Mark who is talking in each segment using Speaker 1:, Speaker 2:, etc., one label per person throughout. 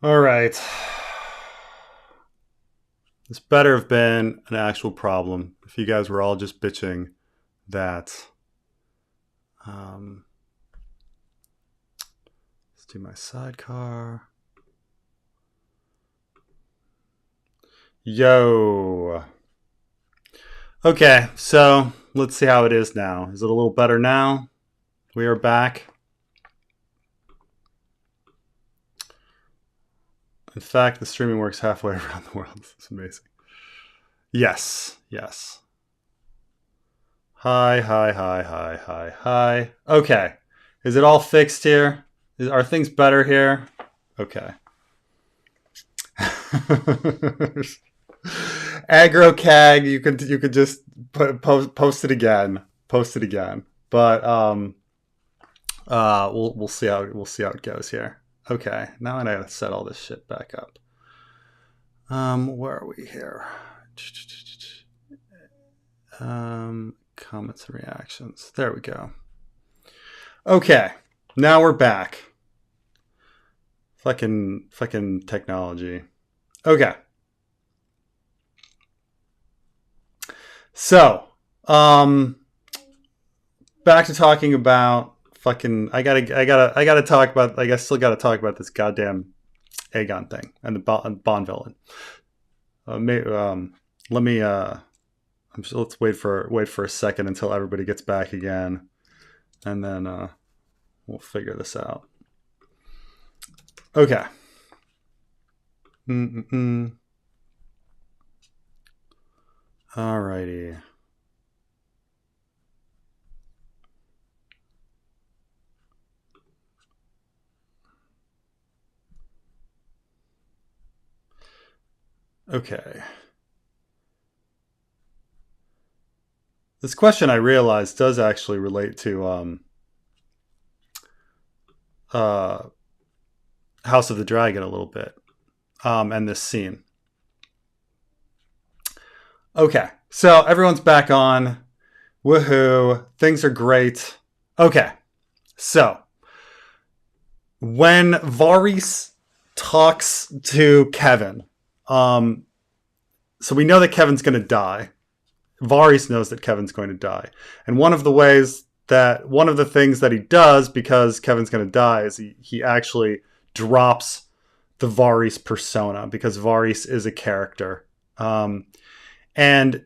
Speaker 1: All right. This better have been an actual problem if you guys were all just bitching that. Let's do my sidecar. Yo. Okay, so let's see how it is now. Is it a little better now? We are back. In fact, the streaming works halfway around the world. It's amazing. Yes. Hi. Okay. Is it all fixed here? Are things better here? Okay. Aggro CAG, you could just post it again. But we'll see how it goes here. Okay, now I gotta set all this shit back up. Where are we here? Comments and reactions. There we go. Okay, now we're back. Fucking technology. Okay. So, back to talking about fucking. I gotta talk about. I still gotta talk about this goddamn Aegon thing and the Bond villain. Let me. Let's wait for a second until everybody gets back again, and then we'll figure this out. Okay. Alrighty. Okay. This question, I realize, does actually relate to House of the Dragon a little bit, and this scene. Okay, so everyone's back on. Woohoo! Things are great. Okay, so when Varys talks to Kevin, so we know that Kevin's going to die. Varys knows that Kevin's going to die. And one of the things that he does because Kevin's going to die is he actually drops the Varys persona because Varys is a character. And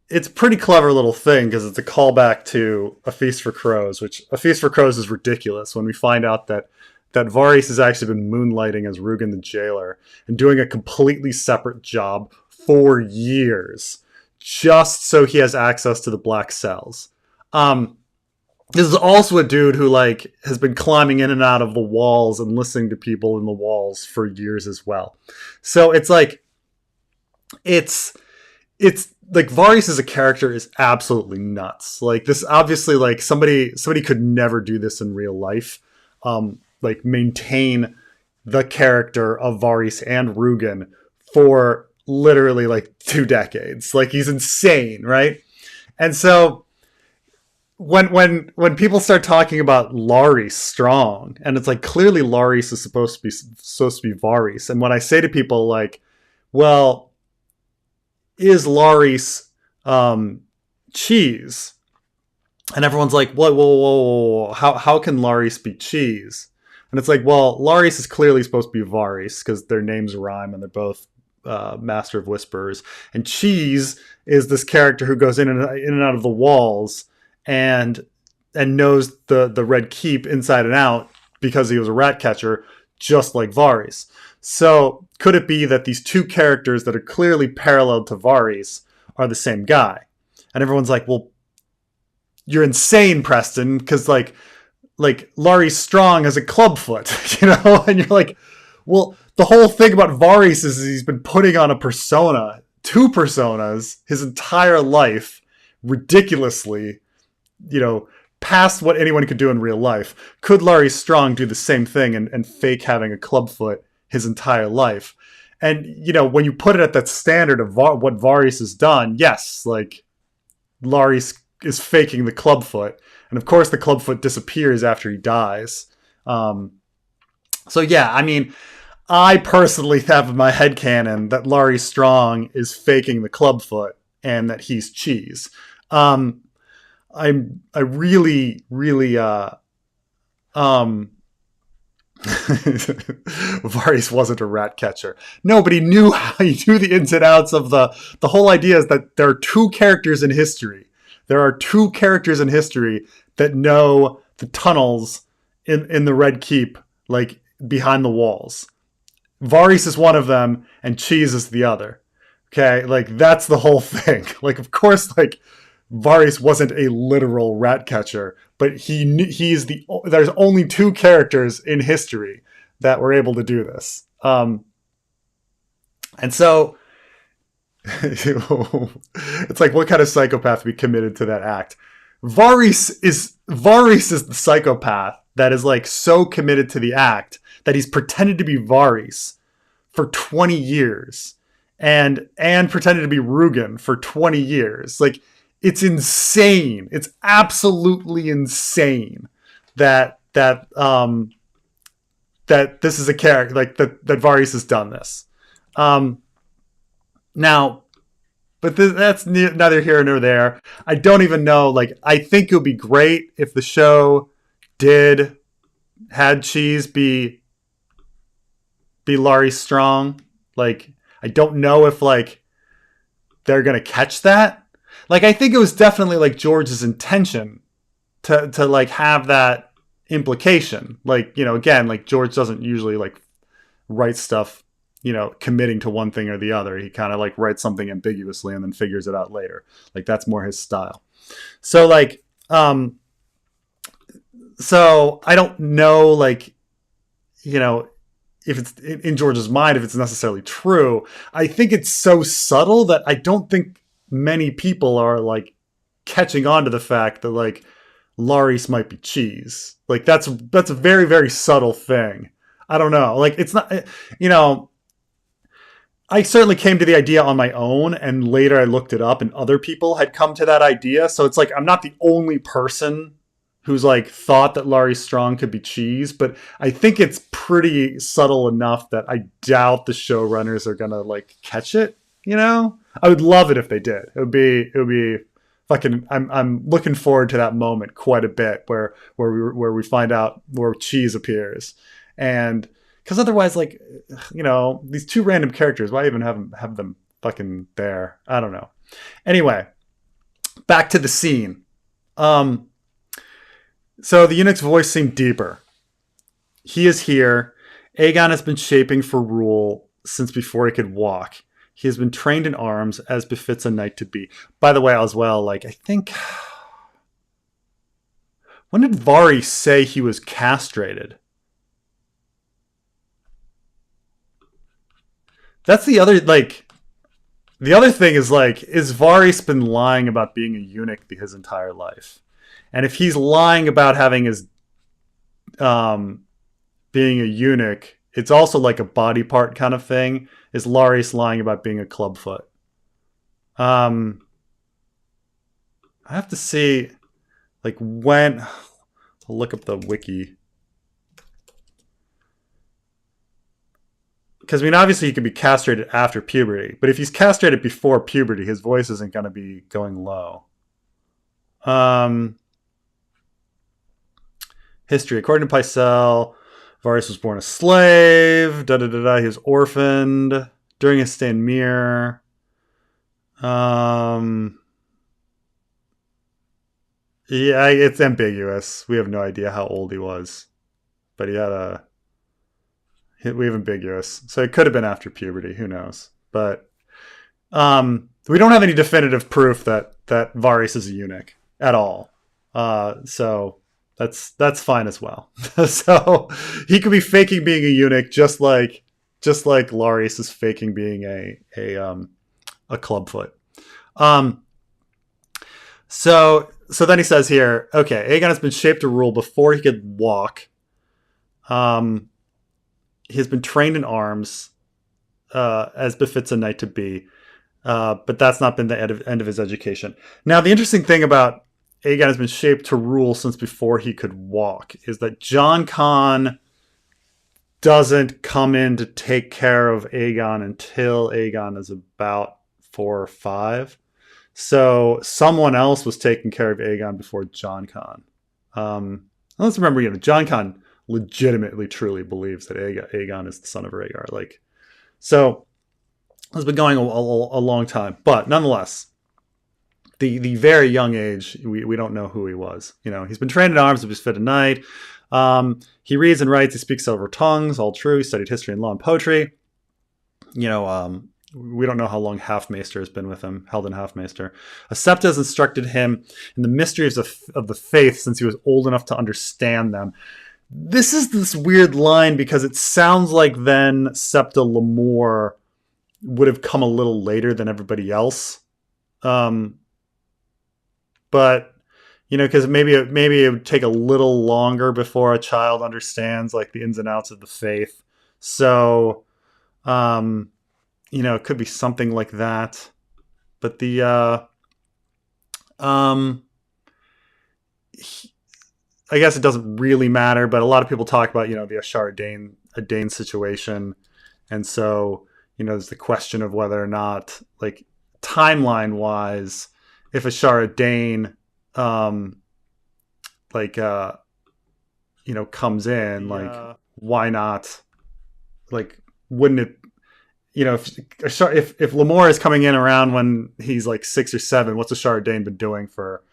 Speaker 1: it's a pretty clever little thing because it's a callback to A Feast for Crows, which A Feast for Crows is ridiculous when we find out that Varys has actually been moonlighting as Rugen the Jailer and doing a completely separate job for years just so he has access to the black cells. This is also a dude who has been climbing in and out of the walls and listening to people in the walls for years as well. So it's Varys as a character is absolutely nuts. This obviously somebody could never do this in real life. Maintain the character of Varys and Rugen for literally 2 decades. He's insane, right? And so when people start talking about Larys strong, and it's clearly Larys is supposed to be Varys, and when I say to people well, is Larys cheese? And everyone's like, whoa, how can Larys be cheese? And it's well, Larys is clearly supposed to be Varys because their names rhyme and they're both Master of Whisperers. And Cheese is this character who goes in and out of the walls and knows the Red Keep inside and out because he was a rat catcher, just like Varys. So could it be that these two characters that are clearly parallel to Varys are the same guy? And everyone's like, well, you're insane, Preston, because Larys Strong as a Clubfoot, and you're like, well, the whole thing about Varys is he's been putting on a persona, 2 personas his entire life, ridiculously, past what anyone could do in real life. Could Larys Strong do the same thing and fake having a Clubfoot his entire life? And, when you put it at that standard of what Varys has done, yes, Larys is faking the Clubfoot. And of course the Clubfoot disappears after he dies. So yeah, I mean, I personally have in my headcanon that Larys Strong is faking the Clubfoot and that he's cheese. I really, really, Varys wasn't a rat catcher. No, but he knew the ins and outs of the whole idea is that there are two characters in history. There are two characters in history that know the tunnels in the Red Keep, like behind the walls. Varys is one of them, and Cheese is the other. Okay, like that's the whole thing. Like, of course, like Varys wasn't a literal rat catcher, but there's only two characters in history that were able to do this. And so it's like, what kind of psychopath would be committed to that act? Varys is the psychopath that is like so committed to the act that he's pretended to be Varys for 20 years and pretended to be Rugen for 20 years. Like, it's insane. It's absolutely insane that this is a character like that Varys has done this. Now, but that's neither here nor there. I don't even know. Like, I think it would be great if the show had Cheese be Larys Strong. Like, I don't know if like they're gonna catch that. Like, I think it was definitely like George's intention to like have that implication. Like, you know, again, like George doesn't usually like write stuff, you know, committing to one thing or the other. He kind of like writes something ambiguously and then figures it out later. Like, that's more his style. So like, so I don't know, like, you know, if it's in George's mind, if it's necessarily true. I think it's so subtle that I don't think many people are like catching on to the fact that like Larys might be cheese. Like, that's a very, very subtle thing. I don't know. Like, it's not, you know, I certainly came to the idea on my own, and later I looked it up and other people had come to that idea. So it's like, I'm not the only person who's like thought that Larys Strong could be cheese, but I think it's pretty subtle enough that I doubt the showrunners are gonna like catch it, you know? I would love it if they did. It would be fucking. I'm looking forward to that moment quite a bit, where we find out where Cheese appears, and because otherwise, like, you know, these two random characters, why even have them fucking there? I don't know. Anyway, back to the scene. So the eunuch's voice seemed deeper. He is here. Aegon has been shaping for rule since before he could walk. He has been trained in arms as befits a knight to be. By the way, as well, like, I think, when did Varys say he was castrated? That's the other, like, the other thing is, like, is Varys been lying about being a eunuch his entire life? And if he's lying about having his, being a eunuch, it's also like a body part kind of thing. Is Larys lying about being a clubfoot? I have to see, like, when. I'll look up the wiki. Because, I mean, obviously he could be castrated after puberty. But if he's castrated before puberty, his voice isn't going to be going low. History. According to Pycelle, Varys was born a slave. He was orphaned during his stay in Myr. Yeah, it's ambiguous. We have no idea how old he was, but we have ambiguous. So it could have been after puberty. Who knows? But we don't have any definitive proof that Varys is a eunuch at all. So that's fine as well. So he could be faking being a eunuch, just like Larys is faking being a clubfoot. So then he says here, okay, Aegon has been shaped to rule before he could walk. He has been trained in arms, as befits a knight to be, but that's not been the end of his education. Now, the interesting thing about Aegon has been shaped to rule since before he could walk is that Jon Con doesn't come in to take care of Aegon until Aegon is about 4 or 5. So someone else was taking care of Aegon before Jon Con. Let's remember, Jon Con legitimately, truly believes that Aegon is the son of Rhaegar. Like, so it's been going a long time, but nonetheless, the very young age, we don't know who he was. He's been trained in arms, he's fit at night. He reads and writes, he speaks several tongues, all true. He studied history and law and poetry. We don't know how long Halfmaester has been with him, Held in Halfmaester. Septa has instructed him in the mysteries of the faith since he was old enough to understand them. This is this weird line because it sounds like then Septa Lemore would have come a little later than everybody else. But, because maybe it would take a little longer before a child understands like the ins and outs of the faith. So, it could be something like that. But I guess it doesn't really matter, but a lot of people talk about, the Ashara Dane situation. And so, there's the question of whether or not, like, timeline wise, if Ashara Dane, comes in, like, why not? Like, wouldn't it, if Lemore is coming in around when he's like 6 or 7, what's Ashara Dane been doing for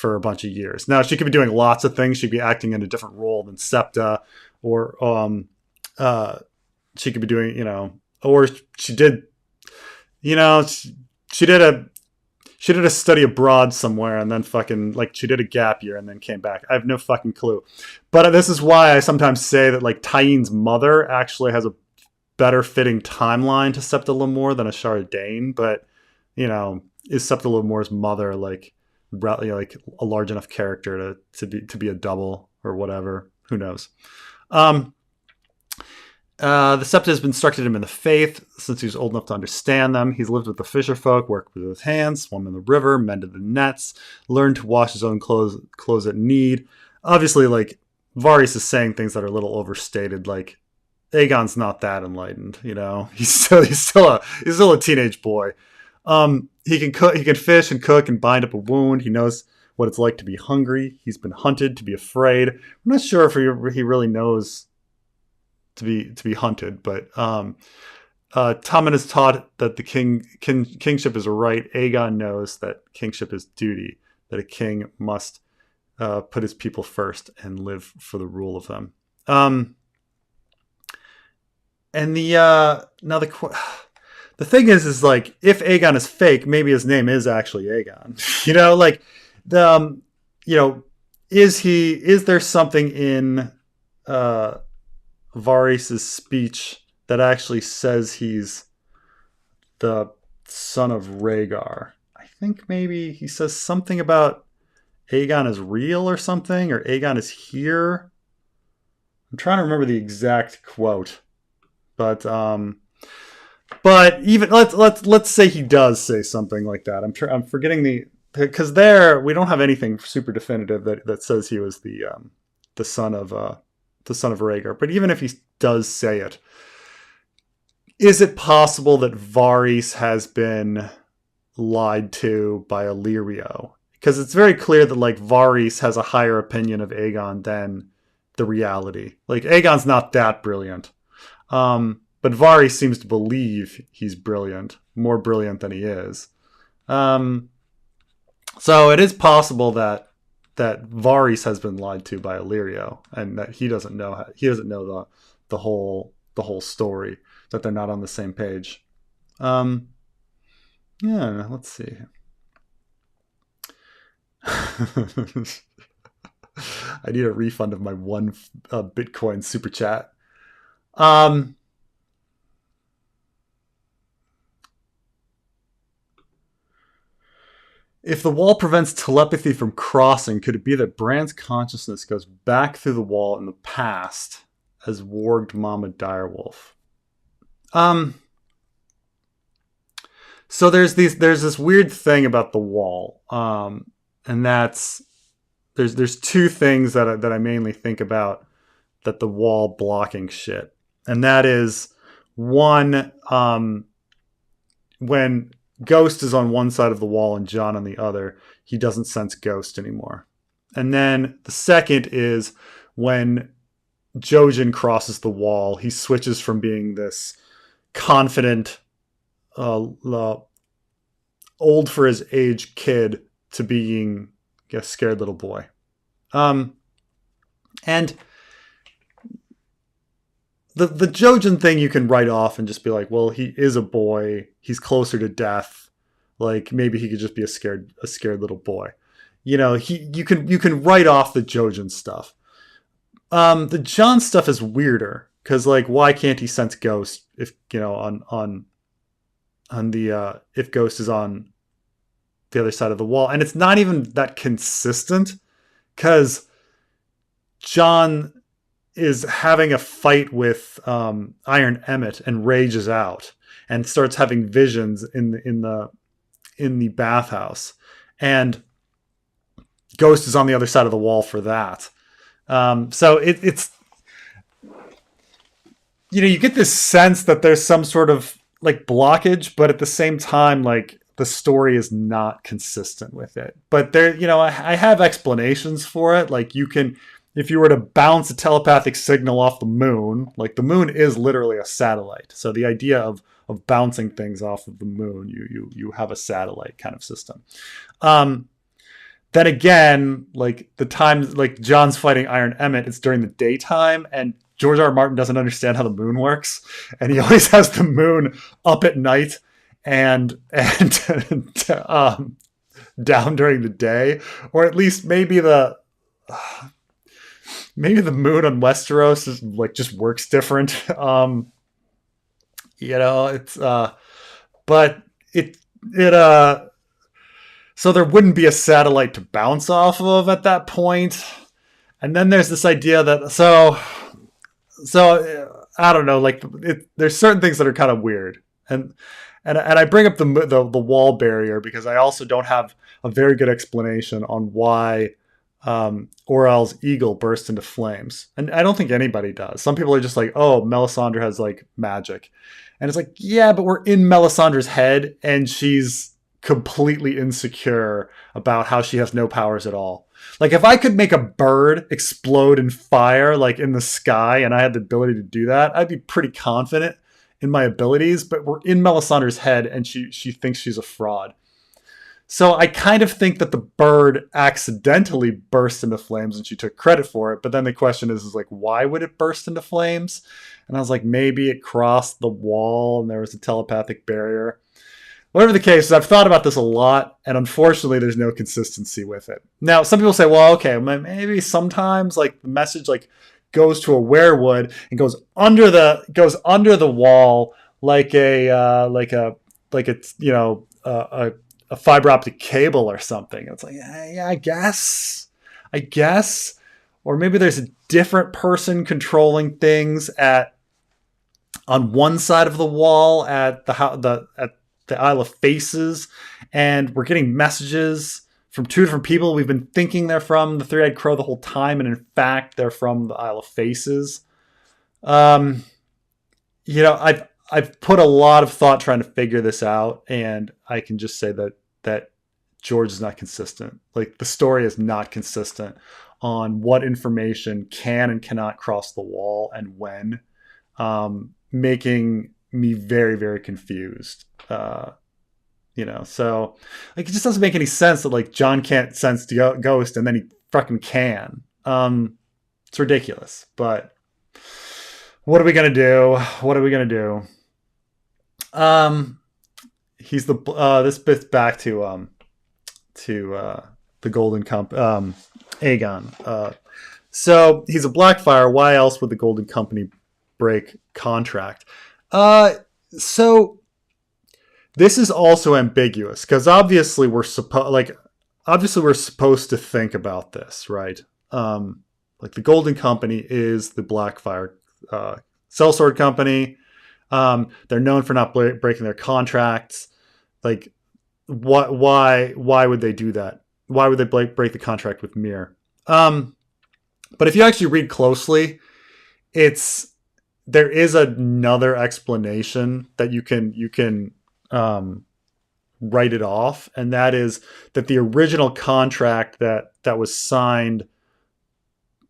Speaker 1: a bunch of years? Now, she could be doing lots of things. She'd be acting in a different role than Septa, or she could be doing, or she did, she did a study abroad somewhere and then fucking, like, she did a gap year and then came back. I have no fucking clue. But this is why I sometimes say that, like, Tyenne's mother actually has a better fitting timeline to Septa Lemore than Ashara Dane. But, is Septa Lemore's mother, like a large enough character to be a double or whatever? Who knows? The Septa has instructed him in the faith since he was old enough to understand them. He's lived with the fisher folk, worked with his hands, swum in the river, mended the nets, learned to wash his own clothes at need. Obviously, like, Varys is saying things that are a little overstated. Like, Aegon's not that enlightened, He's still a teenage boy. He can cook, he can fish and cook and bind up a wound. He knows what it's like to be hungry. He's been hunted, to be afraid. I'm not sure if he really knows to be hunted, but Tommen is taught that the kingship is a right. Aegon knows that kingship is duty, that a king must put his people first and live for the rule of them. And the thing is like, if Aegon is fake, maybe his name is actually Aegon. Is there something in Varys' speech that actually says he's the son of Rhaegar? I think maybe he says something about Aegon is real or something, or Aegon is here. I'm trying to remember the exact quote, but even let's say he does say something like that. I'm forgetting because there we don't have anything super definitive that says he was the son of Rhaegar. But even if he does say it, is it possible that Varys has been lied to by Illyrio? Because it's very clear that, like, Varys has a higher opinion of Aegon than the reality. Like, Aegon's not that brilliant. But Varys seems to believe he's brilliant, more brilliant than he is. So it is possible that Varys has been lied to by Illyrio, and that he doesn't know the whole story, that they're not on the same page. Yeah, let's see. I need a refund of my one Bitcoin super chat. If the wall prevents telepathy from crossing, could it be that Bran's consciousness goes back through the wall in the past as warged Mama Direwolf? So there's this weird thing about the wall, and that's there's two things that I mainly think about that the wall blocking shit. and that is one, when Ghost is on one side of the wall and Jon on the other, he doesn't sense Ghost anymore. And then the second is when Jojen crosses the wall, he switches from being this confident, old for his age kid to being a scared little boy. And the Jojen thing you can write off and just be like, well, he is a boy. He's closer to death. Like maybe he could just be a scared little boy. You know, you can write off the Jojen stuff. The Jon stuff is weirder because like, why can't he sense Ghost if on the if Ghost is on the other side of the wall? And it's not even that consistent because Jon is having a fight with Iron Emmett and rages out and starts having visions in the bathhouse, and Ghost is on the other side of the wall for that. So it's you get this sense that there's some sort of like blockage, but at the same time, like the story is not consistent with it. But there, I have explanations for it. Like you can, if you were to bounce a telepathic signal off the moon, like the moon is literally a satellite. So the idea of bouncing things off of the moon, you have a satellite kind of system. Then again, like the times like Jon's fighting Iron Emmett, it's during the daytime, and George R. Martin doesn't understand how the moon works, and he always has the moon up at night and down during the day, or at least maybe the moon on Westeros is like just works different. It's but it so there wouldn't be a satellite to bounce off of at that point. And then there's this idea that so I don't know, like there's certain things that are kind of weird, and I bring up the wall barrier because I also don't have a very good explanation on why Orell's eagle burst into flames, and I don't think anybody does. Some people are just like, oh, Melisandre has like magic, and it's like, yeah, but we're in Melisandre's head, and she's completely insecure about how she has no powers at all. Like if I could make a bird explode in fire like in the sky and I had the ability to do that, I'd be pretty confident in my abilities, but we're in Melisandre's head and she thinks she's a fraud. So I kind of think that the bird accidentally burst into flames and she took credit for it. But then the question is like, why would it burst into flames? And I was like, maybe it crossed the wall and there was a telepathic barrier. Whatever the case, I've thought about this a lot, and unfortunately, there's no consistency with it. Now, some people say, well, okay, maybe sometimes like the message like goes to a werewood and goes under the wall like a fiber optic cable or something. It's like, yeah, I guess, or maybe there's a different person controlling things on one side of the wall at the Isle of Faces, and we're getting messages from two different people. We've been thinking they're from the Three-Eyed Crow the whole time, and in fact, they're from the Isle of Faces. I've put a lot of thought trying to figure this out, and I can just say that George is not consistent. Like the story is not consistent on what information can and cannot cross the wall and when, making me very, very confused. So like it just doesn't make any sense that like Jon can't sense the Ghost and then he fucking can. It's ridiculous. But what are we gonna do? He's this bit's back to the Golden Aegon. So he's a Blackfire. Why else would the Golden Company break contract? So this is also ambiguous because obviously we're supposed to think about this, right? Like the Golden Company is the Blackfire sellsword company. They're known for not breaking their contracts. Like, why would they do that? Why would they break the contract with Myr? But if you actually read closely, it's there is another explanation that you can write it off, and that is that the original contract that was signed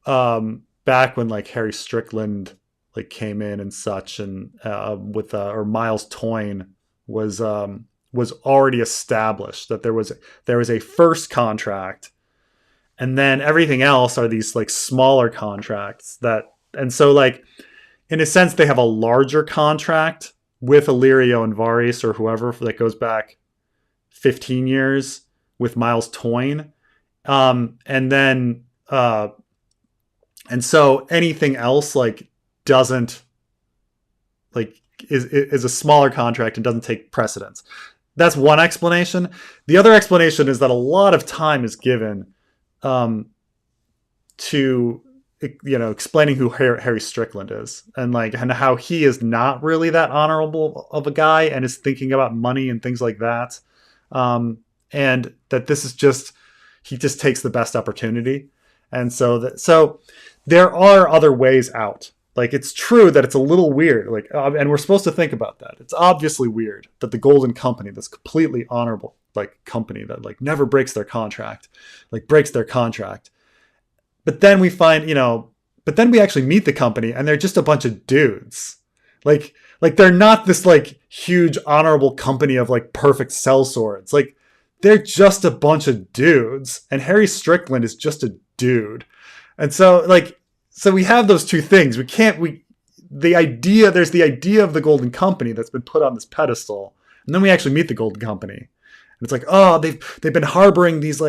Speaker 1: back when like Harry Strickland like came in and such, and with or Miles Toyne was already established, that there was a first contract, and then everything else are these like smaller contracts and so like in a sense they have a larger contract with Illyrio and Varys or whoever that goes back 15 years with Miles Toyne, and then and so anything else like doesn't like is a smaller contract and doesn't take precedence. That's one explanation. The other explanation is that a lot of time is given to explaining who Harry Strickland is, and how he is not really that honorable of a guy and is thinking about money and things like that, and that this is just he just takes the best opportunity, and so there are other ways out. Like, it's true that it's a little weird, and we're supposed to think about that. It's obviously weird that the Golden Company, this completely honorable company that never breaks their contract, breaks their contract. But then we find, but then we actually meet the company and they're just a bunch of dudes. Like they're not this huge honorable company of perfect sellswords. They're just a bunch of dudes, and Harry Strickland is just a dude. And so so we have those two things. There's the idea of the Golden Company that's been put on this pedestal, and then we actually meet the Golden Company. And it's they've been harboring these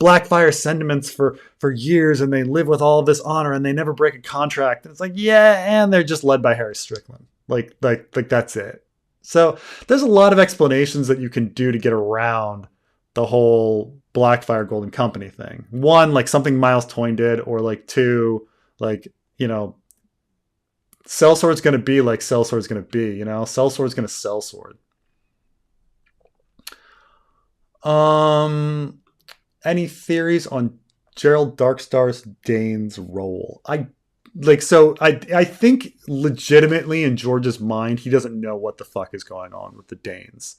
Speaker 1: Blackfire sentiments for years, and they live with all of this honor, and they never break a contract. And it's yeah, and they're just led by Harry Strickland. That's it. So there's a lot of explanations that you can do to get around the whole Blackfire Golden Company thing. One, something Miles Toyne did, or two, sellsword's going to be sellsword's going to be, sellsword's going to sellsword. Any theories on Gerald Darkstar's Dane's role? I think legitimately in George's mind, he doesn't know what the fuck is going on with the Danes.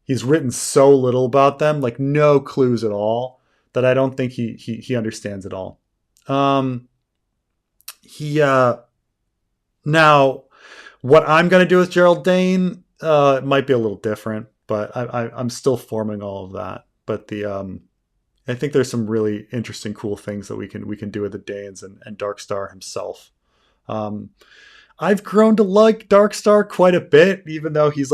Speaker 1: He's written so little about them, no clues at all, that I don't think he understands it all. Now what I'm going to do with Gerald Dane, it might be a little different, but I'm still forming all of that. But I think there's some really interesting, cool things that we can do with the Danes and Darkstar himself. I've grown to like Darkstar quite a bit, even though he's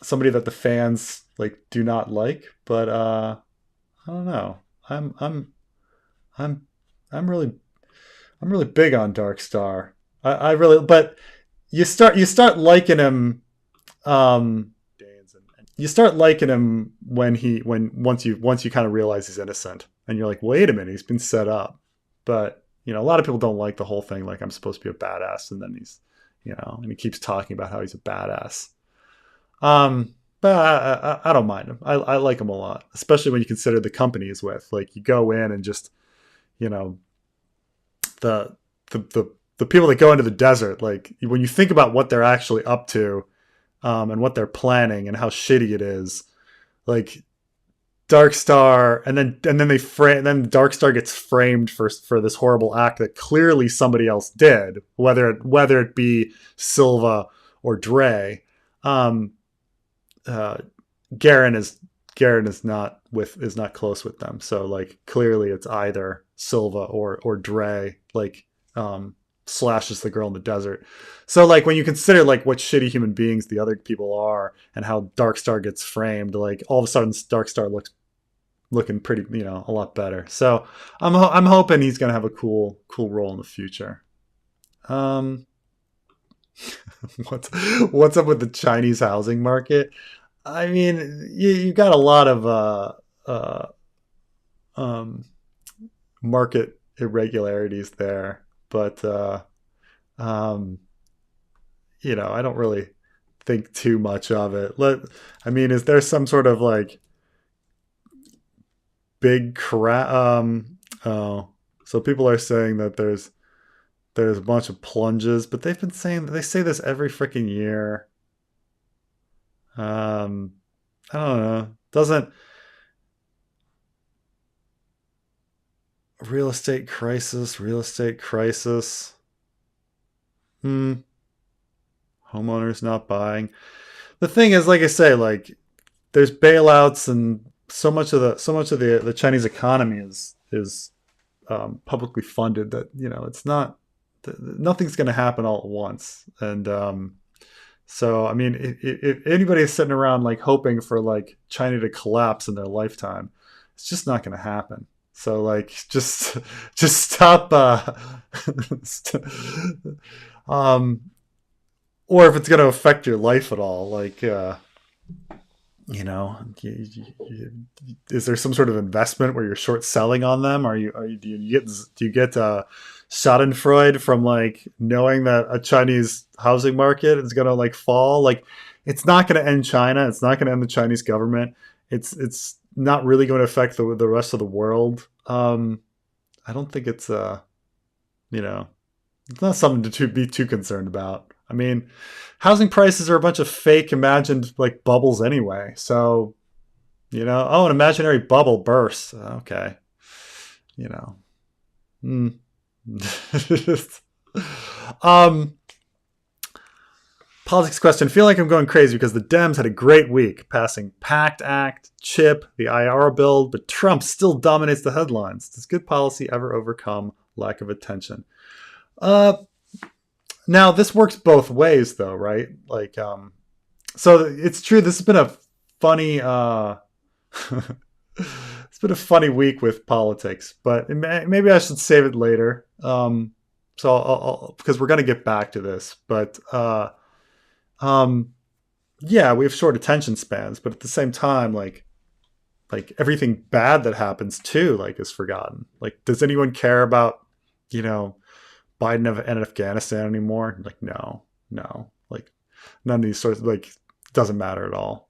Speaker 1: somebody that the fans do not like. But I don't know. I'm really big on Darkstar. I really, but you start liking him. You start liking him once you kind of realize he's innocent, and you're wait a minute, he's been set up. But a lot of people don't like the whole thing. I'm supposed to be a badass, and then he's, and he keeps talking about how he's a badass. But I don't mind him. I like him a lot, especially when you consider the company he's with. You go in and just, the people that go into the desert, when you think about what they're actually up to, and what they're planning and how shitty it is, Darkstar, and then then Darkstar gets framed for this horrible act that clearly somebody else did, whether it be Silva or Dre. Garen is not close with them, so clearly it's either Silva or Dre slashes the girl in the desert. So when you consider what shitty human beings the other people are, and how Darkstar gets framed, all of a sudden Darkstar looking pretty, a lot better. So I'm hoping he's gonna have a cool role in the future. What's up with the Chinese housing market? I mean, you got a lot of market irregularities there, but I don't really think too much of it. Is there some sort of big crap? So people are saying that there's There's a bunch of plunges, but they say this every freaking year. I don't know. Doesn't real estate crisis. Homeowners not buying. The thing is, like I say, like there's bailouts and so much of the Chinese economy is publicly funded that it's not nothing's going to happen all at once. And so I mean, if anybody is sitting around like hoping for like China to collapse in their lifetime, it's just not going to happen. So like just stop or if it's going to affect your life at all, like is there some sort of investment where you're short selling on them? Do you get Schadenfreude from like knowing that a Chinese housing market is going to like fall? Like it's not going to end China. It's not going to end the Chinese government. It's not really going to affect the rest of the world. I don't think it's it's not something to be too concerned about. I mean, housing prices are a bunch of fake imagined like bubbles anyway. So, an imaginary bubble bursts. Okay. Politics question. I feel like I'm going crazy because the Dems had a great week passing PACT Act, CHIP, the IR bill, but Trump still dominates the headlines. Does good policy ever overcome lack of attention? Now this works both ways though, right? Like, so it's true. This has been a funny, it's been a funny week with politics, but maybe I should save it later. So I'll because we're going to get back to this, but, yeah, we have short attention spans, but at the same time, like everything bad that happens too, like is forgotten. Like, does anyone care about, Biden and Afghanistan anymore? Like, no, like none of these sorts of like doesn't matter at all.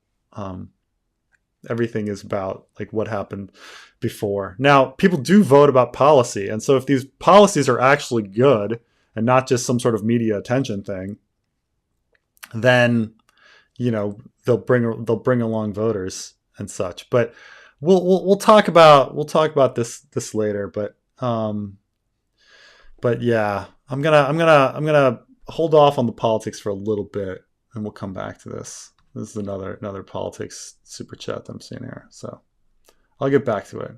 Speaker 1: Everything is about like what happened before. Now, people do vote about policy. And so if these policies are actually good and not just some sort of media attention thing, then, they'll bring along voters and such. But we'll talk about this later. But yeah, I'm gonna hold off on the politics for a little bit, and we'll come back to this. This is another politics super chat that I'm seeing here, so I'll get back to it.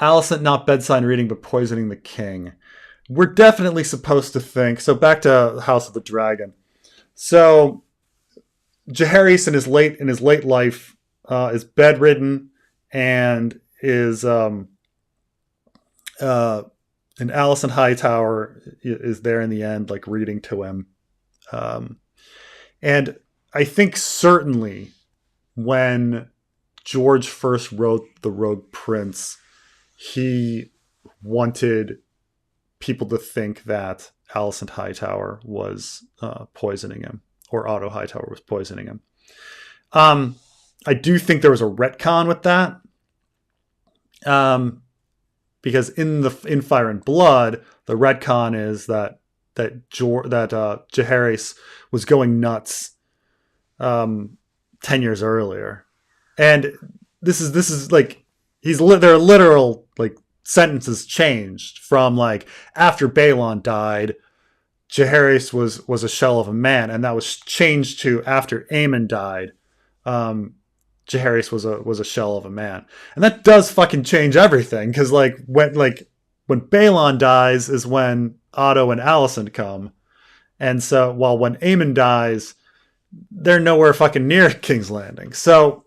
Speaker 1: Alicent not bedside reading, but poisoning the king. We're definitely supposed to think. So back to House of the Dragon. So Jaehaerys in his late life is bedridden and is and Alicent Hightower is there in the end, like reading to him. And I think certainly when George first wrote The Rogue Prince, he wanted people to think that Alicent Hightower was poisoning him, or Otto Hightower was poisoning him. I do think there was a retcon with that. Because in Fire and Blood, the retcon is that Jaehaerys was going nuts 10 years earlier, and this is like there are literal like sentences changed from like after Balon died, Jaehaerys was a shell of a man, and that was changed to after Aemon died. Jaehaerys was a shell of a man, and that does fucking change everything. Because when Balon dies is when Otto and Alicent come, and so while when Aemon dies, they're nowhere fucking near King's Landing. So,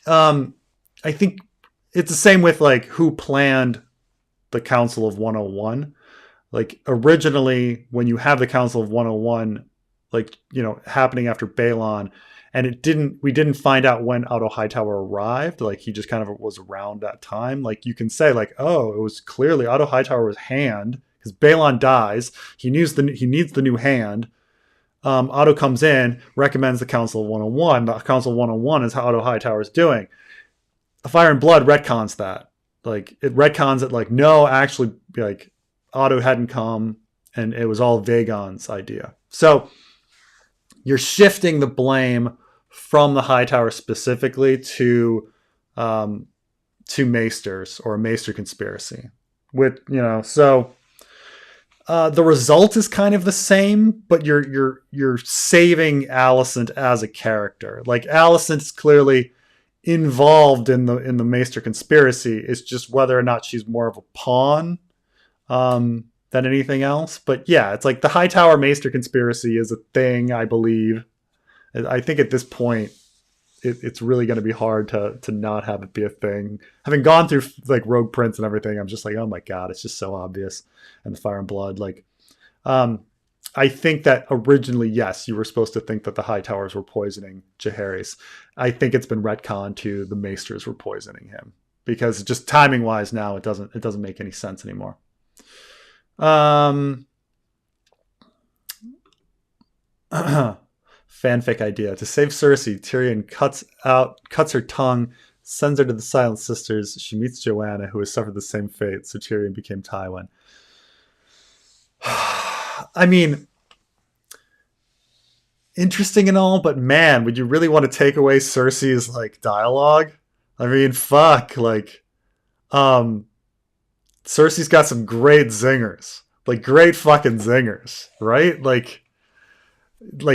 Speaker 1: I think it's the same with like who planned the Council of 101. Like originally, when you have the Council of 101, like happening after Balon. And we didn't find out when Otto Hightower arrived. Like he just kind of was around that time. Like you can say like, oh, it was clearly Otto Hightower's hand because Balon dies. He needs the new hand. Otto comes in, recommends the Council of 101. The Council of 101 is how Otto Hightower is doing. Fire and Blood retcons that. like it retcons it like, no, actually, like Otto hadn't come and it was all Vaegon's idea. So you're shifting the blame from the Hightower specifically to Maesters or a Maester conspiracy. With so the result is kind of the same, but you're saving Alicent as a character. Like Alicent's clearly involved in the Maester conspiracy. It's just whether or not she's more of a pawn than anything else. But yeah, it's like the Hightower Maester conspiracy is a thing, I believe. I think at this point, it's really going to be hard to not have it be a thing. Having gone through like Rogue Prince and everything, I'm just like, oh my god, it's just so obvious. And the Fire and Blood, like, I think that originally, yes, you were supposed to think that the Hightowers were poisoning Jaehaerys. I think it's been retconned to the Maesters were poisoning him because just timing wise now it doesn't make any sense anymore. Fanfic idea. To save Cersei, Tyrion cuts her tongue, sends her to the Silent Sisters. She meets Joanna, who has suffered the same fate, so Tyrion became Tywin. I mean, interesting and all, but man, would you really want to take away Cersei's like dialogue? I mean, fuck, like, Cersei's got some great zingers, like great fucking zingers, right? Like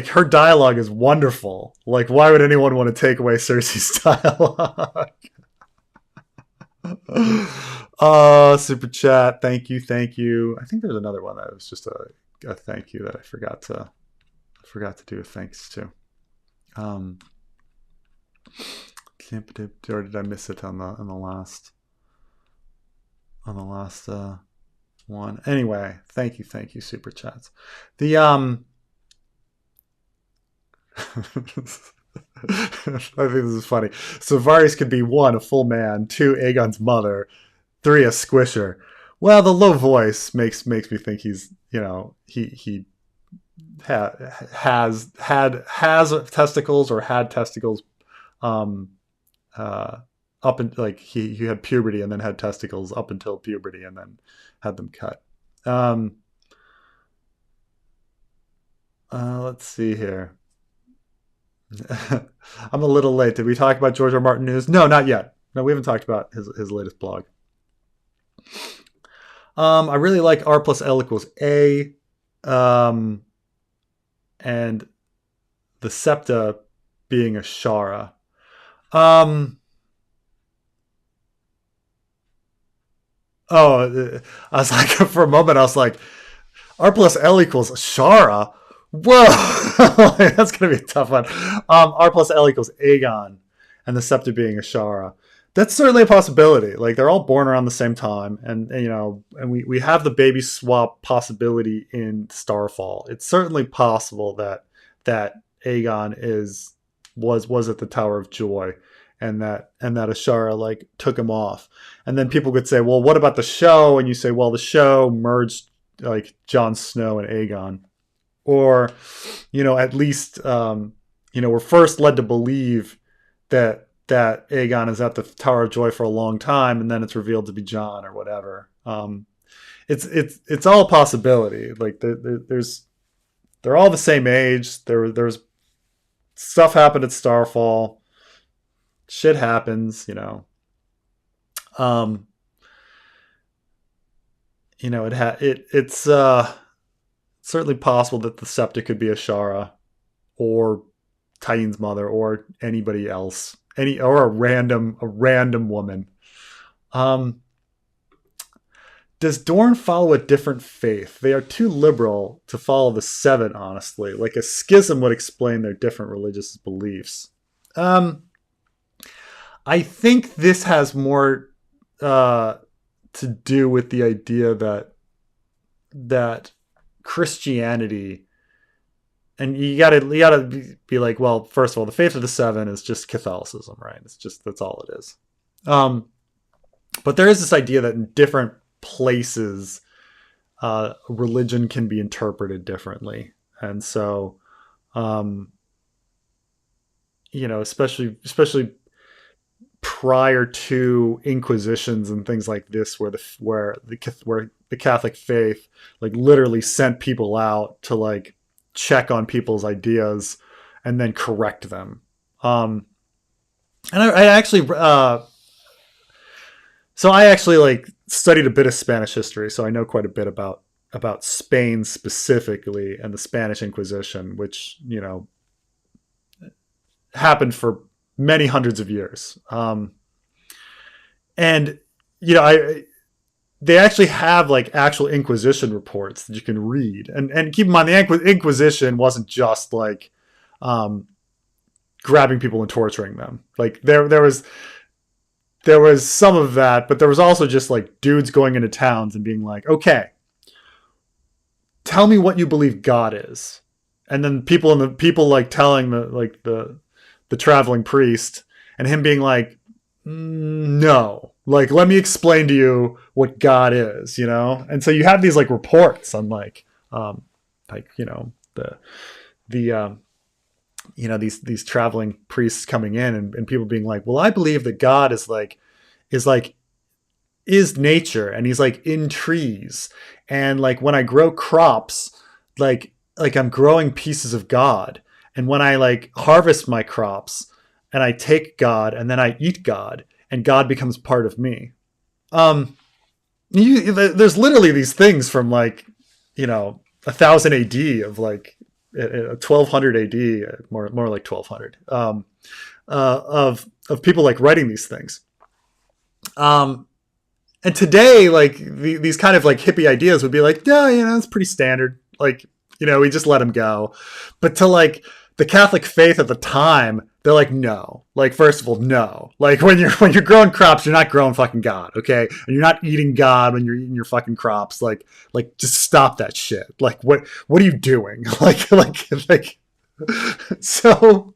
Speaker 1: her dialogue is wonderful. Like, why would anyone want to take away Cersei's dialogue? Super chat. Thank you. I think there's another one that was just a thank you that I forgot to do a thanks to. Or did I miss it on the last one? Anyway, thank you, super chats. The I think this is funny. So Varys could be 1, a full man, 2, Aegon's mother, 3, a squisher. Well, the low voice makes me think he's, he has testicles or had testicles up and like he had puberty and then had testicles up until puberty and then had them cut. Let's see here. I'm a little late. Did we talk about George R. Martin news? No, not yet. No, we haven't talked about his latest blog. I really like R plus L equals A. And the Septa being a Shara. I was like, for a moment, I was like, R plus L equals Shara? Whoa, that's going to be a tough one. R plus L equals Aegon, and the Septa being a Shara. That's certainly a possibility. Like, they're all born around the same time, and we have the baby swap possibility in Starfall. It's certainly possible that Aegon was at the Tower of Joy, and that Ashara like took him off. And then people could say, well, what about the show? And you say, well, the show merged like Jon Snow and Aegon. Or, at least, we're first led to believe that Aegon is at the Tower of Joy for a long time, and then it's revealed to be Jon or whatever. It's all a possibility. Like they're all the same age. There's stuff happened at Starfall. Shit happens, it's certainly possible that the Septa could be Ashara or Tywin's mother or anybody else, or a random woman. Does Dorne follow a different faith? They are too liberal to follow the Seven, honestly. Like a schism would explain their different religious beliefs. I think this has more to do with the idea that Christianity, and you gotta be like, well, first of all, the faith of the Seven is just Catholicism, right? That's all it is. But there is this idea that in different places, religion can be interpreted differently, and so, especially prior to inquisitions and things like this, where the Catholic faith like literally sent people out to like check on people's ideas and then correct them. And I actually, so I actually like studied a bit of Spanish history, so I know quite a bit about Spain specifically and the Spanish Inquisition, which, you know, happened for many hundreds of years. And, you know, they actually have like actual Inquisition reports that you can read. And keep in mind, the Inquisition wasn't just like grabbing people and torturing them. Like there was some of that, but there was also just like dudes going into towns and being like, okay, tell me what you believe God is. And then people like telling the traveling priest, and him being like, no, like, let me explain to you what God is, you know? And so you have these like reports on like, you know, you know, these traveling priests coming in and people being like, well, I believe that God is nature, and he's like in trees. And like when I grow crops, like I'm growing pieces of God. And when I like harvest my crops and I take God and then I eat God, and God becomes part of me. There's literally these things from like, you know, 1000 AD of like 1200 AD, more like 1200, of people like writing these things. And today, like these kind of like hippie ideas would be like, yeah, you know, it's pretty standard. Like, you know, we just let them go. But to like the Catholic faith at the time, they're like, no. Like, first of all, no. Like when you're growing crops, you're not growing fucking God, okay? And you're not eating God when you're eating your fucking crops. Like just stop that shit. Like what are you doing? like so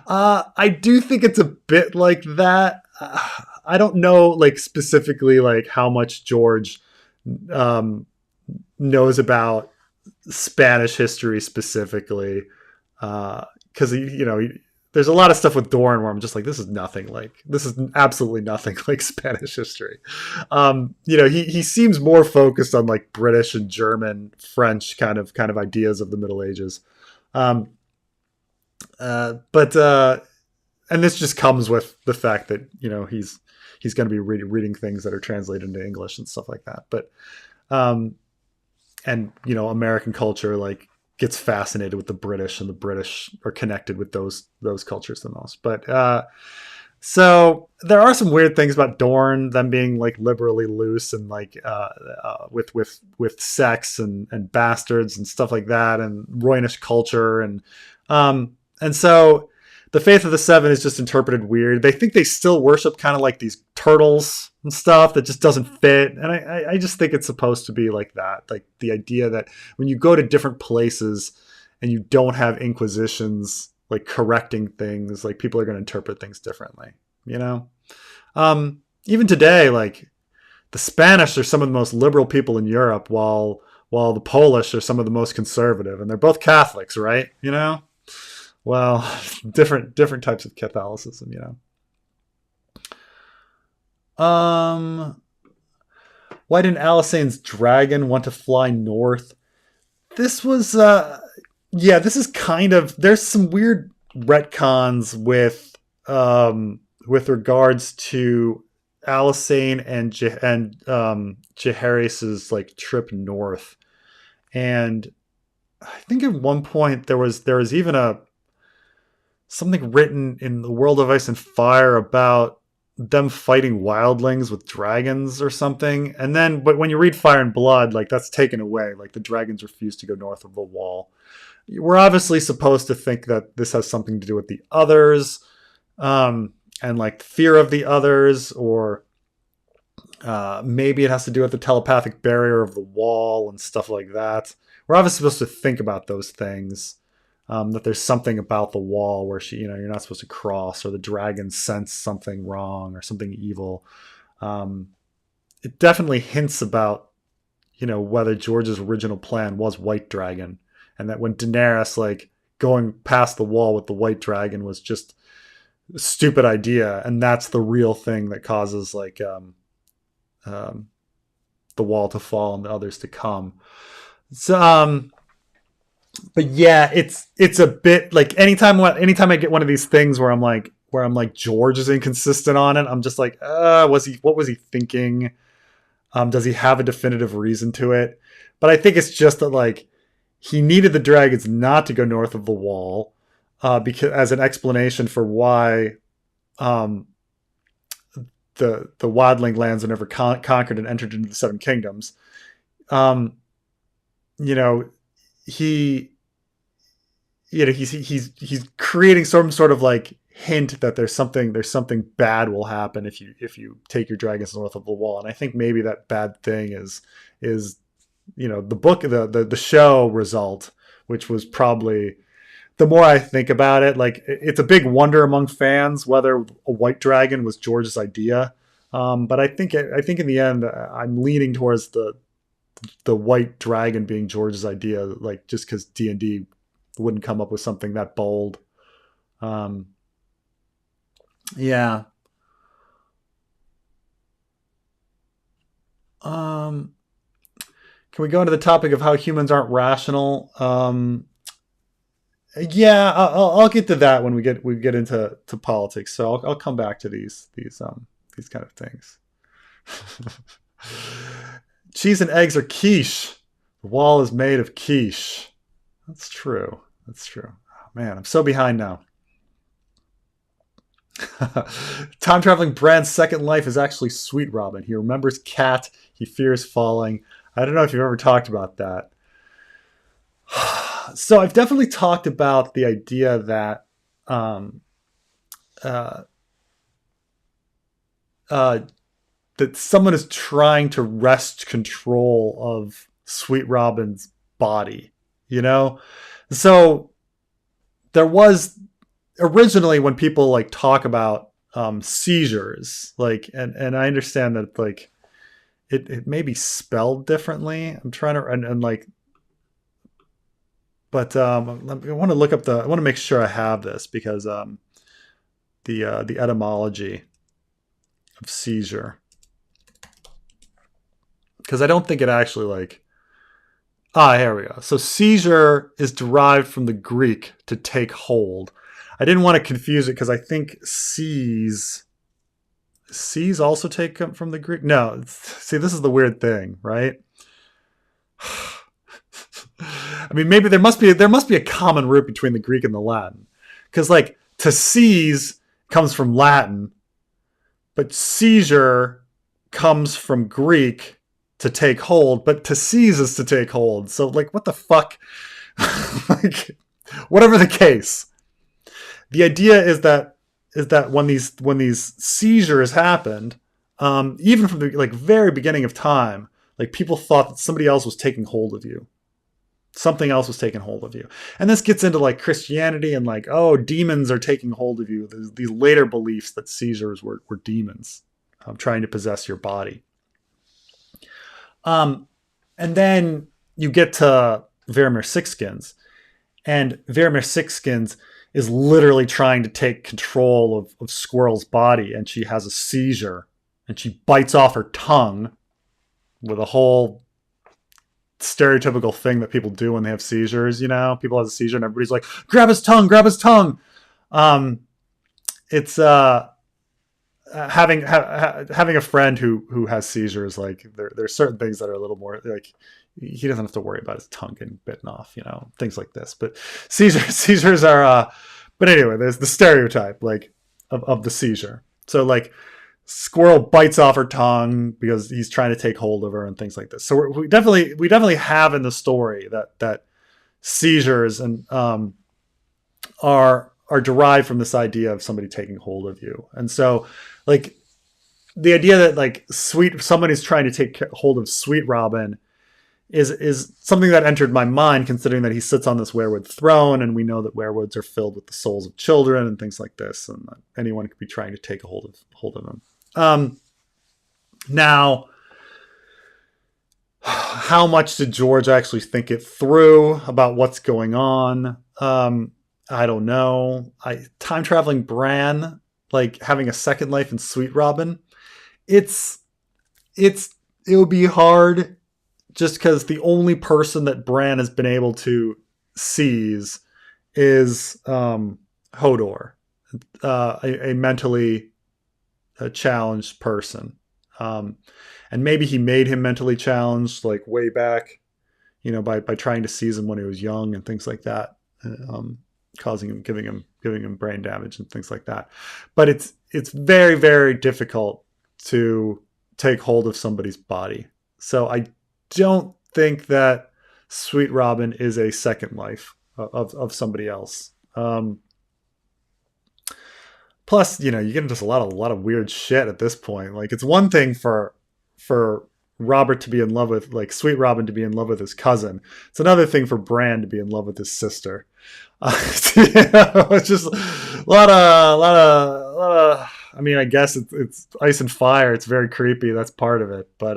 Speaker 1: I do think it's a bit like that. I don't know like specifically like how much George knows about Spanish history specifically, because you know, there's a lot of stuff with Dorne where I'm just like, this is absolutely nothing like Spanish history. You know, he seems more focused on like British and German, French kind of ideas of the Middle Ages. But and this just comes with the fact that, you know, he's going to be reading things that are translated into English and stuff like that. But and, you know, American culture like gets fascinated with the British, and the British are connected with those cultures the most. But so there are some weird things about Dorne, them being like liberally loose and like with sex and bastards and stuff like that, and Roynish culture, and so the Faith of the Seven is just interpreted weird. They think they still worship kind of like these turtles and stuff that just doesn't fit. And I just think it's supposed to be like that. Like the idea that when you go to different places and you don't have inquisitions like correcting things, like people are going to interpret things differently, you know? Even today, like the Spanish are some of the most liberal people in Europe, while the Polish are some of the most conservative, and they're both Catholics, right? You know? Well, different types of Catholicism, you know. Why didn't Alysanne's dragon want to fly north? This was, this is kind of, there's some weird retcons with regards to Alysanne and Jaehaerys' like trip north, and I think at one point there was even something written in the World of Ice and Fire about them fighting wildlings with dragons or something. And then, but when you read Fire and Blood, like that's taken away. Like the dragons refuse to go north of the wall. We're obviously supposed to think that this has something to do with the others, and like fear of the others, or maybe it has to do with the telepathic barrier of the wall and stuff like that. We're obviously supposed to think about those things. That there's something about the wall where you're not supposed to cross, or the dragons sense something wrong or something evil. It definitely hints about, you know, whether George's original plan was White Dragon, and that when Daenerys like going past the wall with the White Dragon was just stupid idea, and that's the real thing that causes like the wall to fall and the others to come. So but yeah, it's a bit like anytime I get one of these things where I'm like George is inconsistent on it, I'm just like, what was he thinking? Does he have a definitive reason to it? But I think it's just that like he needed the dragons not to go north of the wall, because as an explanation for why the wildling lands were never conquered and entered into the Seven Kingdoms. You know, he's creating some sort of like hint that there's something bad will happen if you take your dragons north of the wall. And I think maybe that bad thing is the show result, which was probably, the more I think about it, like it's a big wonder among fans whether a white dragon was George's idea. But I think in the end, I'm leaning towards the white dragon being George's idea, like just because D&D wouldn't come up with something that bold. Yeah. Can we go into the topic of how humans aren't rational? Yeah, I'll get to that when we get into politics. So I'll come back to these kind of things. Cheese and eggs are quiche. The wall is made of quiche. That's true. Oh, man, I'm so behind now. Time traveling Bran's second life is actually Sweet Robin. He remembers Cat. He fears falling. I don't know if you've ever talked about that. So I've definitely talked about the idea that that someone is trying to wrest control of Sweet Robin's body, you know? So there was originally, when people like talk about seizures, like, and I understand that like it may be spelled differently. I'm trying to, and like, but I want to look up I want to make sure I have this, because the etymology of seizure, because I don't think it actually like, here we go. So seizure is derived from the Greek to take hold. I didn't want to confuse it because I think seize also take from the Greek. No, see, this is the weird thing, right? I mean, maybe there must be a common root between the Greek and the Latin, because like to seize comes from Latin, but seizure comes from Greek, to take hold, but to seize is to take hold. So like, what the fuck? Like, whatever the case, the idea is that when these seizures happened, even from the like very beginning of time, like people thought that somebody else was taking hold of you. Something else was taking hold of you. And this gets into like Christianity and like, oh, demons are taking hold of you. There's these later beliefs that seizures were demons trying to possess your body. And then you get to Varamir Sixskins, and Varamir Sixskins is literally trying to take control of Squirrel's body, and she has a seizure, and she bites off her tongue with a whole stereotypical thing that people do when they have seizures. You know, people have a seizure and everybody's like, grab his tongue. It's having a friend who has seizures, like there's certain things that are a little more like, he doesn't have to worry about his tongue getting bitten off, you know, things like this. But seizures are but anyway, there's the stereotype like of the seizure. So like Squirrel bites off her tongue because he's trying to take hold of her and things like this. So we definitely have in the story that seizures and are derived from this idea of somebody taking hold of you. And so like the idea that like someone is trying to take hold of Sweet Robin is something that entered my mind, considering that he sits on this werewood throne, and we know that werewoods are filled with the souls of children and things like this, and anyone could be trying to take a hold of them. Now, how much did George actually think it through about what's going on? I don't know. Time traveling Bran, like having a second life in Sweet Robin. It's it would be hard just because the only person that Bran has been able to seize is Hodor, a mentally challenged person. And maybe he made him mentally challenged like way back, by trying to seize him when he was young and things like that, causing him, giving him brain damage and things like that. But it's very, very difficult to take hold of somebody's body. So I don't think that Sweet Robin is a second life of somebody else. Plus, you get into a lot of weird shit at this point. Like, it's one thing for Robert to be in love with, like, Sweet Robin to be in love with his cousin. It's another thing for Bran to be in love with his sister. It's just a lot of. I mean, I guess it's ice and fire. It's very creepy. That's part of it. But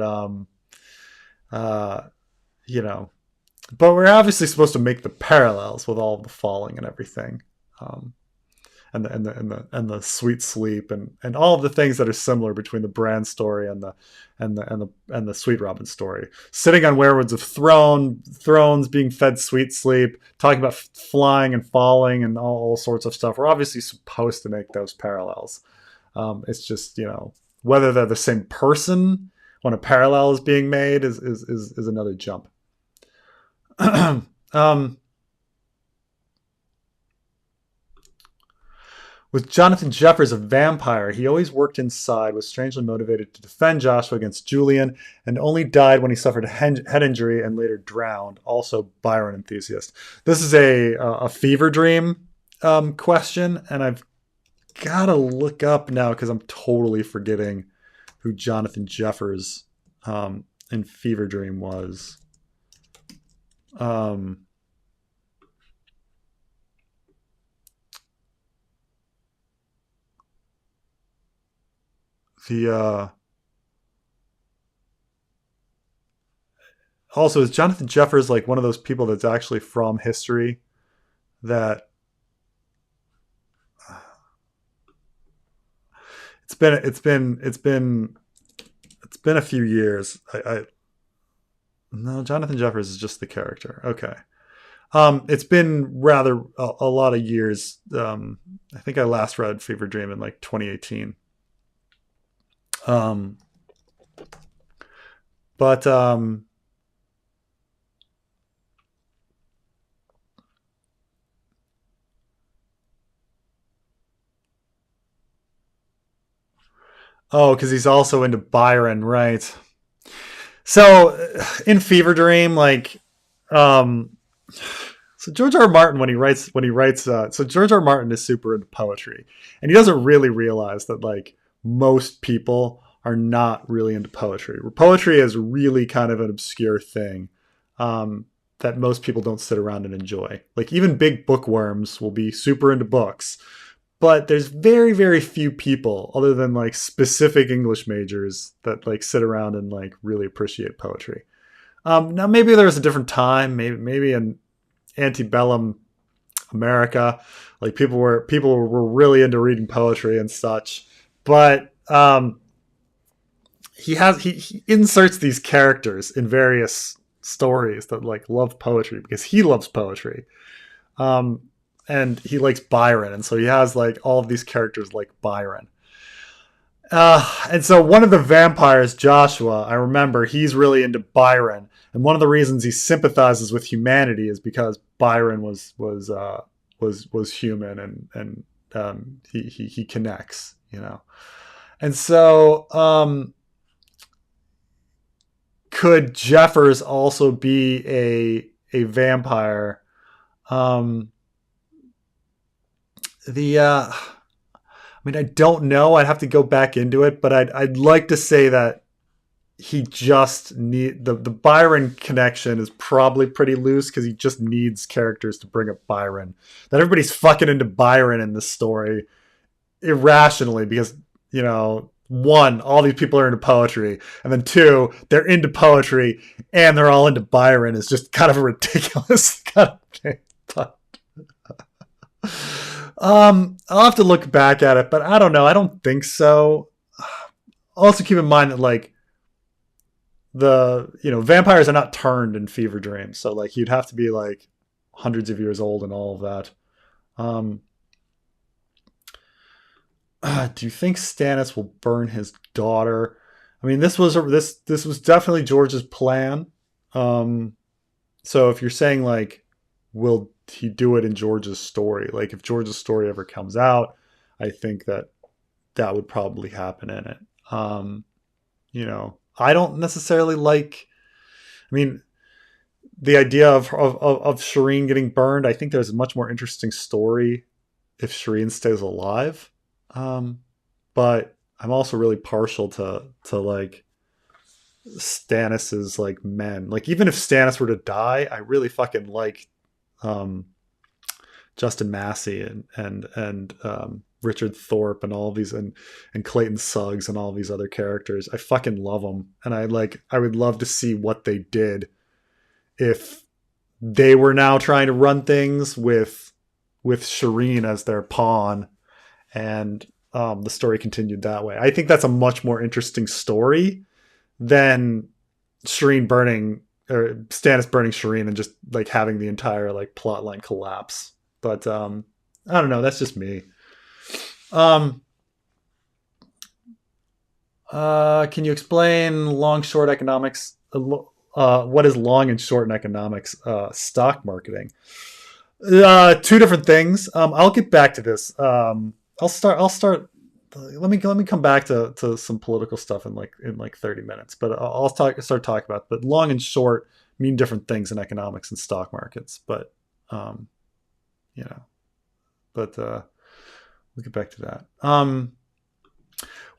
Speaker 1: but we're obviously supposed to make the parallels with all of the falling and everything. And the sweet sleep and all of the things that are similar between the Bran story and the Sweet Robin story. Sitting on Weirwoods of thrones, being fed sweet sleep, talking about flying and falling and all sorts of stuff. We're obviously supposed to make those parallels. It's just, whether they're the same person when a parallel is being made is another jump. With Jonathan Jeffers a vampire, he always worked inside, was strangely motivated to defend Joshua against Julian, and only died when he suffered a head injury and later drowned. Also, Byron enthusiast. This is a fever dream question, and I've got to look up now because I'm totally forgetting who Jonathan Jeffers in Fever Dream was. Also, is Jonathan Jeffers like one of those people that's actually from history that it's been a few years. No, Jonathan Jeffers is just the character. Okay. It's been rather a lot of years. I think I last read Fever Dream in like 2018. But because he's also into Byron, right? So in Fever Dream, like, so George R. R. Martin when he writes, so George R. R. Martin is super into poetry, and he doesn't really realize that like most people are not really into poetry. Poetry is really kind of an obscure thing that most people don't sit around and enjoy. Like even big bookworms will be super into books, but there's very, very few people other than like specific English majors that like sit around and like really appreciate poetry. Now maybe there was a different time, maybe in antebellum America, like people were really into reading poetry and such. But he inserts these characters in various stories that like love poetry because he loves poetry. And he likes Byron, and so he has like all of these characters like Byron. And so one of the vampires, Joshua, I remember he's really into Byron, and one of the reasons he sympathizes with humanity is because Byron was human, and he connects, And so could Jeffers also be a vampire? I don't know. I'd have to go back into it, but I'd like to say that he just need the Byron connection is probably pretty loose because he just needs characters to bring up Byron. That everybody's fucking into Byron in this story irrationally because, one, all these people are into poetry, and then two, they're into poetry and they're all into Byron is just kind of a ridiculous kind of thing. I'll have to look back at it, but I don't know. I don't think so. Also, keep in mind that like vampires are not turned in fever dreams, so like you'd have to be like hundreds of years old and all of that. Um, do you think Stannis will burn his daughter? I mean, this was definitely George's plan. Um, so if you're saying like, will he do it in George's story? Like, if George's story ever comes out, I think that would probably happen in it. I don't necessarily like. I mean, the idea of Shireen getting burned. I think there's a much more interesting story if Shireen stays alive. But I'm also really partial to like Stannis's like men. Like even if Stannis were to die, I really fucking like um, Justin Massey and Richard Thorpe and all of these and Clayton Suggs and all these other characters. I fucking love them, and I would love to see what they did if they were now trying to run things with Shireen as their pawn, and the story continued that way. I think that's a much more interesting story than Shireen burning or Stannis burning Shireen and just like having the entire like plot line collapse. But I don't know. That's just me. Um, can you explain long short economics? What is long and short in economics? Stock marketing. Two different things. I'll get back to this. I'll start. Let me come back to some political stuff in like 30 minutes. But I'll start talking about. But long and short mean different things in economics and stock markets. But you know, but we'll get back to that.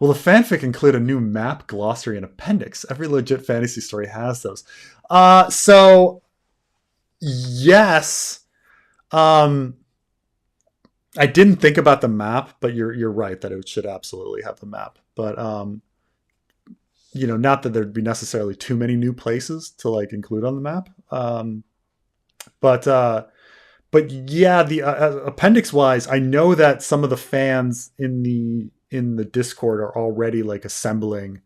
Speaker 1: Will the fanfic include a new map, glossary, and appendix? Every legit fantasy story has those. So yes. I didn't think about the map, but you're right that it should absolutely have the map. But not that there'd be necessarily too many new places to like include on the map. But yeah, the appendix wise, I know that some of the fans in the Discord are already like assembling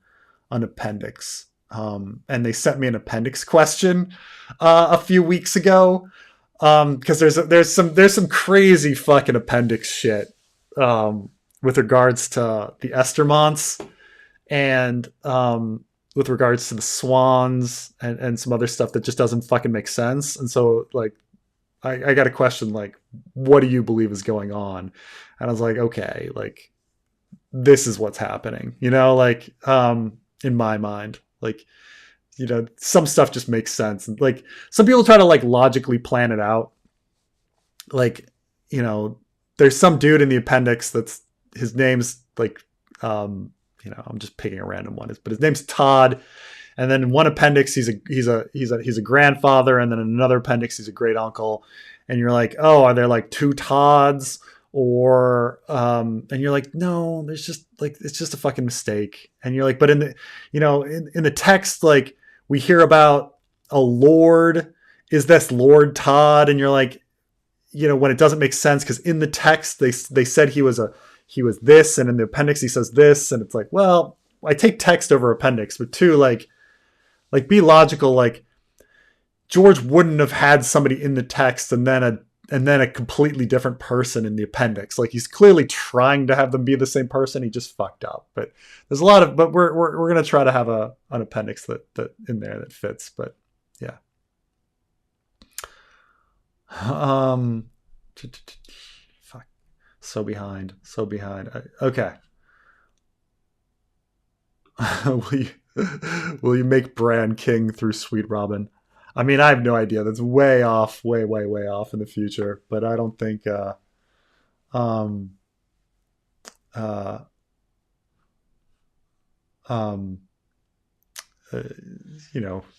Speaker 1: an appendix. And they sent me an appendix question a few weeks ago. Because there's some crazy fucking appendix shit with regards to the Estermonts and with regards to the Swans and some other stuff that just doesn't fucking make sense. And so like I got a question like, what do you believe is going on? And I was like, okay, like this is what's happening, like in my mind, like some stuff just makes sense. And like some people try to like logically plan it out. Like, there's some dude in the appendix that's his name's like, I'm just picking a random one, but his name's Todd. And then in one appendix, he's a grandfather. And then in another appendix, he's a great uncle. And you're like, oh, are there like two Todds? Or and you're like, no, there's just like it's just a fucking mistake. And you're like, but in the in the text, like we hear about a lord. Is this Lord Todd? And you're like, when it doesn't make sense because in the text they said he was this, and in the appendix he says this, and it's like, well, I take text over appendix, but two, like be logical. Like George wouldn't have had somebody in the text and then a completely different person in the appendix. Like he's clearly trying to have them be the same person. He just fucked up. But there's a lot of, but we're going to try to have an appendix that in there that fits. But yeah. Fuck. So behind. Okay. Will you make Bran king through Sweet Robin? I mean, I have no idea. That's way off, way off in the future. But I don't think,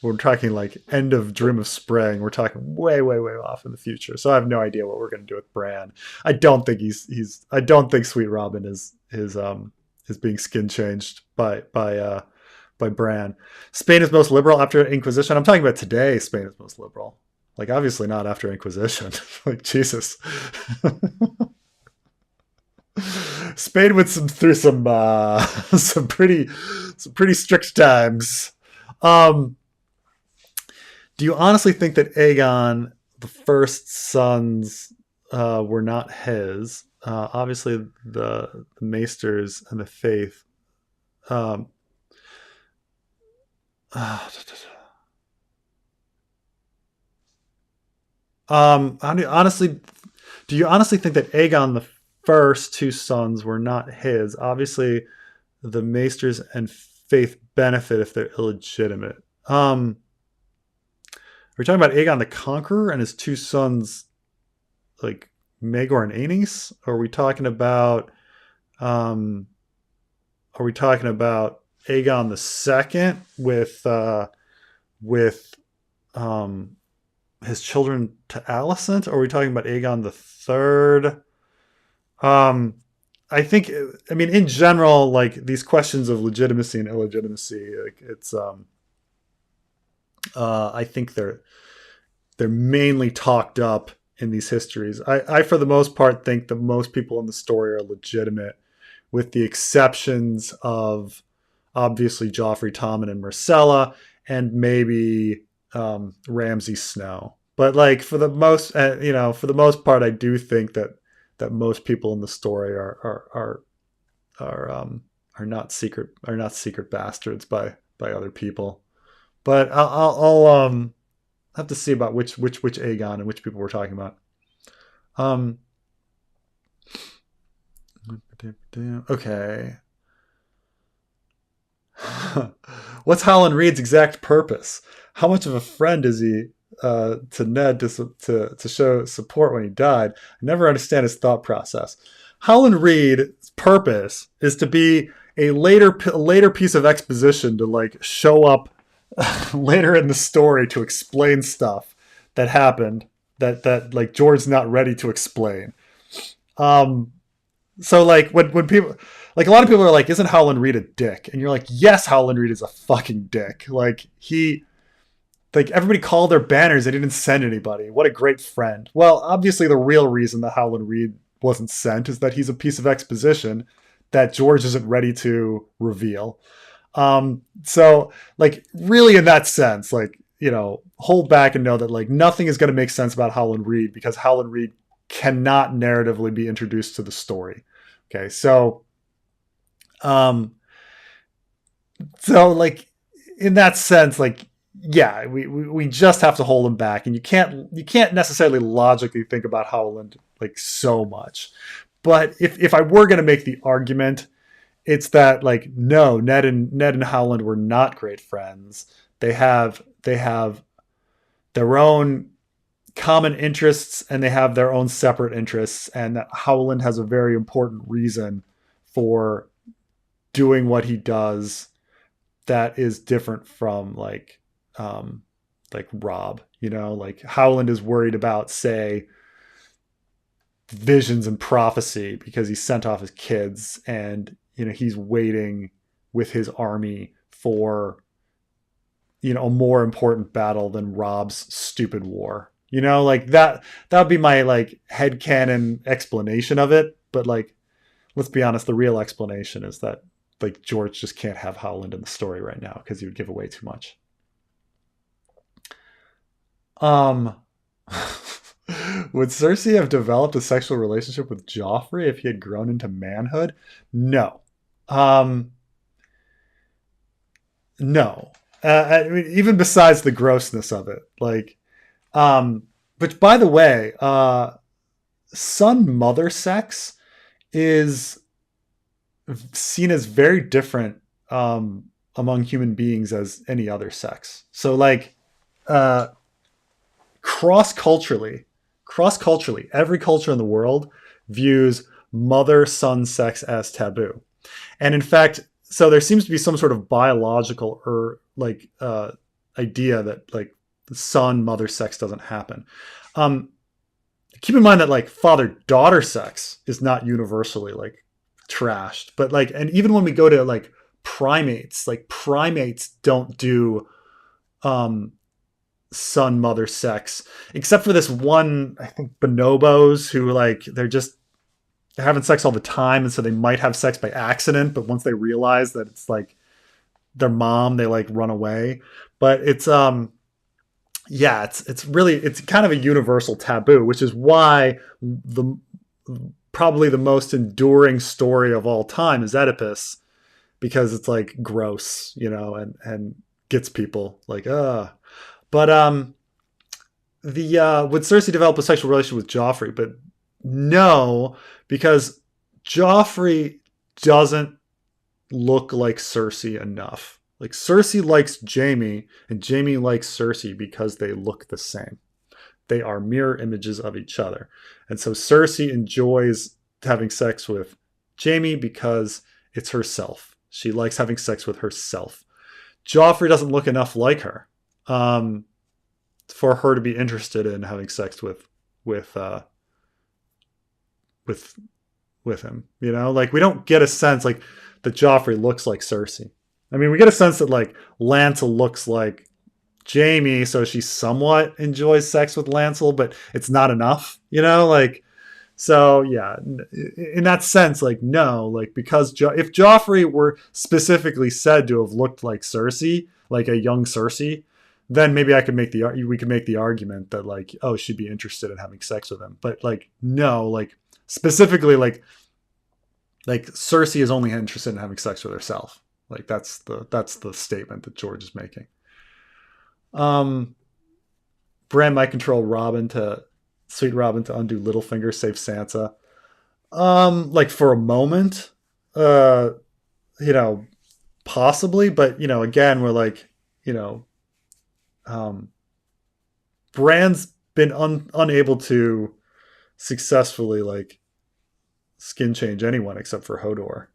Speaker 1: we're talking like end of Dream of Spring. We're talking way off in the future. So I have no idea what we're going to do with Bran. I don't think I don't think Sweet Robin is being skin changed by Bran. Spain is most liberal after Inquisition. I'm talking about today. Spain is most liberal. Like, obviously not after Inquisition. Like, Jesus. Spain went through some pretty strict times. Um, do you honestly think that Aegon, the first sons, were not his? Obviously, the Maesters and the Faith. Um, honestly, do you honestly think that Aegon, the first two sons, were not his? Obviously, the Maesters and Faith benefit if they're illegitimate. Are we talking about Aegon the Conqueror and his two sons, like Maegor and Aenys? Or are we talking about um, Aegon the Second with his children to Alicent? Or are we talking about Aegon the Third? Um, I think, I mean, in general, like these questions of legitimacy and illegitimacy, like it's I think they're mainly talked up in these histories. I for the most part think that most people in the story are legitimate, with the exceptions of obviously Joffrey, Tommen, and Myrcella, and maybe Ramsay Snow. But like for the most part, I do think that most people in the story are not secret bastards by other people. But I'll have to see about which Aegon and which people we're talking about. Um, okay. What's Howland Reed's exact purpose? How much of a friend is he to Ned to show support when he died? I never understand his thought process. Howland Reed's purpose is to be a later piece of exposition to like show up later in the story to explain stuff that happened that like George's not ready to explain. Um, so like when people like a lot of people are like, isn't Howland Reed a dick? And you're like, yes, Howland Reed is a fucking dick. Like everybody called their banners, they didn't send anybody. What a great friend. Well, obviously the real reason that Howland Reed wasn't sent is that he's a piece of exposition that George isn't ready to reveal. So like really in that sense, like, hold back and know that like nothing is going to make sense about Howland Reed because Howland Reed cannot narratively be introduced to the story. Okay. So like in that sense, like, yeah, we just have to hold him back, and you can't necessarily logically think about Howland like so much. But if I were going to make the argument, it's that like no, Ned and Howland were not great friends. They have their own common interests and they have their own separate interests, and that Howland has a very important reason for doing what he does that is different from like Robb. Like Howland is worried about, say, visions and prophecy because he sent off his kids, and he's waiting with his army for a more important battle than Robb's stupid war. Like that would be my like headcanon explanation of it. But like, let's be honest, the real explanation is that like George just can't have Howland in the story right now because he would give away too much. Would Cersei have developed a sexual relationship with Joffrey if he had grown into manhood? No. No. I mean, even besides the grossness of it, like, but by the way, son mother sex is seen as very different among human beings as any other sex. So like cross culturally, every culture in the world views mother son sex as taboo. And in fact, so there seems to be some sort of biological or like idea that like the son mother sex doesn't happen. Keep in mind that like father daughter sex is not universally like trashed, but like, and even when we go to like primates don't do son mother sex, except for this one, I think, bonobos who like they're having sex all the time, and so they might have sex by accident, but once they realize that it's like their mom, they like run away. But it's yeah, it's really, it's kind of a universal taboo, which is why the probably the most enduring story of all time is Oedipus, because it's like gross, and gets people like But the would Cersei develop a sexual relationship with Joffrey? But no, because Joffrey doesn't look like Cersei enough. Like Cersei likes Jaime, and Jaime likes Cersei because they look the same. They are mirror images of each other. And so Cersei enjoys having sex with Jaime because it's herself. She likes having sex with herself. Joffrey doesn't look enough like her for her to be interested in having sex with him. Like we don't get a sense like that Joffrey looks like Cersei. I mean, we get a sense that like Lancel looks like Jaime, so she somewhat enjoys sex with Lancel, but it's not enough, like, so yeah, in that sense, like, no, like, because if Joffrey were specifically said to have looked like Cersei, like a young Cersei, then maybe we could make the argument that like, oh, she'd be interested in having sex with him. But like, no, like specifically like Cersei is only interested in having sex with herself. Like that's the statement that George is making. Bran might control Sweet Robin to undo Littlefinger, save Sansa. Like for a moment, possibly, but again, we're like, Bran's been unable to successfully like skin change anyone except for Hodor.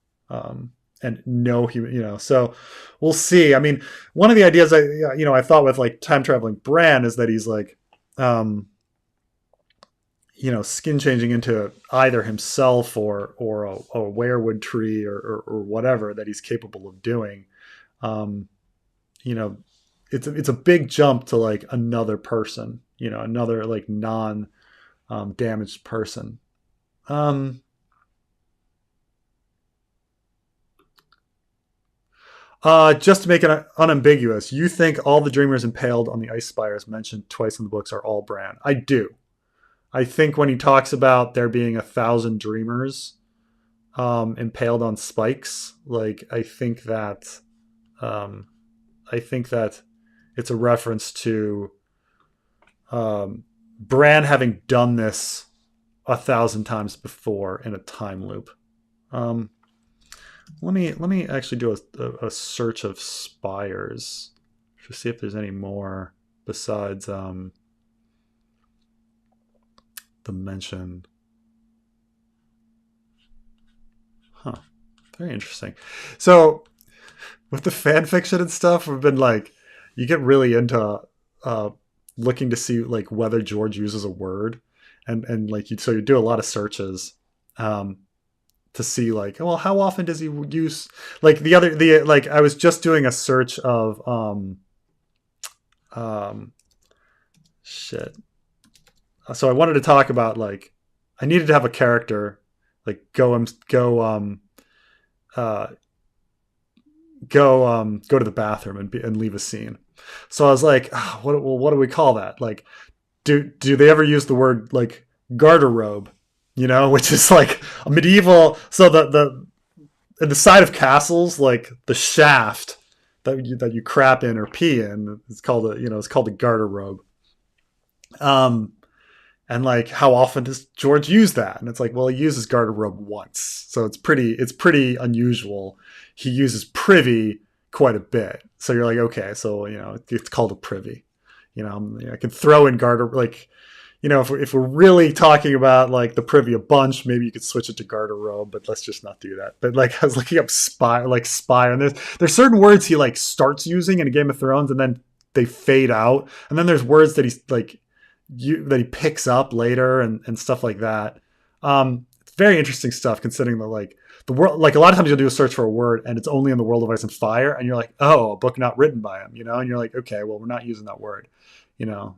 Speaker 1: And no human, so we'll see. I mean, one of the ideas I thought with like time traveling Bran is that he's like, skin changing into either himself or a werewood tree or whatever that he's capable of doing. It's a big jump to like another person, another like non damaged person. Just to make it unambiguous, you think all the dreamers impaled on the ice spires mentioned twice in the books are all Bran? I do. I think when he talks about there being 1,000 dreamers impaled on spikes, like I think that it's a reference to Bran having done this 1,000 times before in a time loop. Let me actually do a search of spires to see if there's any more besides the mention. Very interesting. So with the fan fiction and stuff, we've been like, you get really into looking to see like whether George uses a word, and like so you do a lot of searches. To see like, well, how often does he use like like I was just doing a search of shit. So I wanted to talk about like I needed to have a character like go to the bathroom and leave a scene. So I was like, what do we call that? Like, do they ever use the word like garderobe? Which is like a medieval. So the side of castles, like the shaft that you crap in or pee in, it's called a garderobe. And like, how often does George use that? And it's like, well, he uses garderobe once, so it's pretty unusual. He uses privy quite a bit, so you're like, okay, so it's called a privy. I can throw in garderobe like. If we're really talking about like the privy a bunch, maybe you could switch it to garderobe, but let's just not do that. But like I was looking up spire, and there's certain words he like starts using in a Game of Thrones, and then they fade out, and then there's words that he's like that he picks up later and stuff like that. It's very interesting stuff considering that like the world, like a lot of times you'll do a search for a word and it's only in the world of Ice and Fire, and you're like, oh, a book not written by him, and you're like, okay, well, we're not using that word.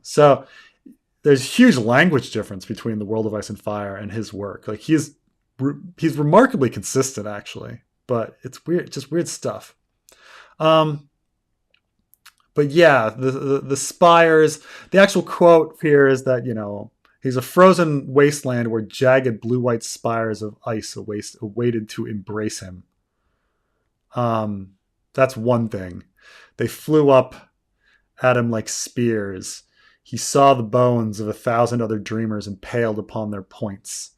Speaker 1: So there's huge language difference between the World of Ice and Fire and his work. Like he's remarkably consistent actually, but it's weird, just weird stuff. But yeah, the spires. The actual quote here is that he's a frozen wasteland where jagged blue-white spires of ice awaited to embrace him. That's one thing. They flew up at him like spears. He saw the bones of 1,000 other dreamers impaled upon their points.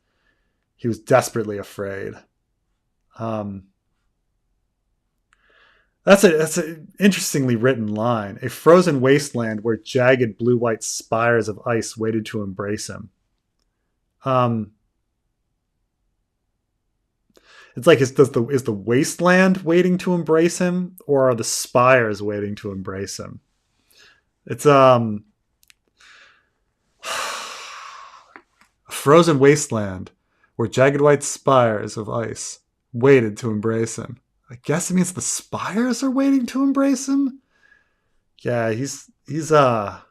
Speaker 1: He was desperately afraid. That's an interestingly written line. A frozen wasteland where jagged blue-white spires of ice waited to embrace him. It's like, is the wasteland waiting to embrace him, or are the spires waiting to embrace him? It's a frozen wasteland where jagged white spires of ice waited to embrace him. I guess it means the spires are waiting to embrace him. Yeah, he's yeah.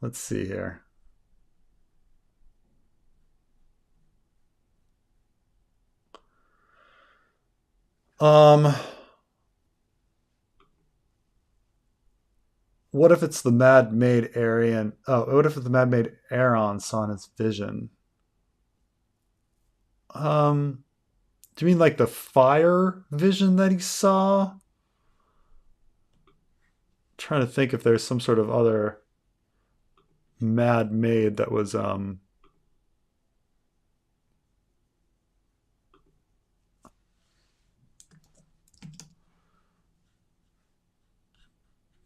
Speaker 1: Let's see here. What if it's the Mad Maid Arian? Oh, what if it's the Mad Maid Aeron saw in his vision? Do you mean like the fire vision that he saw? I'm trying to think if there's some sort of other Mad Maid that was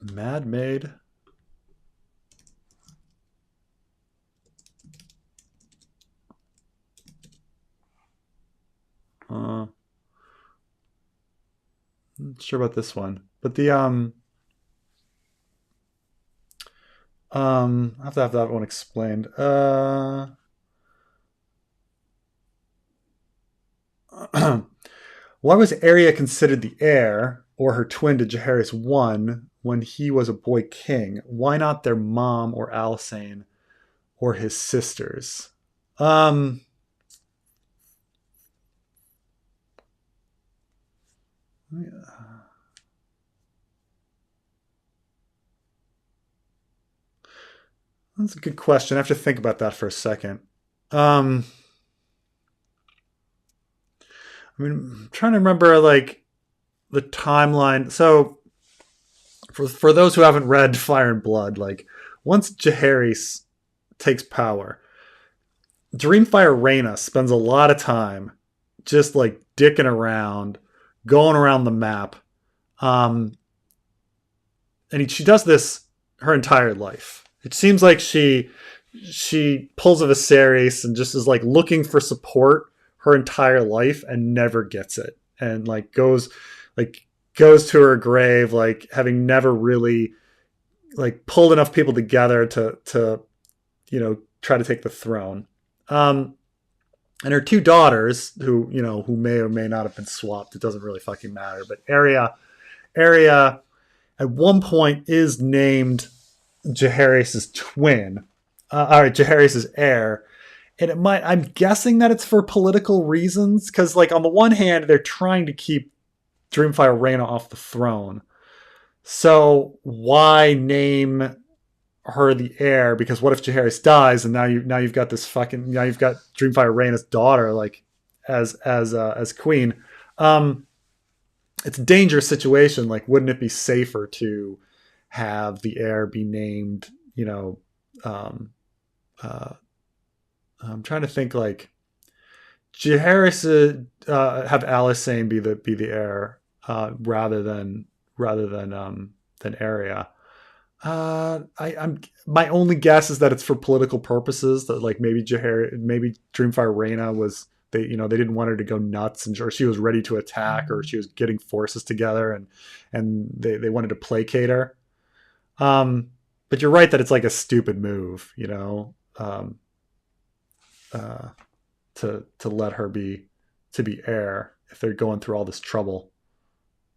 Speaker 1: Mad Maid. I'm not sure about this one, but the I have to have that one explained. Why was Arya considered the heir, or her twin to Jaehaerys I, when he was a boy king? Why not their mom or Alysanne or his sisters? That's a good question. I have to think about that for a second. I mean, I'm trying to remember like the timeline. So, for those who haven't read Fire and Blood, like once Jaehaerys takes power, Dreamfire Rhaena spends a lot of time just like dicking around, going around the map, and she does this her entire life. It seems like she pulls a Viserys and just is like looking for support her entire life and never gets it, and goes to her grave like having never really like pulled enough people together to try to take the throne. And her two daughters, who may or may not have been swapped, it doesn't really fucking matter. But Arya at one point is named Jaehaerys' twin, Jaehaerys' heir, and I'm guessing that it's for political reasons, because like on the one hand they're trying to keep Dreamfire Rhaena off the throne, so why name her the heir? Because what if Jaehaerys dies and now you've got Dreamfire Rhaena's daughter like as queen? It's a dangerous situation. Like, wouldn't it be safer to have the heir be named, I'm trying to think, like Jaehaerys have Alysanne be the heir rather than Arya. I'm my only guess is that it's for political purposes, that like maybe Dreamfire Rhaena was, they didn't want her to go nuts, or she was ready to attack, or she was getting forces together and they wanted to placate her. But you're right that it's like a stupid move, to let her be heir if they're going through all this trouble.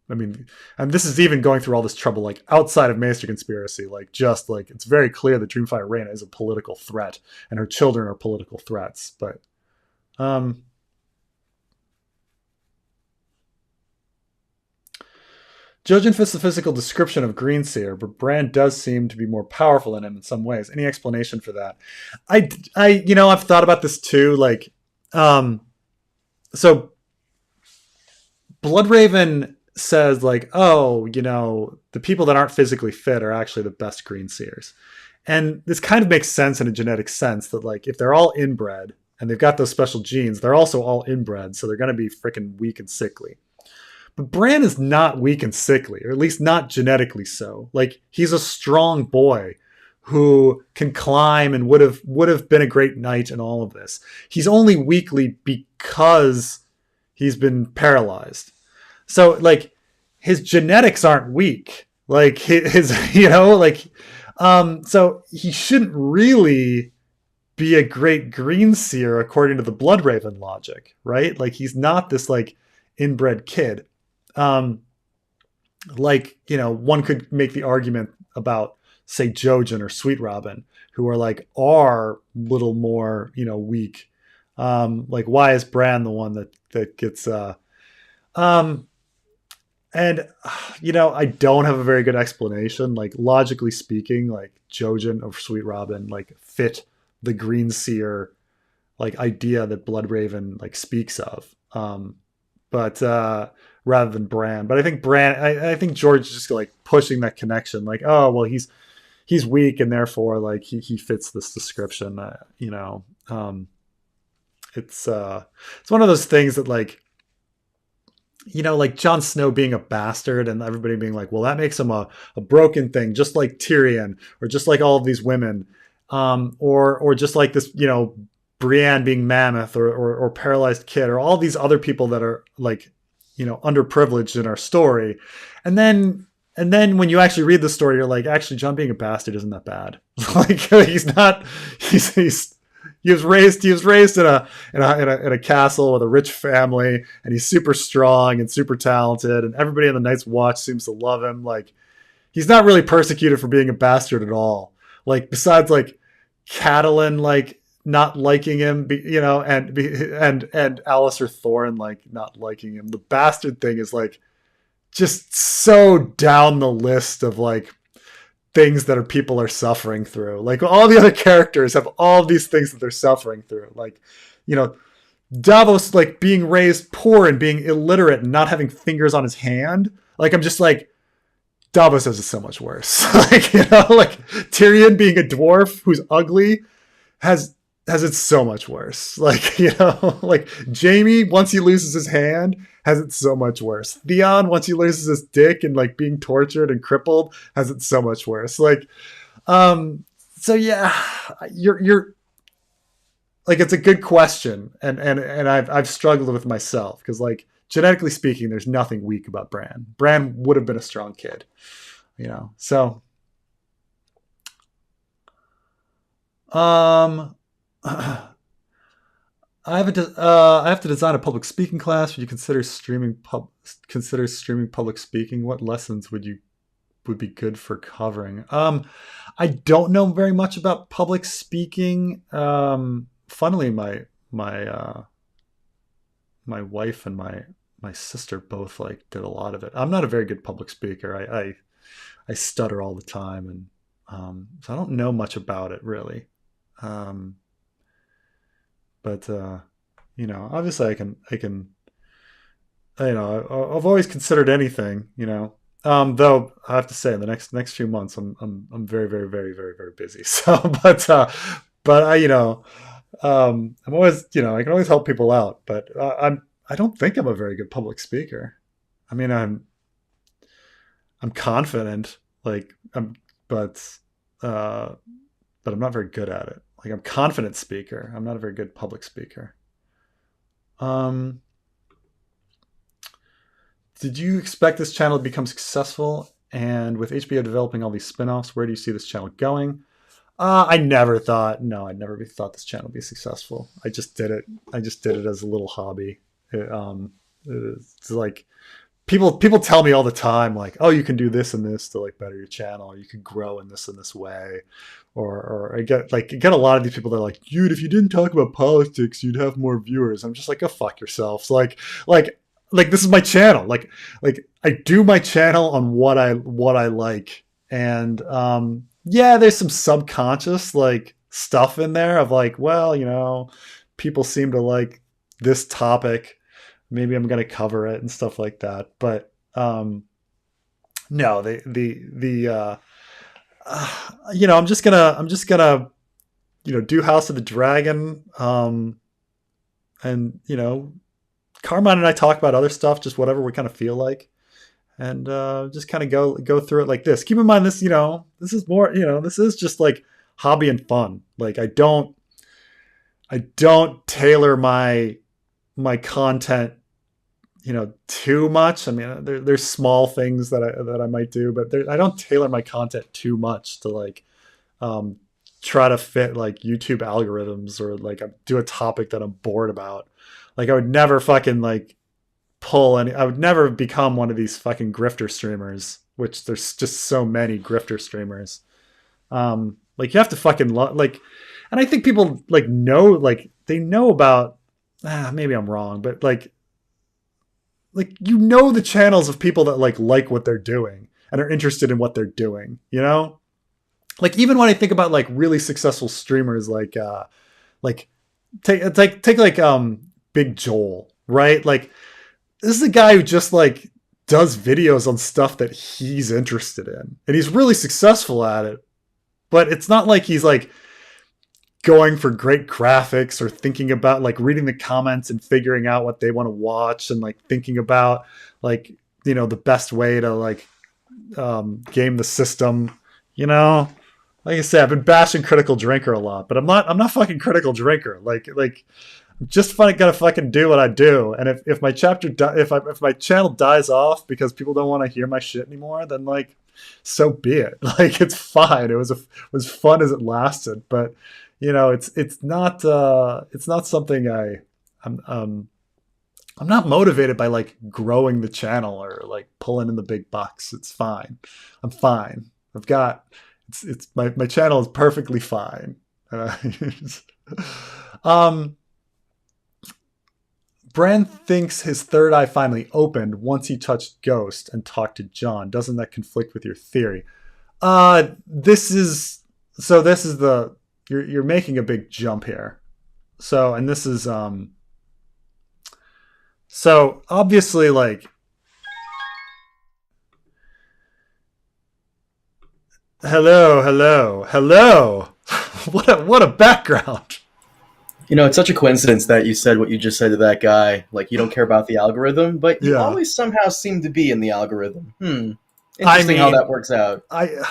Speaker 1: I mean, and this is even going through all this trouble, like outside of Maester Conspiracy, like just like it's very clear that Dreamfire Rhaena is a political threat and her children are political threats. But Jojen fits the physical description of Greenseer, but Bran does seem to be more powerful than him in some ways. Any explanation for that? I've thought about this too. Like, so Bloodraven says like, oh, the people that aren't physically fit are actually the best Greenseers. And this kind of makes sense in a genetic sense that like, if they're all inbred and they've got those special genes, they're also all inbred. So they're going to be freaking weak and sickly. But Bran is not weak and sickly, or at least not genetically so. Like, he's a strong boy who can climb and would have been a great knight in all of this. He's only weakly because he's been paralyzed. So, like, his genetics aren't weak. Like, so he shouldn't really be a great Greenseer according to the Bloodraven logic, right? Like, he's not this, like, inbred kid. One could make the argument about, say, Jojen or Sweet Robin, who are little more, weak. Like, why is Bran the one that gets, I don't have a very good explanation. Like, logically speaking, like Jojen or Sweet Robin, like, fit the Greenseer, like, idea that Bloodraven, like, speaks of. Rather than Bran. But I think I think George is just like pushing that connection. Like, oh, well, he's weak and therefore like he fits this description. It's one of those things that like, like Jon Snow being a bastard and everybody being like, well, that makes him a broken thing, just like Tyrion or just like all of these women, or just like this, Brienne being Mammoth or Paralyzed Kid or all these other people that are like, underprivileged in our story. And then when you actually read the story, you're like, actually, Jon being a bastard isn't that bad. Like, he was raised in a castle with a rich family, and he's super strong and super talented, and everybody on the Night's Watch seems to love him. Like, he's not really persecuted for being a bastard at all. Like, besides like Catelyn, like, not liking him, and Alistair Thorne like not liking him. The bastard thing is like just so down the list of like things that people are suffering through. Like, all the other characters have all these things that they're suffering through. Like, Davos like being raised poor and being illiterate and not having fingers on his hand. Like, I'm just like, Davos has it so much worse. Like, like Tyrion being a dwarf who's ugly has it so much worse. Like, like Jaime, once he loses his hand, has it so much worse. Theon, once he loses his dick and like being tortured and crippled, has it so much worse. Like, so yeah, you're like, it's a good question. And I've struggled with myself because like, genetically speaking, there's nothing weak about Bran. Bran would have been a strong kid, so, I have to design a public speaking class. Would you consider streaming public speaking? What lessons would be good for covering? I don't know very much about public speaking. Funnily, my wife and my sister both like did a lot of it. I'm not a very good public speaker. I stutter all the time, and so I don't know much about it really. But obviously I can, I've always considered anything, though I have to say in the next few months, I'm very, very, very, very, very busy. So, but I'm always, I can always help people out, but I don't think I'm a very good public speaker. I mean, I'm confident, like but I'm not very good at it. Like, I'm a confident speaker. I'm not a very good public speaker. Did you expect this channel to become successful? And with HBO developing all these spin-offs, where do you see this channel going? I never thought this channel would be successful. I just did it. I just did it as a little hobby. It's like people tell me all the time, like, oh, you can do this and this to like better your channel, or you can grow in this and this way. Or I get a lot of these people that are like, dude, if you didn't talk about politics, you'd have more viewers. I'm just like, go fuck yourselves. Like this is my channel. Like I do my channel on what I like. And yeah, there's some subconscious like stuff in there of like, well, you know, people seem to like this topic. Maybe I'm going to cover it and stuff like that. But no, you know, I'm just gonna, you know, do House of the Dragon. And you know, Carmine and I talk about other stuff, just whatever we kind of feel like. And just kind of go through it like this. Keep in mind this, you know, this is more, you know, this is just like hobby and fun. Like I don't tailor my content, you know, too much. I mean, there's small things that I might do, but I don't tailor my content too much to like try to fit like YouTube algorithms or like do a topic that I'm bored about. Like I would never fucking like I would never become one of these fucking grifter streamers, which there's just so many grifter streamers. Like you have to fucking like, and I think people like know, like they know about, maybe I'm wrong, but like, you know, the channels of people that like what they're doing and are interested in what they're doing, you know? Like even when I think about like really successful streamers, like take Big Joel, right? Like this is a guy who just like does videos on stuff that he's interested in, and he's really successful at it. But it's not like he's like going for great graphics or thinking about like reading the comments and figuring out what they want to watch and like thinking about like, you know, the best way to like game the system, you know? Like I said, I've been bashing Critical Drinker a lot, but I'm not fucking Critical Drinker. Like I'm just gotta fucking do what I do. And if my if my channel dies off because people don't want to hear my shit anymore, then like so be it. Like it's fine. It was fun as it lasted, but you know, it's not something I'm not motivated by like growing the channel or like pulling in the big bucks. It's fine. I'm fine. It's my channel is perfectly fine. Bran thinks his third eye finally opened once he touched Ghost and talked to Jon. Doesn't that conflict with your theory? This is you're making a big jump here. So, and this is so obviously like hello. What a background.
Speaker 2: You know, it's such a coincidence that you said what you just said to that guy. Like, you don't care about the algorithm, but you always somehow seem to be in the algorithm. Interesting how that works out.
Speaker 1: I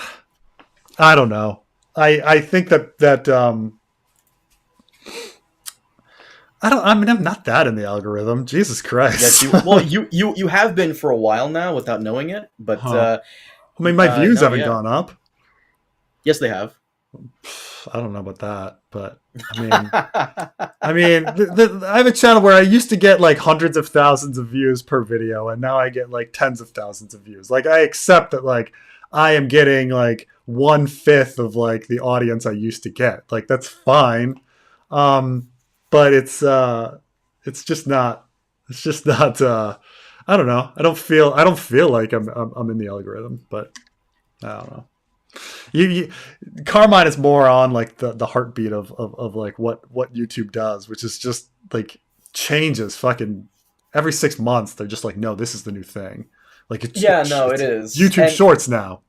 Speaker 1: don't know. I think that I'm not that in the algorithm. Jesus Christ.
Speaker 2: Yes, you have been for a while now without knowing it, but
Speaker 1: I mean, my views haven't gone up.
Speaker 2: Yes, they have.
Speaker 1: I don't know about that, but I mean, I have a channel where I used to get like hundreds of thousands of views per video, and now I get like tens of thousands of views. Like I accept that like I am getting like 1/5 of like the audience I used to get. Like that's fine, but it's just not. I don't know. I don't feel like I'm in the algorithm, but I don't know. Carmine is more on like the heartbeat of like what YouTube does, which is just like changes fucking every 6 months. They're just like, no, this is the new thing. Like it is YouTube Shorts now.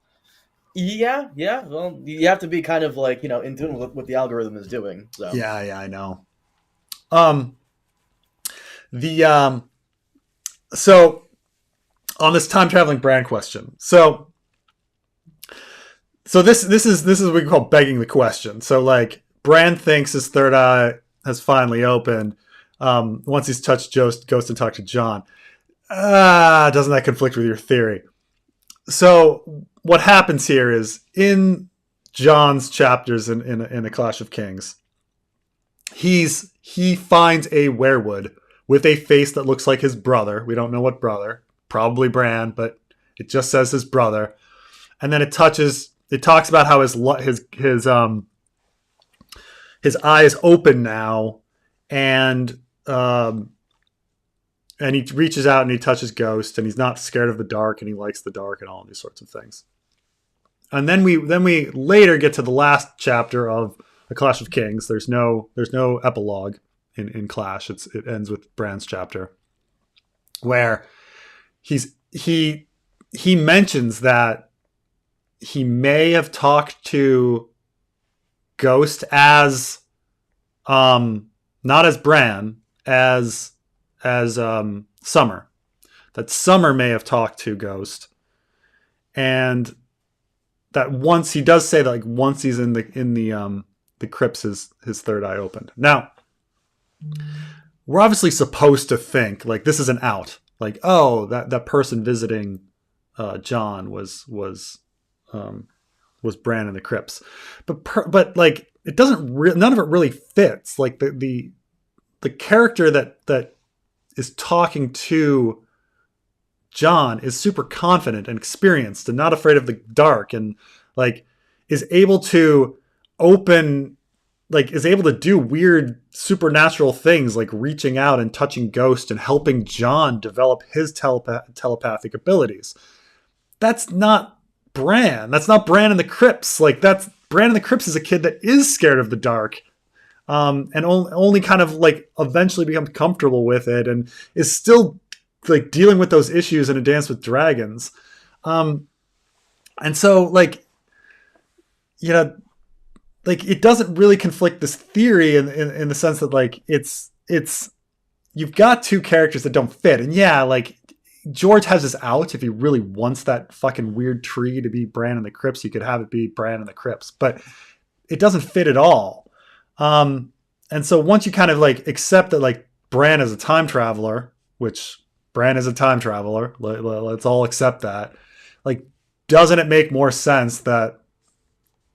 Speaker 2: Yeah. Well, you have to be kind of like, you know, in tune with what the algorithm is doing. So.
Speaker 1: Yeah, I know. So on this time traveling Bran question, so this is what we call begging the question. So like Bran thinks his third eye has finally opened once he's touched Ghost and talked to Jon. Doesn't that conflict with your theory? So what happens here is in Jon's chapters in A Clash of Kings, he finds a werewood with a face that looks like his brother. We don't know what brother, probably Bran, but it just says his brother. And then it talks about how his eye is open now, and he reaches out and he touches Ghost, and he's not scared of the dark, and he likes the dark, and all of these sorts of things. And then we later get to the last chapter of A Clash of Kings. There's no epilogue in Clash. It ends with Bran's chapter, where he mentions that he may have talked to Ghost as not as Bran, as Summer. That Summer may have talked to Ghost, and that once he does say that, like, once he's in the crypts, his third eye opened. Now, we're obviously supposed to think like this is an out, like, oh, that person visiting Jon was Bran in the crypts, but like it doesn't none of it really fits. Like the character that is talking to Jon is super confident and experienced and not afraid of the dark, and like is able to do weird supernatural things, like reaching out and touching Ghost and helping Jon develop his telepathic abilities. That's not Bran. That's not Bran in the crypts. Like, that's Bran in the crypts is a kid that is scared of the dark, and only kind of like eventually becomes comfortable with it, and is still like dealing with those issues in A Dance with Dragons. And so, like, you know, like it doesn't really conflict this theory in the sense that, like, it's you've got two characters that don't fit. And yeah, like, George has this out. If he really wants that fucking weird tree to be Bran in the crypts, he could have it be Bran in the crypts, but it doesn't fit at all. And so once you kind of like accept that, like, Bran is a time traveler, which Bran is a time traveler, let's all accept that. Like, doesn't it make more sense that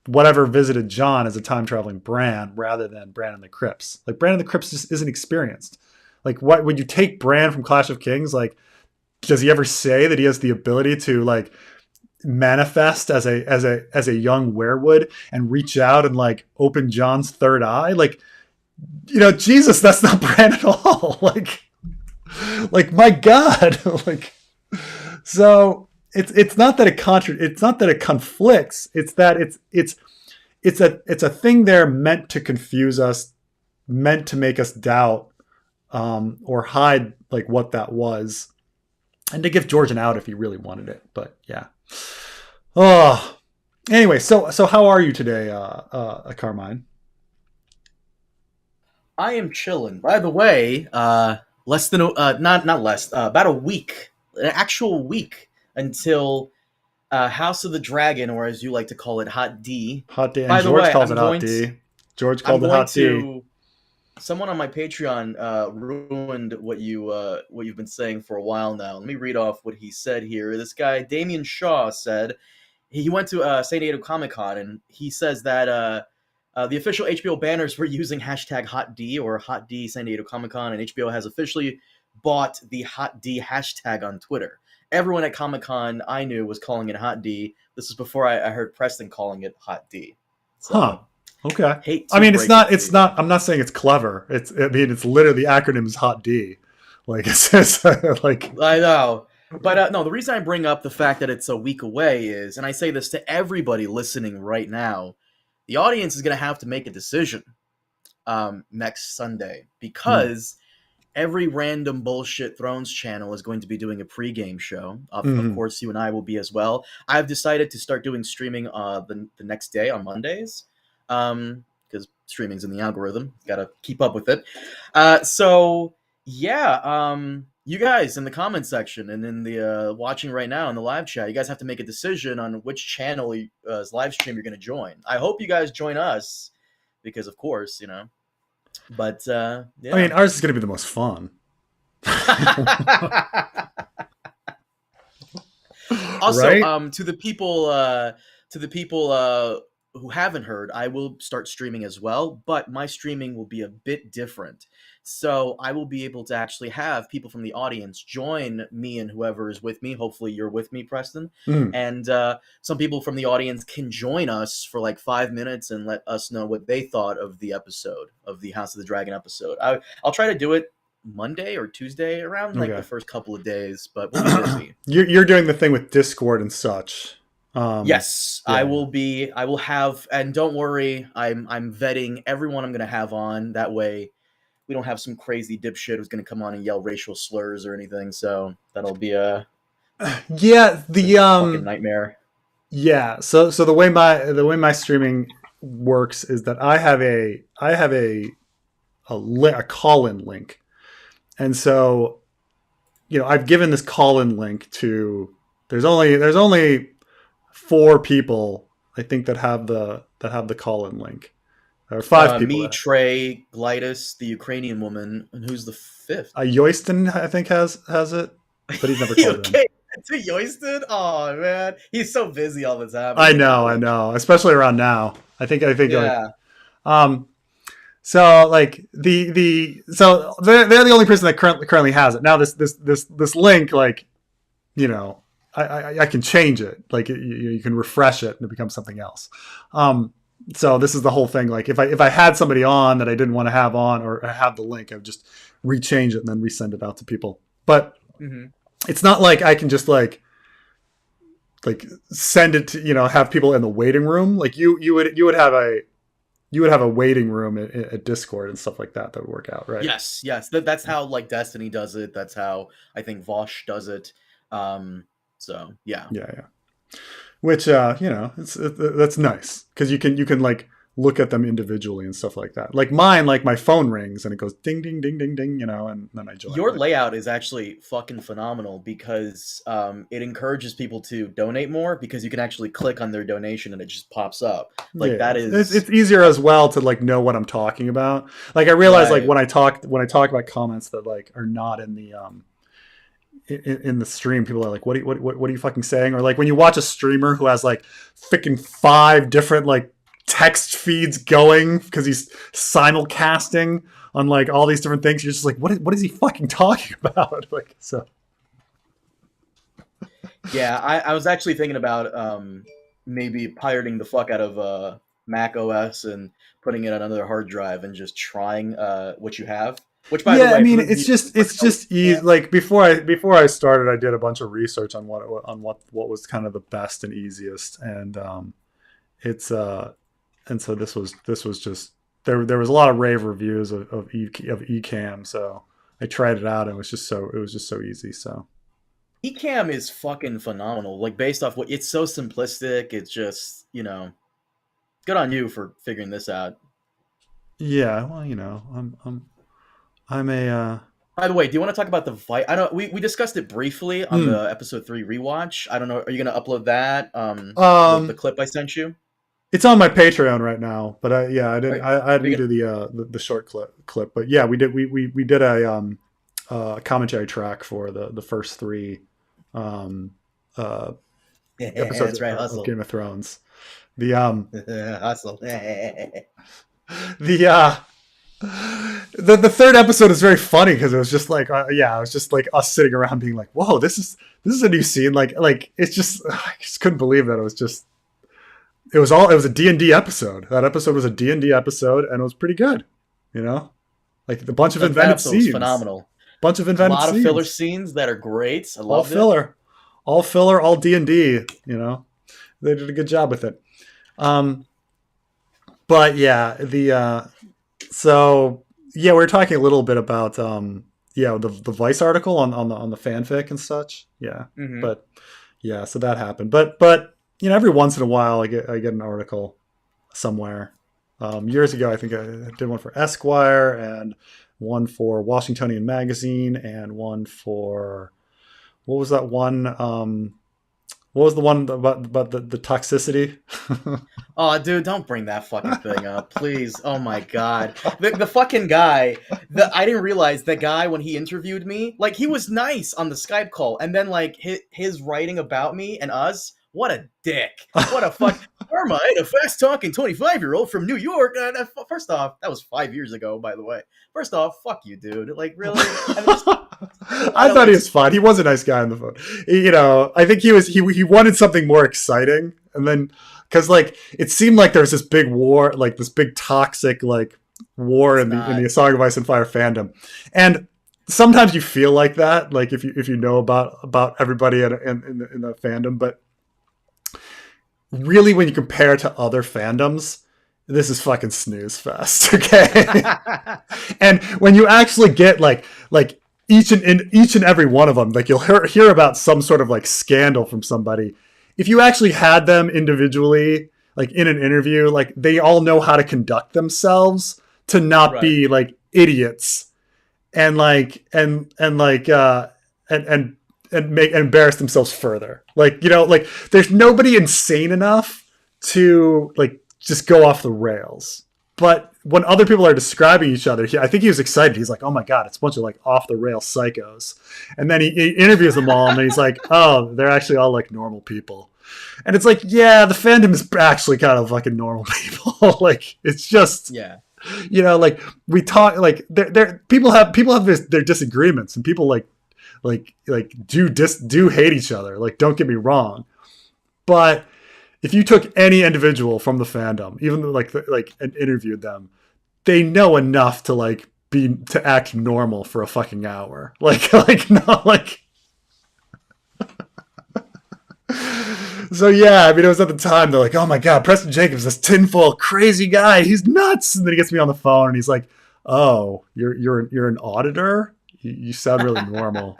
Speaker 1: whatever visited Jon is a time traveling Bran rather than Bran in the crypts? Like, Bran in the crypts just isn't experienced. Like, what would you take Bran from Clash of Kings? Like, does he ever say that he has the ability to, like, manifest as a young werewood and reach out and, like, open Jon's third eye? Like, you know, Jesus, that's not Bran at all. Like, my God. Like, so it's not that it conflicts. It's that it's a thing there meant to confuse us, meant to make us doubt, or hide, like, what that was, and to give George an out if he really wanted it. But yeah. Oh, anyway, so how are you today, Carmine?
Speaker 2: I am chilling. By the way, less than not less, about a week, an actual week until House of the Dragon, or as you like to call it, Hot D.
Speaker 1: Hot D. And George calls it Hot D. George called it Hot D.
Speaker 2: Someone on my Patreon ruined what you've been saying for a while now. Let me read off what he said here. This guy, Damien Shaw, said he went to San Diego Comic-Con, and he says that the official HBO banners were using hashtag Hot D or Hot D San Diego Comic-Con, and HBO has officially bought the Hot D hashtag on Twitter. Everyone at Comic-Con I knew was calling it Hot D. This is before I heard Preston calling it Hot D. So,
Speaker 1: huh. Okay. I mean, it's not. I'm not saying it's clever. It's literally the acronym is Hot D. Like, it says, like.
Speaker 2: I know, but no. The reason I bring up the fact that it's a week away is, and I say this to everybody listening right now, the audience is going to have to make a decision next Sunday, because every random bullshit Thrones channel is going to be doing a pregame show. Of course, you and I will be as well. I've decided to start doing streaming the next day on Mondays, because streaming's in the algorithm. Got to keep up with it. So yeah, you guys in the comment section and in the watching right now in the live chat, you guys have to make a decision on which channel live stream you're going to join. I hope you guys join us, because of course, you know. But yeah.
Speaker 1: I mean, ours is going to be the most fun.
Speaker 2: Also,
Speaker 1: right?
Speaker 2: to the people who haven't heard, I will start streaming as well, but my streaming will be a bit different. So I will be able to actually have people from the audience join me and whoever is with me. Hopefully you're with me, Preston.
Speaker 1: Mm.
Speaker 2: And some people from the audience can join us for like 5 minutes and let us know what they thought of the episode, of the House of the Dragon episode. I'll try to do it Monday or Tuesday, around like the first couple of days, but we'll be busy.
Speaker 1: You're doing the thing with Discord and such.
Speaker 2: Yes, yeah. I will have, and don't worry, I'm vetting everyone I'm going to have on. That way we don't have some crazy dipshit who's going to come on and yell racial slurs or anything. So that'll be a fucking nightmare.
Speaker 1: Yeah. So the way my streaming works is that I have a call-in link. And so, I've given this call-in link to, there's only 4 people I think that have the call-in link. There are 5 people.
Speaker 2: Me, Trey, Glidus, the Ukrainian woman, and who's the 5th?
Speaker 1: Yoyston, I think, has it, but he's never called in.
Speaker 2: To Yoyston? Oh man, he's so busy all the time.
Speaker 1: I know, especially around now. I think
Speaker 2: yeah.
Speaker 1: So like so they're the only person that currently has it. Now this link, like, I can change it. Like you can refresh it and it becomes something else. So this is the whole thing. Like if I had somebody on that I didn't want to have on, or I have the link, I would just rechange it and then resend it out to people. But it's not like I can just like send it to, have people in the waiting room. Like you would have a waiting room at Discord and stuff like that would work out, right?
Speaker 2: Yes. That's how like Destiny does it. That's how I think Vosh does it. So yeah.
Speaker 1: Which that's nice because you can like look at them individually and stuff like that. Like mine, like my phone rings and it goes ding ding ding ding ding, and then I join.
Speaker 2: Your layout is actually fucking phenomenal because it encourages people to donate more because you can actually click on their donation and it just pops up. Like that is
Speaker 1: it's easier as well to like know what I'm talking about. Like I realize like when I talk about comments that like are not in the in the stream, people are like, what are you fucking saying? Or like when you watch a streamer who has like freaking 5 different like text feeds going because he's simulcasting on like all these different things, you're just like, what is he fucking talking about? Like, so
Speaker 2: yeah, I was actually thinking about maybe pirating the fuck out of Mac OS and putting it on another hard drive and just trying what you have. Which, by the way,
Speaker 1: I mean, it's just easy. Like before I started, I did a bunch of research on what was kind of the best and easiest, and so this was just there was a lot of rave reviews of Ecamm, so I tried it out and it was just so easy. So
Speaker 2: Ecamm is fucking phenomenal. Like based off what it's so simplistic, it's just good on you for figuring this out.
Speaker 1: Yeah, well, I'm a.
Speaker 2: By the way, do you want to talk about I don't. We discussed it briefly on the episode 3 rewatch. I don't know. Are you going to upload that? The clip I sent you.
Speaker 1: It's on my Patreon right now, but I didn't do the short clip. But yeah, we did a commentary track for the first 3 episodes of Game of Thrones. The
Speaker 2: hustle.
Speaker 1: The third episode is very funny because it was just like it was just like us sitting around being like, whoa, this is a new scene. Like it's just, I just couldn't believe that it was a D&D episode. That episode was a D&D episode and it was pretty good. Like a bunch of invented scenes.
Speaker 2: Phenomenal.
Speaker 1: Bunch of invented scenes.
Speaker 2: A lot of filler scenes that are great. I love
Speaker 1: it. All filler, all D&D, they did a good job with it. But yeah, so yeah, we were talking a little bit about the Vice article on the fanfic and such. Yeah, but yeah, so that happened. But every once in a while I get an article somewhere. Years ago, I think I did one for Esquire and one for Washingtonian Magazine and one for what was that one? What was the one about the toxicity?
Speaker 2: Oh, dude, don't bring that fucking thing up, please. Oh my god. The fucking guy, I didn't realize that guy when he interviewed me, like he was nice on the Skype call, and then like his writing about me and us, what a dick. What a fuck. Carmine, a fast-talking 25-year-old from New York. First off, that was 5 years ago, by the way. First off, fuck you, dude. Like, really?
Speaker 1: I thought he was fine. He was a nice guy on the phone. I think he wanted something more exciting, and then because like it seemed like there was this big war, like this big toxic like war in the Song of Ice and Fire fandom, and sometimes you feel like that, like if you know about everybody in the fandom, but really when you compare to other fandoms, this is fucking snooze fest, okay? And when you actually get like each and every one of them, like you'll hear about some sort of like scandal from somebody. If you actually had them individually, like in an interview, like they all know how to conduct themselves to not be like idiots and embarrass themselves further. Like, like there's nobody insane enough to like just go off the rails. But when other people are describing each other, I think he was excited. He's like, oh my God, it's a bunch of like off the rail psychos. And then he interviews them all and he's like, oh, they're actually all like normal people. And it's like, yeah, the fandom is actually kind of fucking normal people. Like, it's just, like we talk, like people have their disagreements, and people do hate each other. Like, don't get me wrong. But if you took any individual from the fandom, even and interviewed them, they know enough to act normal for a fucking hour. So yeah, I mean, it was at the time they're like, oh my God, Preston Jacobs, this tinfoil crazy guy, he's nuts. And then he gets me on the phone and he's like, oh, you're an auditor? You sound really normal.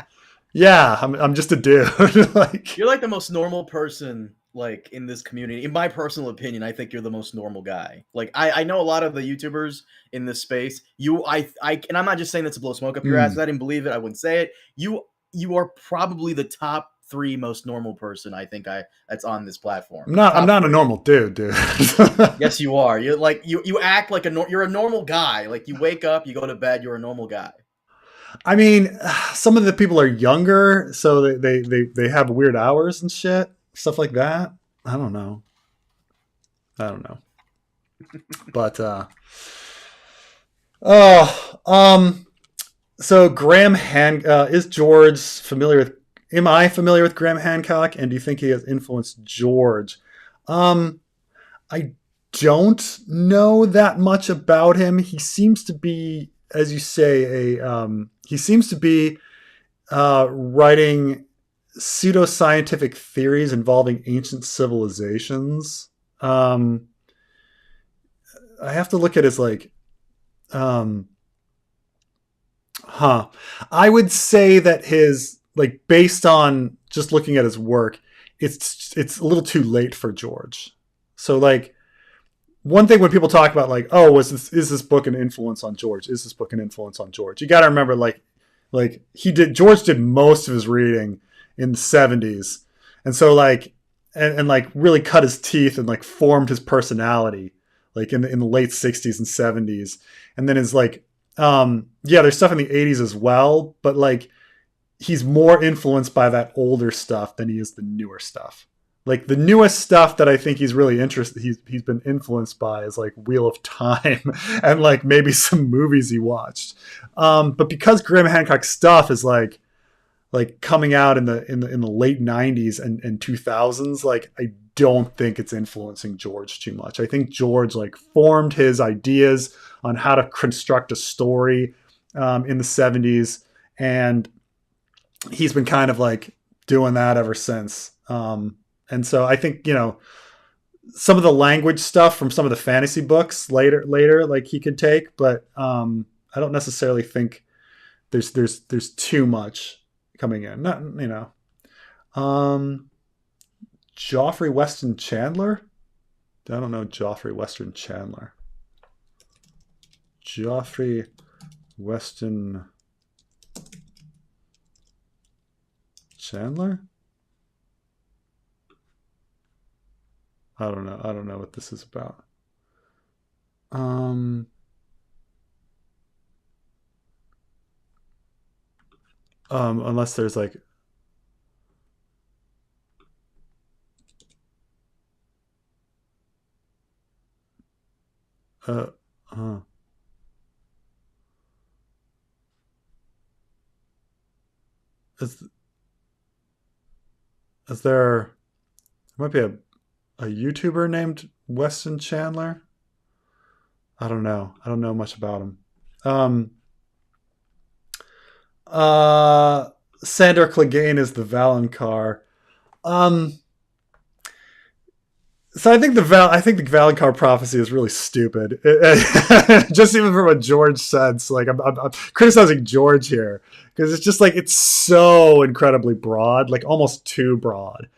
Speaker 1: Yeah, I'm just a dude.
Speaker 2: You're like the most normal person like in this community. In my personal opinion, I think you're the most normal guy. Like I know a lot of the YouTubers in this space. And I'm not just saying that to blow smoke up your ass. If I didn't believe it, I wouldn't say it. You are probably the top 3 most normal person I think that's on this platform.
Speaker 1: I'm not a normal dude.
Speaker 2: Yes, you are. You're like you act like you're a normal guy. Like you wake up, you go to bed, you're a normal guy.
Speaker 1: I mean, some of the people are younger, so they have weird hours and shit, stuff like that. I don't know. But so Graham is George familiar with? Am I familiar with Graham Hancock? And do you think he has influenced George? I don't know that much about him. He seems to be, as you say, he seems to be writing pseudoscientific theories involving ancient civilizations. I have to look at his I would say that his based on just looking at his work, it's a little too late for George. So one thing when people talk about is this book an influence on George? Is this book an influence on George? You got to remember George did most of his reading in the 70s. And so and really cut his teeth and formed his personality in the late 60s and 70s. And then is there's stuff in the 80s as well, but he's more influenced by that older stuff than he is the newer stuff. The newest stuff that I think he's really interested, he's been influenced by is Wheel of Time and maybe some movies he watched. But because Graham Hancock's stuff is coming out in the late 90s and 2000s, I don't think it's influencing George too much. I think George formed his ideas on how to construct a story in the 70s, and he's been kind of doing that ever since. And so I think, some of the language stuff from some of the fantasy books later, he could take, but I don't necessarily think there's too much coming in. Not, Joffrey Weston Chandler. I don't know Joffrey Weston Chandler. Joffrey Weston Chandler. I don't know what this is about. Unless there's Uh, uh, is there might be a YouTuber named Weston Chandler? I don't know. I don't know much about him. Um, uh, Sandor Clegane is the Valonqar. Um, So I think the Valonqar prophecy is really stupid. Just even from a George sense, like I'm criticizing George here because it's just like it's so incredibly broad, like almost too broad,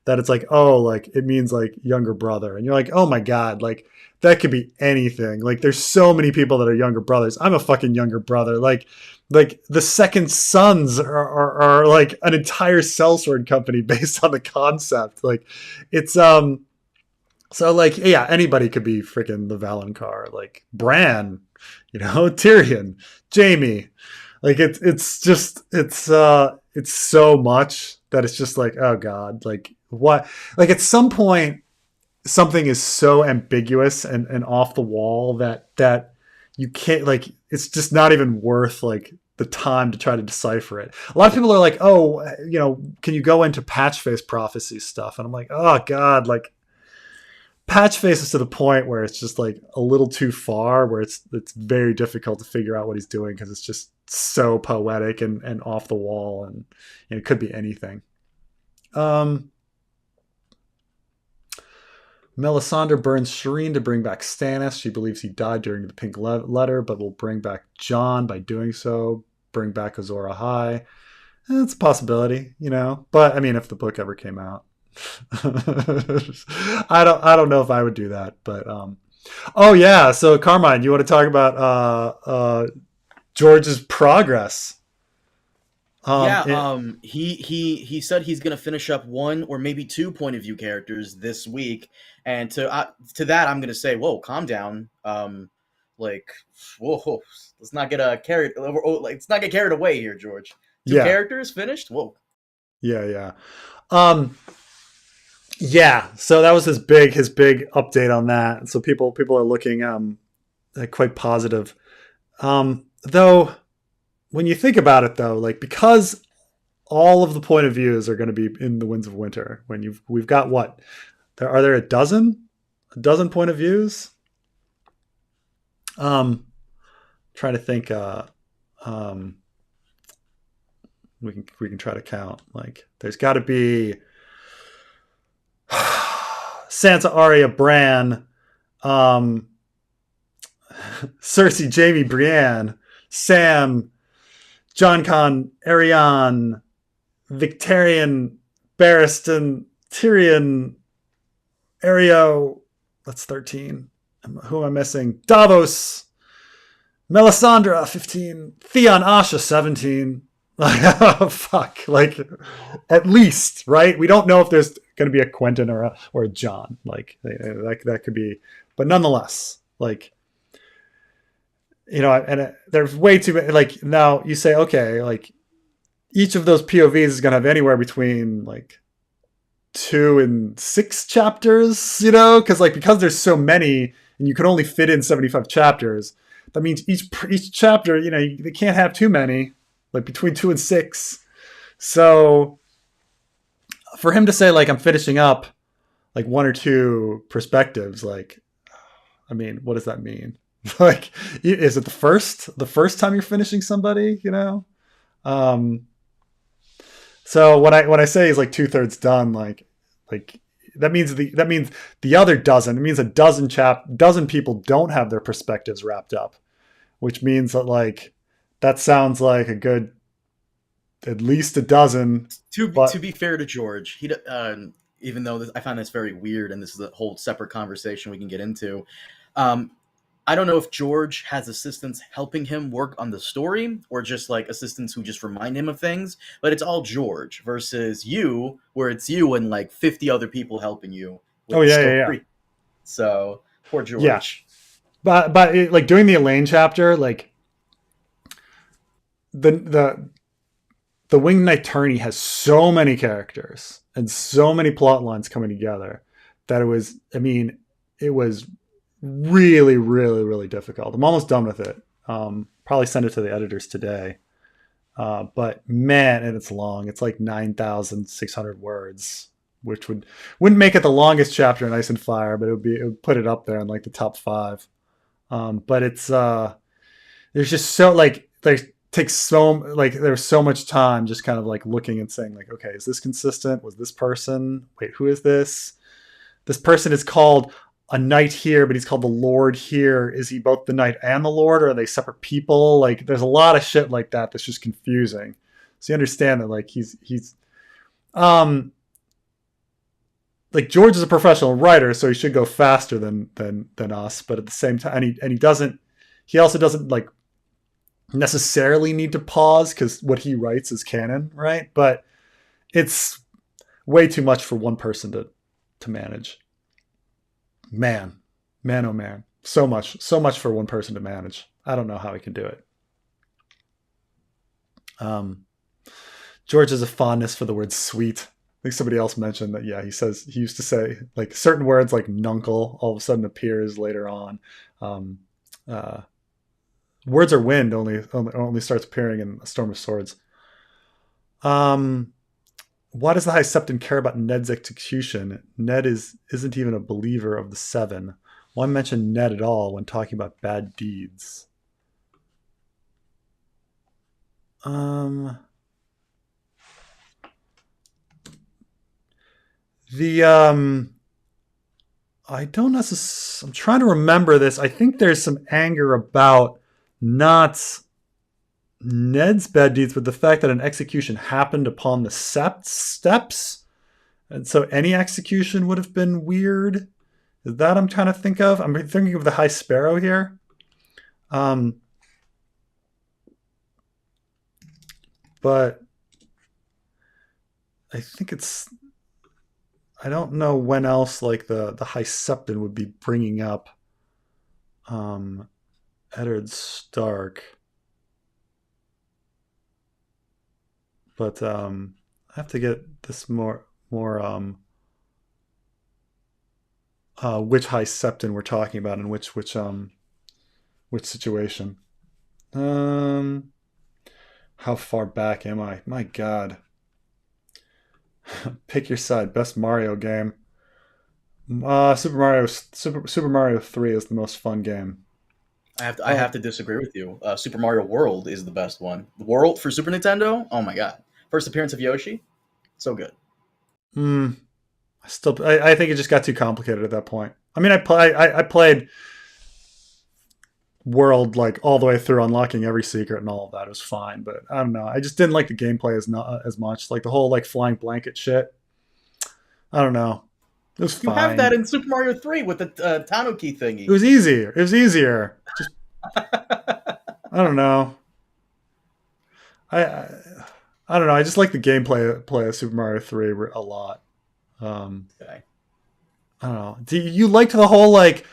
Speaker 1: that it's like, oh, like it means like younger brother, and you're like, oh my god, like that could be anything. Like there's so many people that are younger brothers. I'm a fucking younger brother. Like the Second Sons are like an entire sellsword company based on the concept. Like it's so like yeah, anybody could be freaking the Valonqar, like Bran, Tyrion, Jamie. Like it's so much that it's just like, oh god, like what, like at some point something is so ambiguous and off the wall that you can't, like it's just not even worth like the time to try to decipher it. A lot of people are like, oh, can you go into patch face prophecy stuff? And I'm like, oh god, like patch faces to the point where it's just like a little too far, where it's very difficult to figure out what he's doing because it's just so poetic and off the wall, and it could be anything. Melisandre burns Shireen to bring back Stannis. She believes he died during the Pink Letter, but will bring back Jon by doing so. Bring back Azor Ahai. It's a possibility, But I mean, if the book ever came out, I don't know if I would do that, but oh yeah. So Carmine, you want to talk about George's progress?
Speaker 2: He said he's gonna finish up one or maybe two point of view characters this week, and to that I'm gonna say, whoa, calm down. Like, whoa, let's not get carried. Let's not get carried away here, George. Two characters finished. Whoa.
Speaker 1: Yeah. Yeah. So that was his big update on that. So people are looking quite positive. Though when you think about it, though, like because all of the point of views are going to be in the Winds of Winter, we've got what? Are there a dozen point of views? Trying to think. We can try to count. Like there's got to be Sansa, Arya, Bran, Cersei, Jaime, Brienne, Sam, Jon Con, Arianne, Victarion, Barristan, Tyrion, Aeryo. That's 13. Who am I missing? Davos, Melisandre, 15. Theon, Asha, 17. Like, oh, fuck. Like, at least, right? We don't know if there's going to be a Quentin or a John. Like, that could be. But nonetheless, like, and there's way too many. Like, now you say, okay, like, each of those POVs is going to have anywhere between, like, 2 and 6 chapters, because there's so many and you can only fit in 75 chapters. That means each chapter, they can't have too many. Like between 2 and 6. So for him to say like I'm finishing up like 1 or 2 perspectives, like, I mean, what does that mean? Like, is it the first time you're finishing somebody? So when I say he's like 2/3 done, like that means the other dozen. It means a dozen people don't have their perspectives wrapped up, which means that like. That sounds like a good, at least a dozen.
Speaker 2: To be fair to George, he even though I find this very weird, and this is a whole separate conversation we can get into. I don't know if George has assistants helping him work on the story, or just like assistants who just remind him of things. But it's all George versus you, where it's you and like 50 other people helping you.
Speaker 1: With the story. Yeah.
Speaker 2: So poor George.
Speaker 1: Yeah, but like doing the Elaine chapter, like. The Winged Knight Tourney has so many characters and so many plot lines coming together that it was really, really, really difficult. I'm almost done with it. Probably send it to the editors today. But man, and it's long. It's like 9,600 words, which wouldn't make it the longest chapter in Ice and Fire, but it would put it up there in like the top 5. But it's there's just so like there's so much time just kind of like looking and saying like, okay, is this consistent? Was this person? Wait, who is this? This person is called a knight here, but he's called the Lord here. Is he both the knight and the Lord, or are they separate people? Like, there's a lot of shit like that that's just confusing. So you understand that like he's like George is a professional writer, so he should go faster than us. But at the same time, and he also doesn't like necessarily need to pause because what he writes is canon, right? But it's way too much for one person to manage. Man, oh man, so much for one person to manage. I don't know how he can do it. George has a fondness for the word sweet. I think somebody else mentioned that. Yeah, he used to say like certain words like nuncle all of a sudden appears later on. Words are wind only starts appearing in A Storm of Swords. Why does the High Septon care about Ned's execution? Ned isn't even a believer of the Seven. Why mention Ned at all when talking about bad deeds? I don't necessarily. I'm trying to remember this. I think there's some anger about not Ned's bad deeds, but the fact that an execution happened upon the steps, and so any execution would have been weird. Is that I'm trying to think of? I'm thinking of the High Sparrow here. But I think it's. I don't know when else like the High Septon would be bringing up Eddard Stark. But I have to get this more which High Septon we're talking about and which situation. How far back am I? My God. Pick your side. Best Mario game. Super Mario 3 is the most fun game.
Speaker 2: I have to disagree with you. Super Mario World is the best one. The World for Super Nintendo? Oh my god! First appearance of Yoshi, so good.
Speaker 1: I think it just got too complicated at that point. I mean, I played World like all the way through, unlocking every secret and all of that. It was fine, but I don't know. I just didn't like the gameplay as much. Like the whole like flying blanket shit. I don't know. It was fine.
Speaker 2: You have that in Super Mario 3 with the Tanuki thingy.
Speaker 1: It was easier. Just I don't know. I don't know. I just like the gameplay of Super Mario 3 a lot.
Speaker 2: Okay.
Speaker 1: I don't know. Do you liked the whole like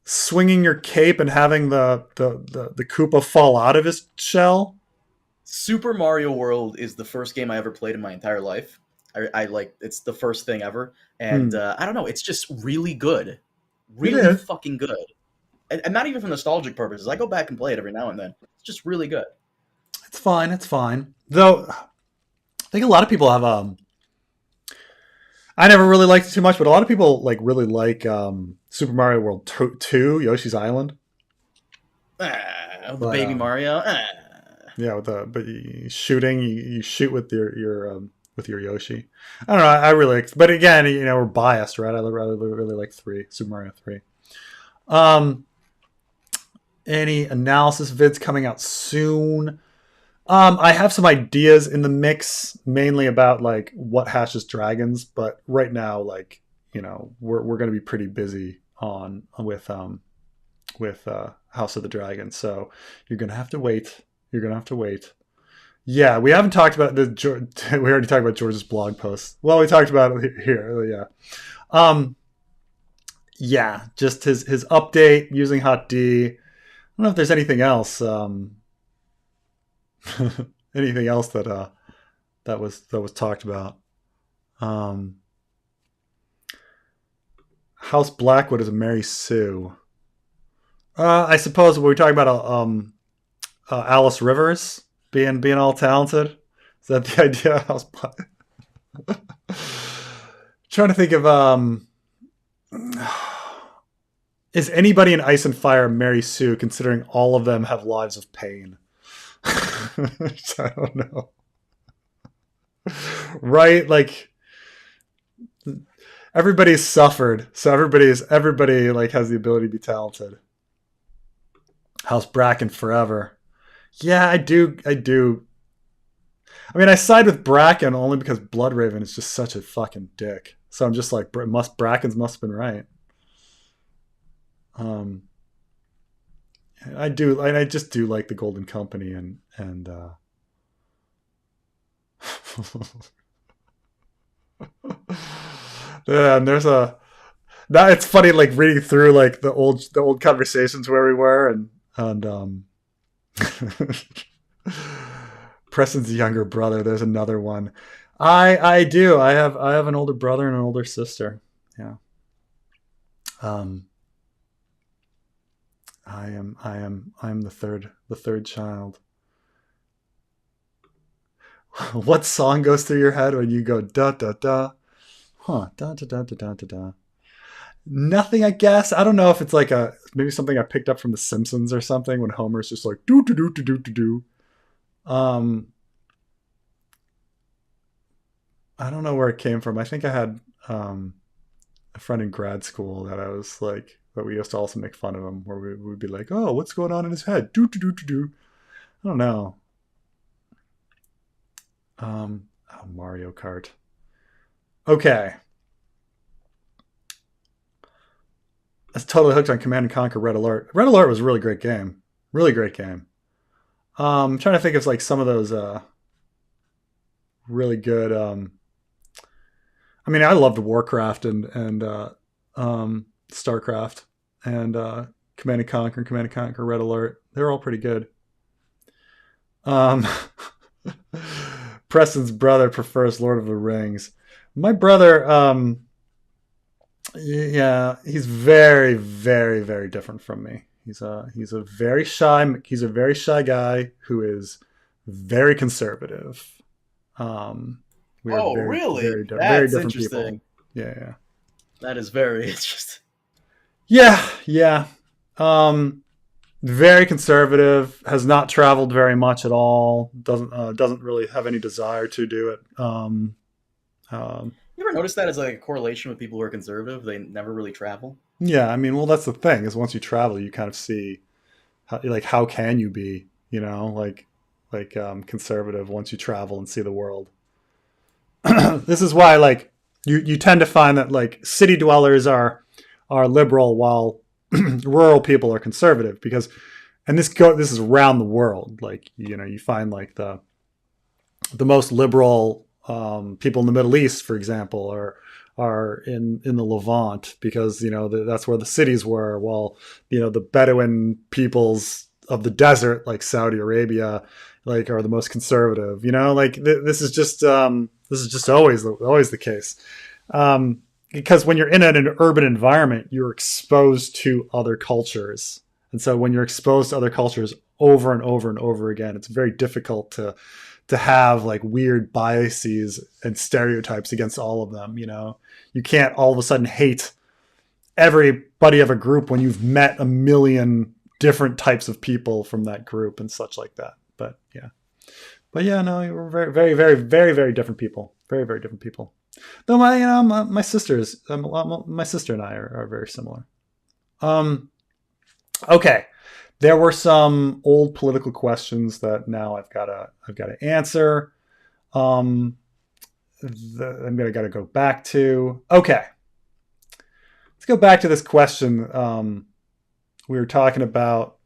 Speaker 1: swinging your cape and having the Koopa fall out of his shell?
Speaker 2: Super Mario World is the first game I ever played in my entire life. I like it's the first thing ever, and I don't know. It's just really good, really fucking good, and not even for nostalgic purposes. I go back and play it every now and then. It's just really good.
Speaker 1: It's fine. It's fine. Though I think a lot of people have I never really liked it too much, but a lot of people like really like Super Mario World 2, Yoshi's Island.
Speaker 2: The baby Mario.
Speaker 1: Yeah, but you shoot with your Yoshi. I don't know. I really, but again, we're biased, right? I really like Super Mario 3. Any analysis vids coming out soon? I have some ideas in the mix, mainly about like what hatches dragons, but right now, like we're going to be pretty busy with House of the Dragon, so you're going to have to wait. Yeah, we haven't talked about we already talked about George's blog post. Well, we talked about it here. Yeah. Yeah, just his update using Hot D. I don't know if there's anything else. Anything else that was talked about. House Blackwood is a Mary Sue. I suppose we're talking about Alice Rivers being all talented. Is that the idea? I was trying to think of is anybody in Ice and Fire Mary Sue, considering all of them have lives of pain? I don't know. Right? Like everybody's suffered, so everybody like has the ability to be talented. House Bracken forever. Yeah, I do. I mean, I side with Bracken only because Bloodraven is just such a fucking dick. So I'm just like, Bracken's must have been right. I just do like the Golden Company and yeah, and there's a now it's funny like reading through like the old conversations where we were and Preston's younger brother. There's another one. I do. I have an older brother and an older sister. Yeah. I am the third child. What song goes through your head when you go da da da? Huh, da da da da da da da. Nothing, I guess. I don't know if it's like maybe something I picked up from The Simpsons or something when Homer's just like do do do do do do do. I don't know where it came from. I think I had a friend in grad school that I was like, that we used to also make fun of him, where we would be like, "Oh, what's going on in his head?" Do do do do do. I don't know. Mario Kart. Okay. I was totally hooked on Command and Conquer Red Alert. Red Alert was a really great game. Really great game. I'm trying to think of like some of those really good. I mean, I loved Warcraft and Starcraft and Command and Conquer Red Alert. They're all pretty good. Preston's brother prefers Lord of the Rings. My brother, yeah, he's very, very, very different from me. He's a very shy guy who is very conservative. We are
Speaker 2: really?
Speaker 1: very
Speaker 2: That's
Speaker 1: different
Speaker 2: interesting.
Speaker 1: people. Yeah.
Speaker 2: That is very interesting.
Speaker 1: Yeah. Very conservative. Has not traveled very much at all. Doesn't really have any desire to do it.
Speaker 2: You ever notice that as like a correlation with people who are conservative? They never really travel.
Speaker 1: Yeah, I mean, well, that's the thing is once you travel, you kind of see how can you be, conservative once you travel and see the world. This is why like you tend to find that like city dwellers are liberal while rural people are conservative because this is around the world. Like, you find like the most liberal people in the Middle East, for example, are in the Levant because that's where the cities were. While the Bedouin peoples of the desert, like Saudi Arabia, like are the most conservative. This is just always the case. Because when you're in an urban environment, you're exposed to other cultures, and so when you're exposed to other cultures over and over and over again, it's very difficult to have like weird biases and stereotypes against all of them. You can't all of a sudden hate everybody of a group when you've met a million different types of people from that group and such like that. But yeah, no, we're very, very, very, very, very different people. Very, very different people. Though my sisters, my sister and I are very similar. Okay. There were some old political questions that now I've got to answer. I'm gonna go back to. Okay, let's go back to this question. We were talking about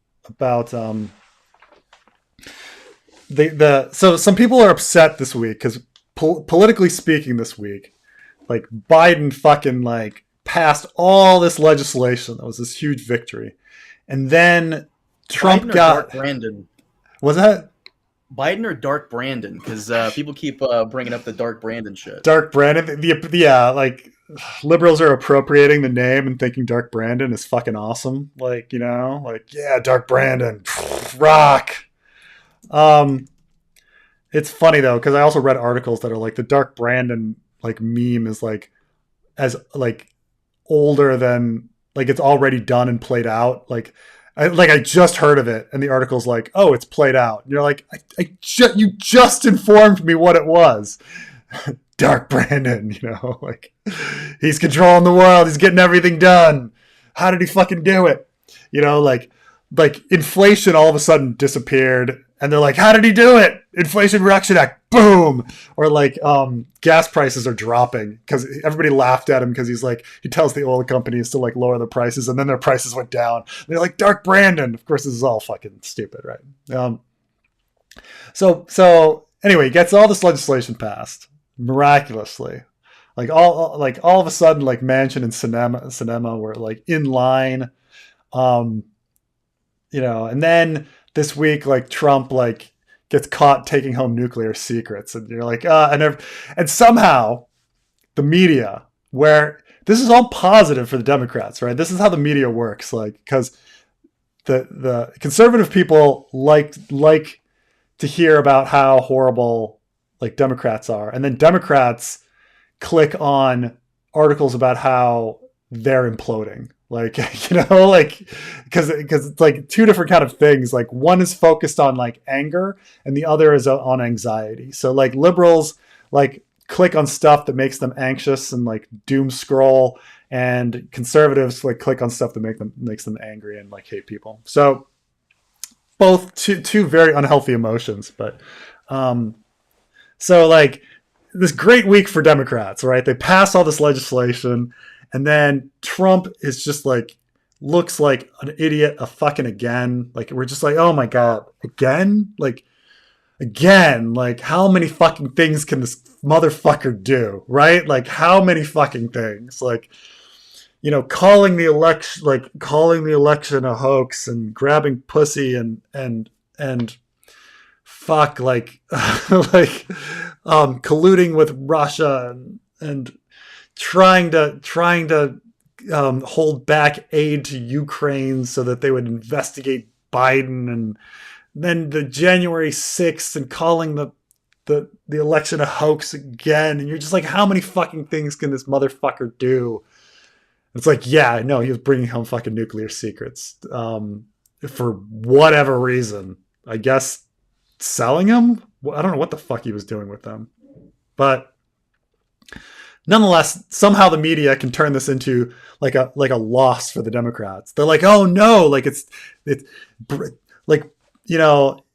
Speaker 1: so some people are upset this week because politically speaking, this week, like Biden fucking like passed all this legislation that was this huge victory, and then Trump got
Speaker 2: Dark Brandon.
Speaker 1: Was that
Speaker 2: Biden or Dark Brandon? Because people keep bringing up the Dark Brandon shit.
Speaker 1: Dark Brandon, liberals are appropriating the name and thinking Dark Brandon is fucking awesome. Like, you know, like, yeah, Dark Brandon, rock. It's funny though, because I also read articles that are like the Dark Brandon like meme is like as like older than like it's already done and played out. Like I just heard of it, and the article's like, oh, it's played out. And you're like, you just informed me what it was. Dark Brandon, you know, like he's controlling the world, he's getting everything done. How did he fucking do it? You know, like inflation all of a sudden disappeared, and they're like, how did he do it? Inflation Reduction Act, boom. Or like gas prices are dropping because everybody laughed at him because he's like, he tells the oil companies to like lower the prices, and then their prices went down. And they're like, Dark Brandon. Of course, this is all fucking stupid, right? So anyway, he gets all this legislation passed miraculously. Like all of a sudden, like Mansion and Cinema were like in line. You know, and then this week, like Trump, like gets caught taking home nuclear secrets, and you're like, and somehow the media, where this is all positive for the Democrats, right? This is how the media works, like because the conservative people like to hear about how horrible like Democrats are, and then Democrats click on articles about how they're imploding. Like, you know, like, because it's like two different kind of things. Like one is focused on like anger and the other is on anxiety. So like liberals like click on stuff that makes them anxious and like doom scroll, and conservatives like click on stuff that makes them angry and like hate people. So both two very unhealthy emotions. But so like this great week for Democrats, right? They pass all this legislation. And then Trump is just like, looks like an idiot, a fucking again. Like, we're just like, oh my God, again? Like, again, like how many fucking things can this motherfucker do, right? Like how many fucking things? Like, you know, calling the election a hoax and grabbing pussy and fuck, like, like, colluding with Russia and trying to hold back aid to Ukraine so that they would investigate Biden, and then the January 6th and calling the election a hoax again. And you're just like, how many fucking things can this motherfucker do? It's like, yeah, no, he was bringing home fucking nuclear secrets for whatever reason. I guess selling them? I don't know what the fuck he was doing with them. But nonetheless, somehow the media can turn this into like a loss for the Democrats. They're like, oh no, like it's like, you know,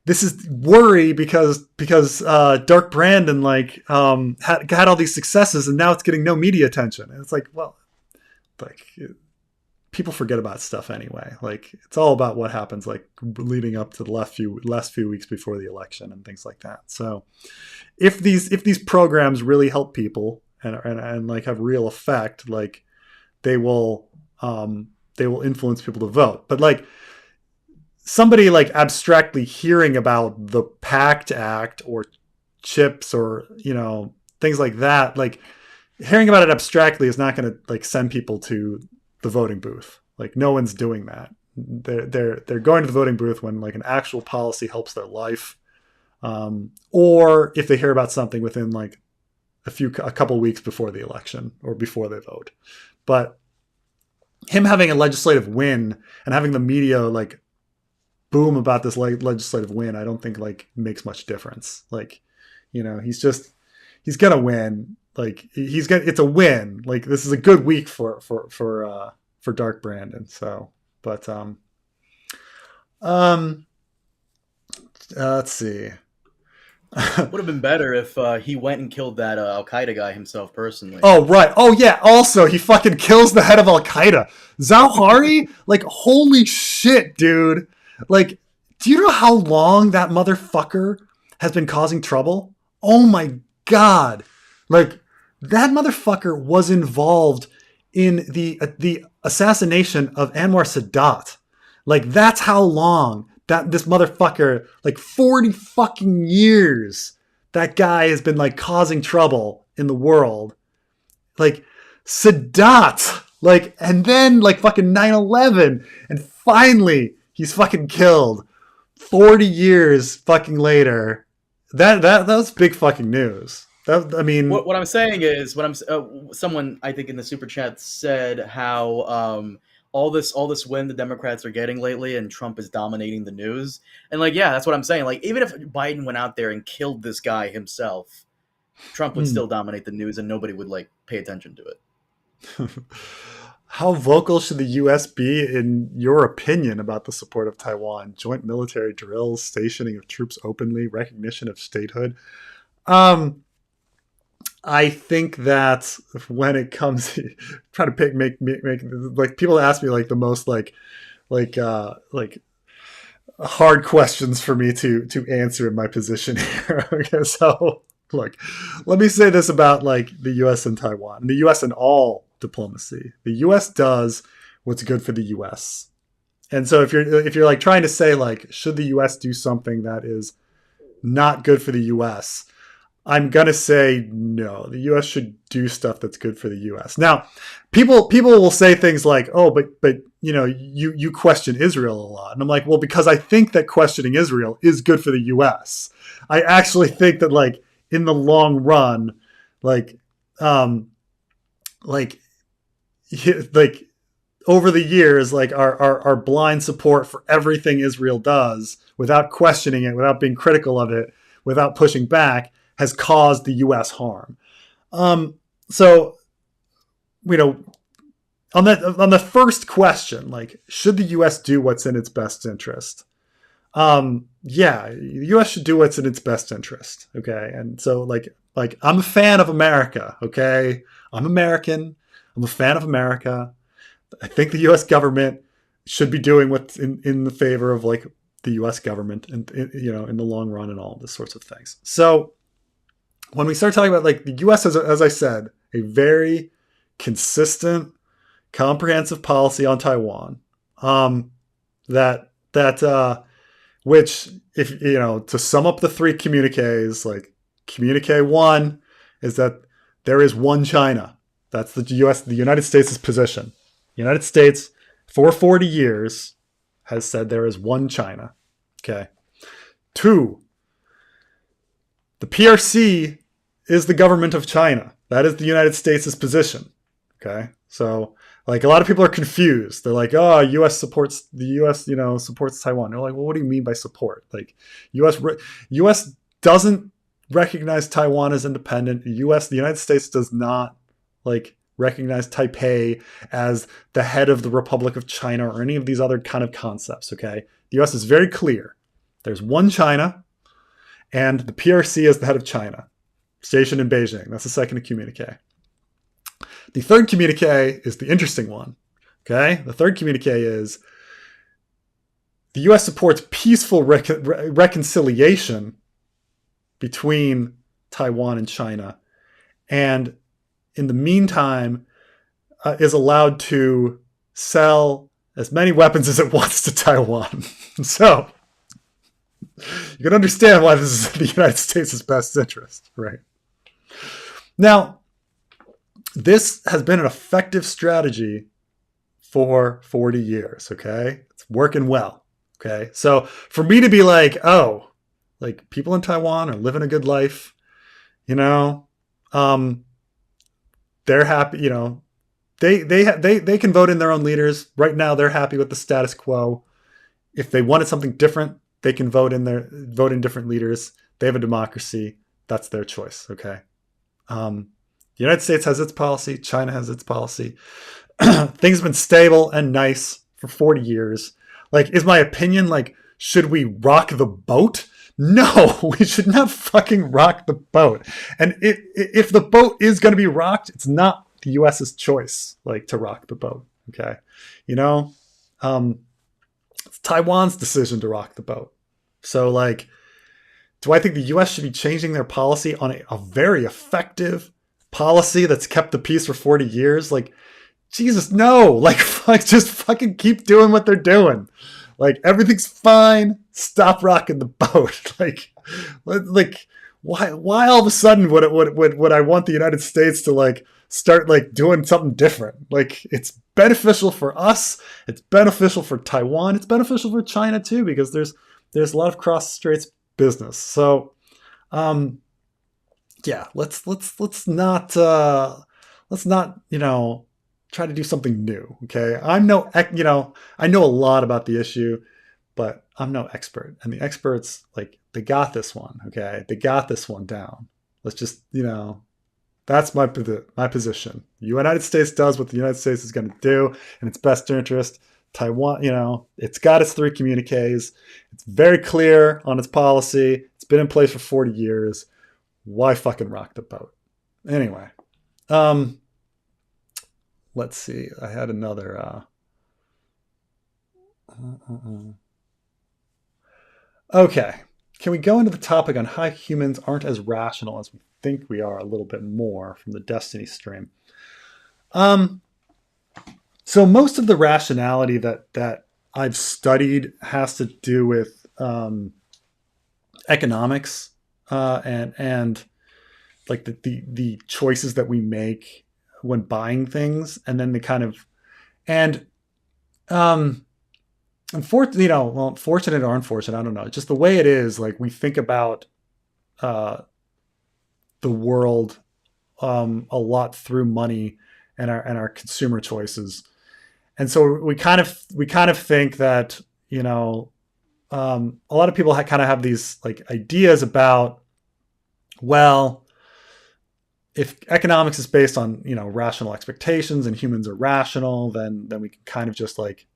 Speaker 1: this is worry because Dark Brandon like had all these successes and now it's getting no media attention. And it's like, well, like people forget about stuff anyway. Like it's all about what happens like leading up to the last few weeks before the election and things like that. So if these programs really help people and like have real effect, like they will influence people to vote. But like somebody like abstractly hearing about the PACT Act or chips or, you know, things like that, like hearing about it abstractly is not going to like send people to the voting booth. Like no one's doing that. They're going to the voting booth when like an actual policy helps their life, or if they hear about something within like a couple weeks before the election or before they vote. But him having a legislative win and having the media like boom about this legislative win, I don't think like makes much difference. Like, you know, he's gonna win. Like it's a win. Like this is a good week for Dark Brandon. So, but let's see.
Speaker 2: Would have been better if he went and killed that Al Qaeda guy himself personally.
Speaker 1: Oh right. Oh yeah. Also, he fucking kills the head of Al Qaeda, Zawahiri. Like holy shit, dude. Like, do you know how long that motherfucker has been causing trouble? Oh my god. Like that motherfucker was involved in the assassination of Anwar Sadat. Like that's how long that this motherfucker, like 40 fucking years, that guy has been like causing trouble in the world. Like Sadat, like, and then like fucking 9/11, and finally he's fucking killed 40 years fucking later. That was big fucking news. I mean,
Speaker 2: what I'm saying is, someone I think in the super chat said how all this win the Democrats are getting lately, and Trump is dominating the news, and like, yeah, that's what I'm saying. Like, even if Biden went out there and killed this guy himself, Trump would still dominate the news, and nobody would like pay attention to it.
Speaker 1: How vocal should the U.S. be, in your opinion, about the support of Taiwan? Joint military drills, stationing of troops openly, recognition of statehood. I think that when it comes to trying to make like, people ask me like the most like hard questions for me to answer in my position here. Okay, so look, let me say this about like the U.S. and Taiwan, and the U.S. and all diplomacy. The U.S. does what's good for the U.S. And so if you're like trying to say like, should the U.S. do something that is not good for the U.S., I'm gonna say no. The U.S. should do stuff that's good for the U.S. Now, people will say things like, "Oh, but you know, you question Israel a lot," and I'm like, well, because I think that questioning Israel is good for the U.S. I actually think that like in the long run, like over the years, like our blind support for everything Israel does, without questioning it, without being critical of it, without pushing back, has caused the U.S. harm. So, you know, on the first question, like, should the U.S. do what's in its best interest? Yeah, the U.S. should do what's in its best interest. Okay, and so like I'm a fan of America. Okay, I'm American. I'm a fan of America. I think the U.S. government should be doing what's in the favor of like the U.S. government, and you know, in the long run, and all of this sorts of things. So when we start talking about like the U.S. has, as I said, a very consistent, comprehensive policy on Taiwan, which, if you know, to sum up the three communiques, like communique 1 is that there is one China. That's the United States' position. The United States, for 40 years, has said there is one China. Okay. 2, the PRC is the government of China. That is the United States' position. Okay. So, like, a lot of people are confused. They're like, "Oh, U.S. supports supports Taiwan." They're like, "Well, what do you mean by support?" Like, U.S. doesn't recognize Taiwan as independent. The United States does not like recognize Taipei as the head of the Republic of China or any of these other kind of concepts. Okay. The U.S. is very clear. There's one China, and the PRC is the head of China, stationed in Beijing. That's the second communique. The third communique is the interesting one. Okay, the third communique is the U.S. supports peaceful reconciliation between Taiwan and China, and in the meantime, is allowed to sell as many weapons as it wants to Taiwan. So you can understand why this is the United States' best interest, right? Now, this has been an effective strategy for 40 years, okay? It's working well, okay? So for me to be like, oh, like people in Taiwan are living a good life, you know, they're happy, you know, they can vote in their own leaders. Right now, they're happy with the status quo. If they wanted something different, they can vote in different leaders. They have a democracy. That's their choice, okay? The United States has its policy. China has its policy. Things have been stable and nice for 40 years. Like, is my opinion like, should we rock the boat? No, we should not fucking rock the boat. And if the boat is going to be rocked, it's not the U.S.'s choice, like, to rock the boat. Okay, you know, it's Taiwan's decision to rock the boat. So, like, do I think the U.S. should be changing their policy on a very effective policy that's kept the peace for 40 years? Like, Jesus, no. Like, just fucking keep doing what they're doing. Like, everything's fine. Stop rocking the boat. Like why all of a sudden would I want the United States to like start like doing something different. Like it's beneficial for us. It's beneficial for Taiwan. It's beneficial for China too, because there's a lot of cross straits business. So, yeah, let's not try to do something new. Okay, I know a lot about the issue, but I'm no expert, and the experts like they got this one. Okay, they got this one down. Let's just that's my position. The United States does what the United States is going to do in its best interest. Taiwan, it's got its 3 communiques. It's very clear on its policy. It's been in place for 40 years. Why fucking rock the boat? Anyway, let's see. I had another. Okay. Can we go into the topic on how humans aren't as rational as we think we are a little bit more from the Destiny stream? So most of the rationality that I've studied has to do with economics and like the choices that we make when buying things, and then the kind of fortunate or unfortunate, I don't know, just the way it is. Like we think about the world a lot through money and our consumer choices, and so we kind of think that a lot of people kind of have these like ideas about, well, if economics is based on rational expectations and humans are rational, then we can kind of just like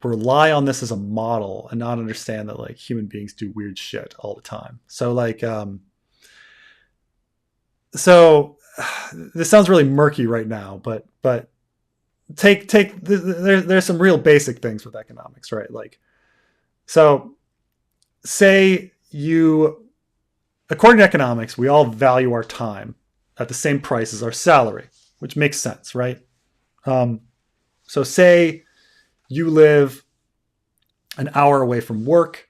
Speaker 1: rely on this as a model and not understand that like human beings do weird shit all the time. So like so this sounds really murky right now, but there's some real basic things with economics, right? Like, so say according to economics, we all value our time at the same price as our salary, which makes sense, right? So say you live an hour away from work,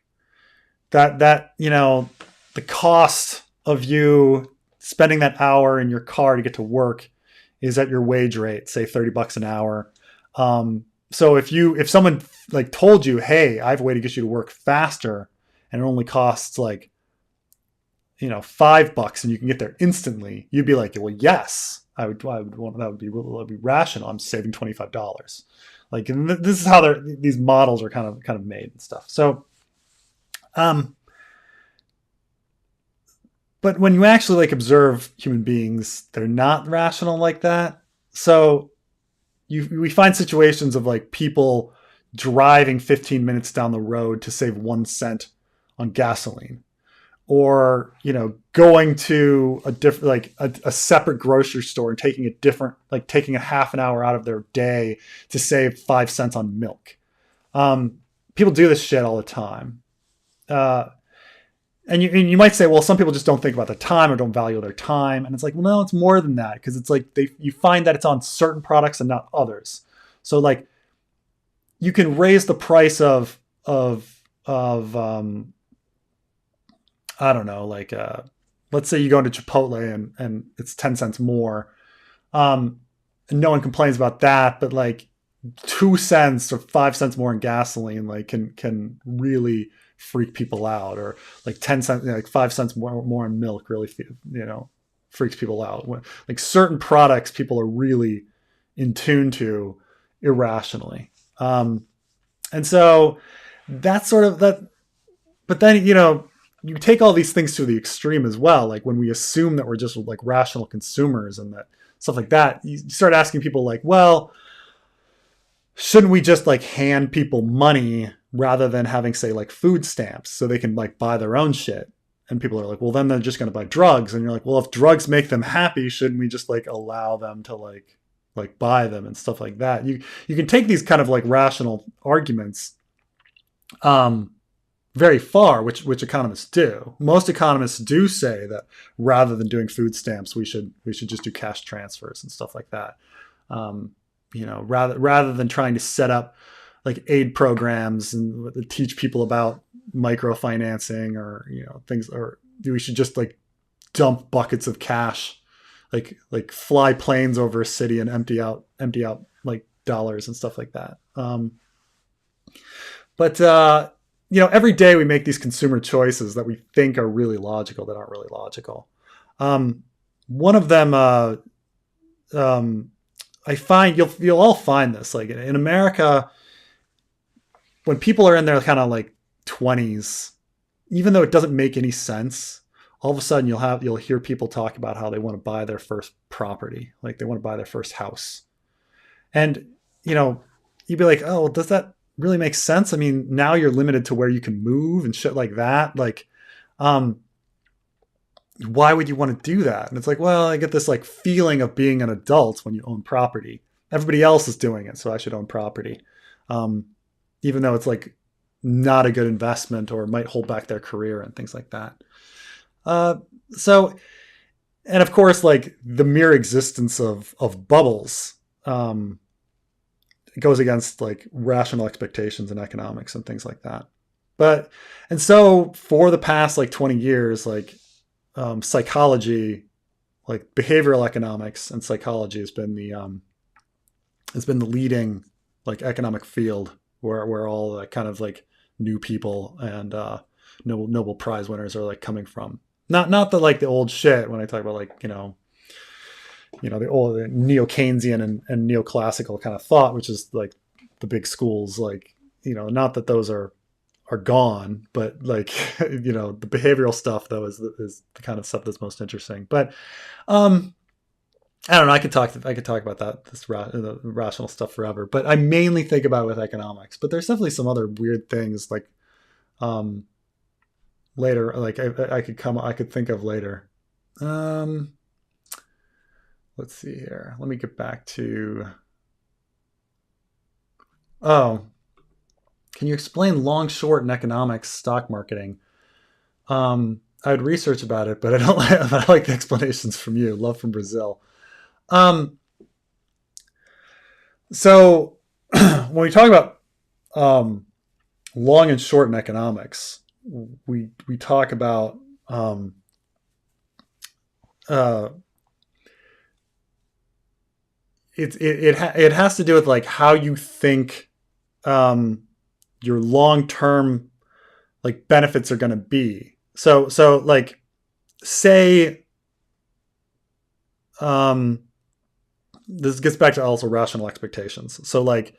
Speaker 1: that the cost of you spending that hour in your car to get to work is at your wage rate, say $30 an hour. So if someone like told you, hey, I have a way to get you to work faster and it only costs like $5 and you can get there instantly, you'd be like, well, yes, I would want that would be rational. I'm saving $25. Like, and this is how these models are kind of made and stuff. So, but when you actually like observe human beings, they're not rational like that. So we find situations of like people driving 15 minutes down the road to save 1 cent on gasoline, or going to a separate grocery store and taking a half an hour out of their day to save 5 cents on milk. People do this shit all the time. And you might say, well, some people just don't think about the time or don't value their time. And it's like, well, no, it's more than that, because it's like you find that it's on certain products and not others. So like you can raise the price of I don't know, like let's say you go into Chipotle and it's 10 cents more. And no one complains about that, but like 2 cents or 5 cents more in gasoline like can really freak people out, or like 10 cents, like 5 cents more in milk really freaks people out. Like certain products people are really in tune to irrationally, and so that's sort of that. But then you take all these things to the extreme as well, like when we assume that we're just like rational consumers and that stuff like that, you start asking people like, well, shouldn't we just like hand people money rather than having, say, like food stamps so they can like buy their own shit? And people are like, well, then they're just going to buy drugs. And you're like, well, if drugs make them happy, shouldn't we just like allow them to like buy them and stuff like that? You can take these kind of like rational arguments very far, which economists do. Most economists do say that rather than doing food stamps, we should just do cash transfers and stuff like that. Rather than trying to set up like aid programs and teach people about microfinancing or things, or we should just like dump buckets of cash like fly planes over a city and empty out like dollars and stuff like that. But every day we make these consumer choices that we think are really logical that aren't really logical. One of them, I find you'll all find this, like in America, when people are in their kind of like 20s, even though it doesn't make any sense, all of a sudden you'll hear people talk about how they want to buy their first property, like they want to buy their first house. And, you'd be like, oh, well, does that really make sense? I mean, now you're limited to where you can move and shit like that. Like, why would you want to do that? And it's like, well, I get this like feeling of being an adult when you own property. Everybody else is doing it, so I should own property. Even though it's like not a good investment or might hold back their career and things like that. And of course, like the mere existence of bubbles goes against like rational expectations in economics and things like that. And so for the past like 20 years, like psychology, like behavioral economics and psychology has been the leading like economic field where all the kind of like new people and Nobel Prize winners are like coming from. Not the like the old shit when I talk about like the old neo-Keynesian and neoclassical kind of thought, which is like the big schools, like not that those are gone, but like the behavioral stuff though is the kind of stuff that's most interesting. But I don't know. I could talk about that the rational stuff forever, but I mainly think about it with economics. But there's definitely some other weird things like later, like I could think of later. Let's see here. Let me get back to. Oh, can you explain long, short, and economics stock marketing? I would research about it, but I don't. I like the explanations from you. Love from Brazil. So when we talk about long and short in economics, we talk about it has to do with like how you think your long-term like benefits are going to be. So like say this gets back to also rational expectations. So like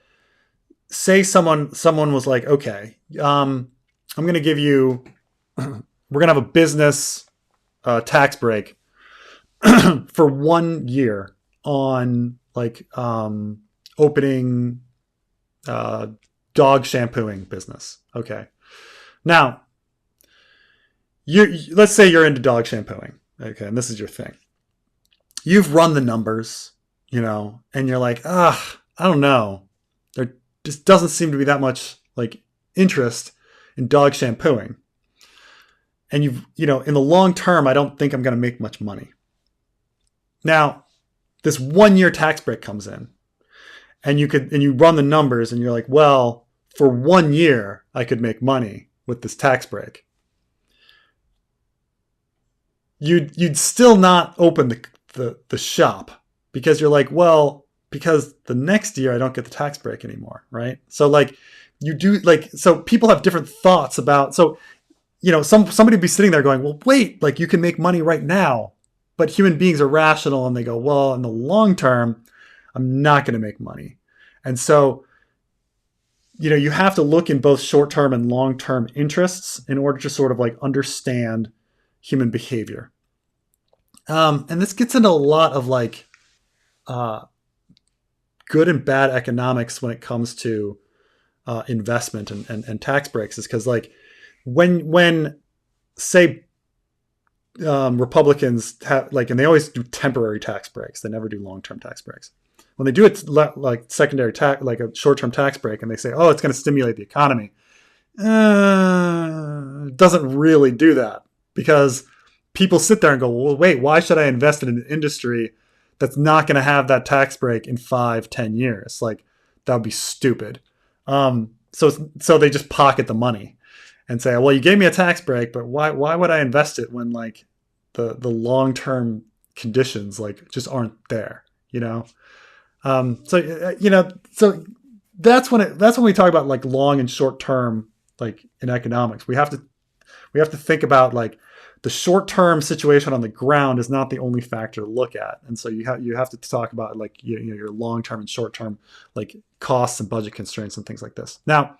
Speaker 1: say someone was like, okay, I'm going to give you, we're going to have a business tax break for 1 year on like opening dog shampooing business. Okay. Now, let's say you're into dog shampooing. Okay, and this is your thing. You've run the numbers, and you're like, I don't know. There just doesn't seem to be that much like interest in dog shampooing. And in the long term, I don't think I'm going to make much money. Now, this 1 year tax break comes in, and you run the numbers, and you're like, well, for 1 year, I could make money with this tax break. You'd still not open the shop because you're like, well, because the next year I don't get the tax break anymore, right? So like you do like, so people have different thoughts about, so somebody would be sitting there going, well, wait, like you can make money right now, but human beings are rational and they go, well, in the long term, I'm not going to make money. And so, you have to look in both short-term and long-term interests in order to sort of like understand human behavior. And this gets into a lot of like good and bad economics when it comes to investment and tax breaks, is because like when say Republicans have like, and they always do temporary tax breaks, they never do long-term tax breaks. When they do it like secondary tax, like a short-term tax break, and they say, oh, it's going to stimulate the economy, it doesn't really do that, because people sit there and go, well, wait, why should I invest in an industry that's not going to have that tax break in 5-10 years? Like, that would be stupid. So they just pocket the money and say, well, you gave me a tax break, but why would I invest it when like the long-term conditions like just aren't there, you know. So that's when we talk about like long and short term, like in economics. We have to think about like the short term situation on the ground is not the only factor to look at, and so you have to talk about like your long term and short term like costs and budget constraints and things like this. Now,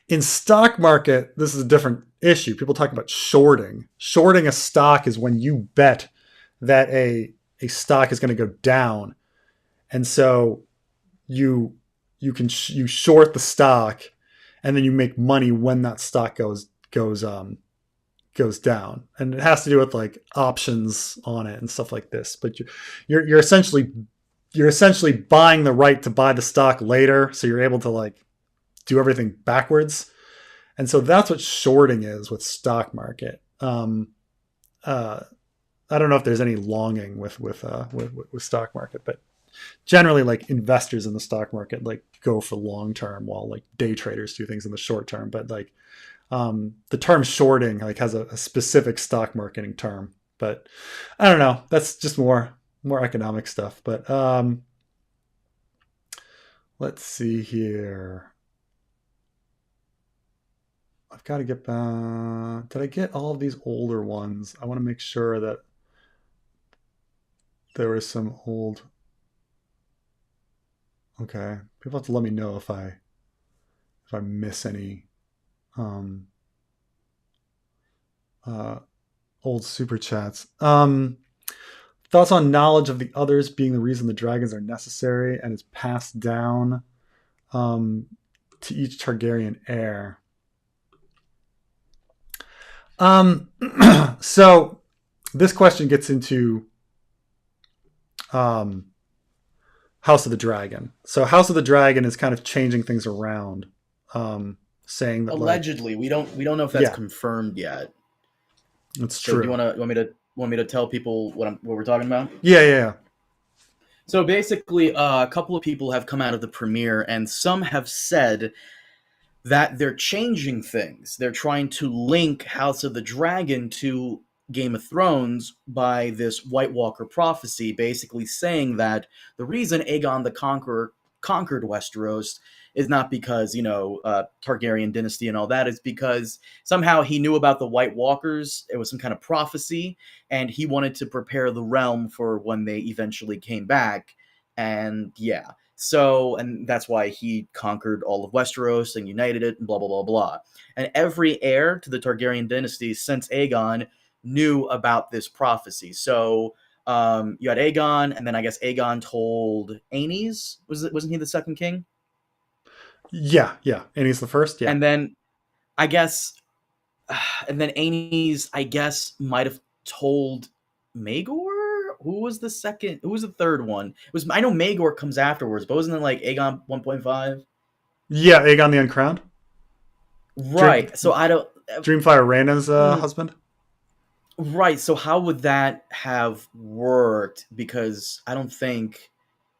Speaker 1: in stock market, this is a different issue. People talk about shorting. Shorting a stock is when you bet that a stock is going to go down, and so you short the stock, and then you make money when that stock goes down, and it has to do with like options on it and stuff like this. But you're essentially buying the right to buy the stock later, so you're able to like do everything backwards, and so that's what shorting is with stock market. I don't know if there's any longing with stock market, but generally like investors in the stock market like go for long term, while like day traders do things in the short term. But like the term shorting like has a specific stock marketing term, but I don't know. That's just more economic stuff. But let's see here. I've got to get back. Did I get all of these older ones? I want to make sure that there was some old. Okay, people have to let me know if I miss any old super chats. Thoughts on knowledge of the others being the reason the dragons are necessary and is passed down to each Targaryen heir. So this question gets into House of the Dragon. So House of the Dragon is kind of changing things around, saying that
Speaker 2: allegedly, like, we don't know if that's confirmed yet.
Speaker 1: That's true.
Speaker 2: Do you want me to tell people what we're talking about?
Speaker 1: Yeah.
Speaker 2: So basically, a couple of people have come out of the premiere, and some have said that they're changing things. They're trying to link House of the Dragon to Game of Thrones by this White Walker prophecy, basically saying that the reason Aegon the Conqueror conquered Westeros is not because, Targaryen dynasty and all that, is because somehow he knew about the White Walkers. It was some kind of prophecy, and he wanted to prepare the realm for when they eventually came back. And yeah, and that's why he conquered all of Westeros and united it and blah, blah, blah, blah. And every heir to the Targaryen dynasty since Aegon knew about this prophecy. So you had Aegon, and then I guess Aegon told Aenys. Wasn't he the second king?
Speaker 1: Yeah. Aenys the first. Yeah.
Speaker 2: And then Aenys, I guess, might have told Maegor. Who was the second? Who was the third one? I know Maegor comes afterwards, but wasn't it like Aegon 1.5?
Speaker 1: Yeah, Aegon the Uncrowned.
Speaker 2: Right. So I don't.
Speaker 1: Dreamfire Rhaena's husband.
Speaker 2: Right, so how would that have worked? Because I don't think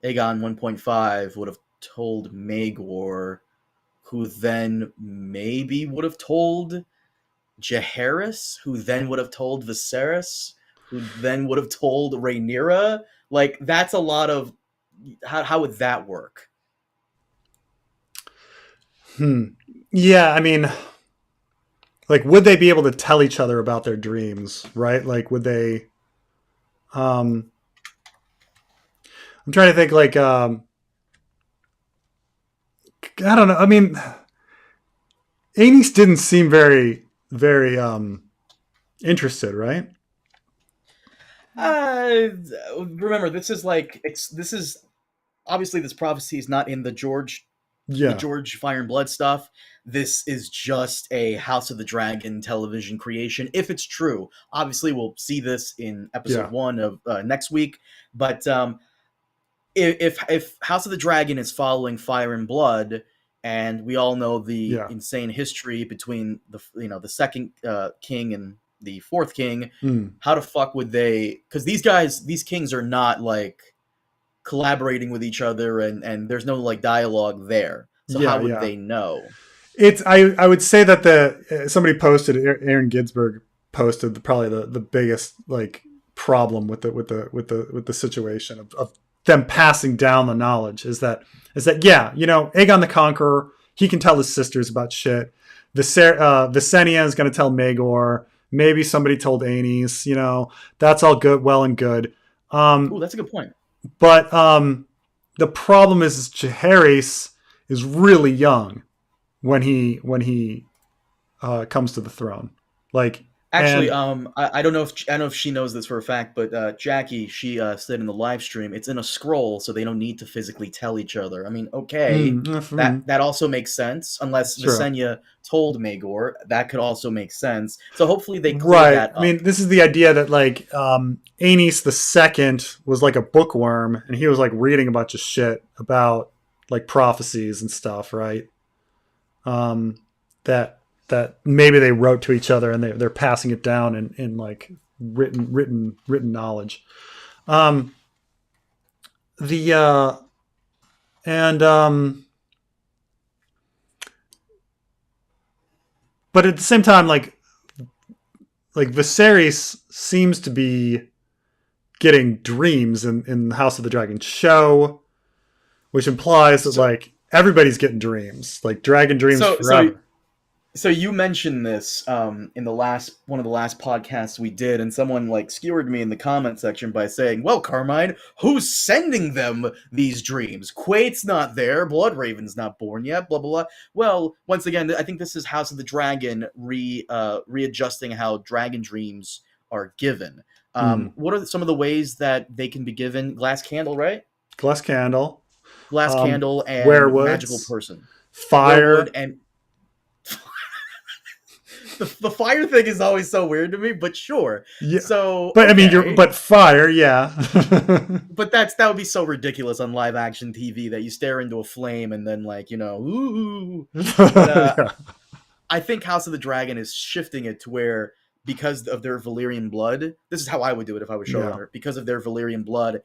Speaker 2: Aegon 1.5 would have told Maegor, who then maybe would have told Jaehaerys, who then would have told Viserys, who then would have told Rhaenyra. Like, that's a lot of... How would that work?
Speaker 1: Yeah, I mean... Like, would they be able to tell each other about their dreams, right? Like, would they... I'm trying to think, like... I don't know. I mean... Aenys didn't seem very, very interested, right?
Speaker 2: Remember, this is obviously, this prophecy is not in the George Fire and Blood stuff. This is just a House of the Dragon television creation, if it's true. Obviously, we'll see this in episode 1 of next week. But if House of the Dragon is following Fire and Blood, and we all know the insane history between the second king and the fourth king, how the fuck would they? Because these kings are not like collaborating with each other, and there's no like dialogue there. So how would they know?
Speaker 1: I would say that somebody posted, Aaron Ginsberg posted probably the biggest like problem with the situation of them passing down the knowledge is that yeah, Aegon the Conqueror, he can tell his sisters about shit. Visenya is going to tell Maegor. Maybe somebody told Aenys. That's all good, well and good.
Speaker 2: Ooh, that's a good point.
Speaker 1: But the problem is Jaehaerys is really young when he comes to the throne. Like,
Speaker 2: actually, I don't know if she knows this for a fact, but Jackie, she said in the live stream, it's in a scroll, so they don't need to physically tell each other. I mean, okay, that also makes sense, unless Visenya told Maegor. That could also make sense. So hopefully they clear that up.
Speaker 1: I mean, this is the idea that like Aenys the Second was like a bookworm, and he was like reading a bunch of shit about like prophecies and stuff, right? That maybe they wrote to each other and they're passing it down in like written knowledge. But at the same time, like Viserys seems to be getting dreams in the House of the Dragon show, which implies that like everybody's getting dreams, like dragon dreams forever.
Speaker 2: So you mentioned this in one of the last podcasts we did, and someone like skewered me in the comment section by saying, "Well, Carmine, who's sending them these dreams? Quait's not there. Bloodraven's not born yet. Blah blah blah." Well, once again, I think this is House of the Dragon readjusting how dragon dreams are given. What are some of the ways that they can be given? Glass candle, right?
Speaker 1: Glass candle,
Speaker 2: and
Speaker 1: werewolves,
Speaker 2: magical person,
Speaker 1: fire,
Speaker 2: and the fire thing is always so weird to me, but sure. Yeah. So,
Speaker 1: but okay. I mean, but fire, yeah.
Speaker 2: But that would be so ridiculous on live action TV that you stare into a flame and then like ooh. But,
Speaker 1: yeah.
Speaker 2: I think House of the Dragon is shifting it to where, because of their Valyrian blood, this is how I would do it if I was showrunner. Yeah. Because of their Valyrian blood,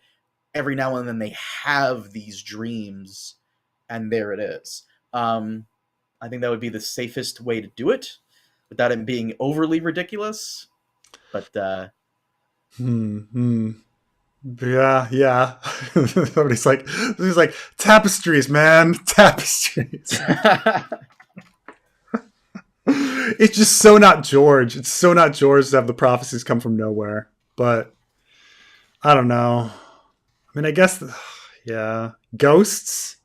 Speaker 2: every now and then they have these dreams, and there it is. I think that would be the safest way to do it, without it being overly ridiculous. But
Speaker 1: yeah. Somebody's like tapestries, man, tapestries. It's just so not George. It's so not George to have the prophecies come from nowhere. But I don't know. I mean, I guess, yeah, ghosts.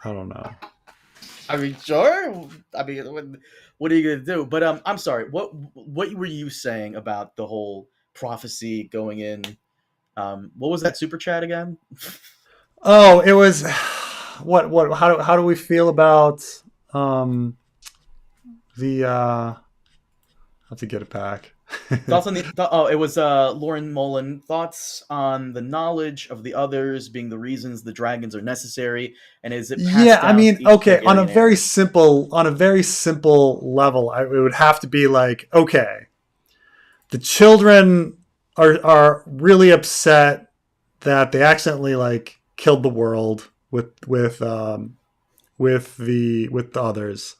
Speaker 1: I don't know.
Speaker 2: I mean, sure. I mean, what are you gonna do? But I'm sorry. What were you saying about the whole prophecy going in? What was that super chat again?
Speaker 1: Oh, it was what? How do we feel about the? I have to get it back.
Speaker 2: Thoughts on it was Lauren Mullen. Thoughts on the knowledge of the others being the reasons the dragons are necessary, and is it passed down?
Speaker 1: I mean, okay, on a very simple level, it would have to be like, okay, the children are really upset that they accidentally like killed the world with the others,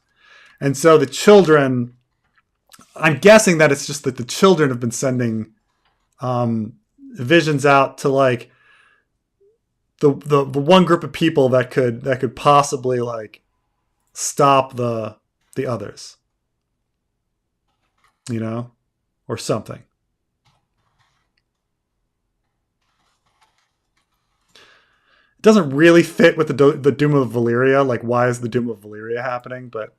Speaker 1: and so the children. I'm guessing that it's just that the children have been sending visions out to like the one group of people that could possibly like stop the others, or something. It doesn't really fit with the Doom of Valyria. Like, why is the Doom of Valyria happening? But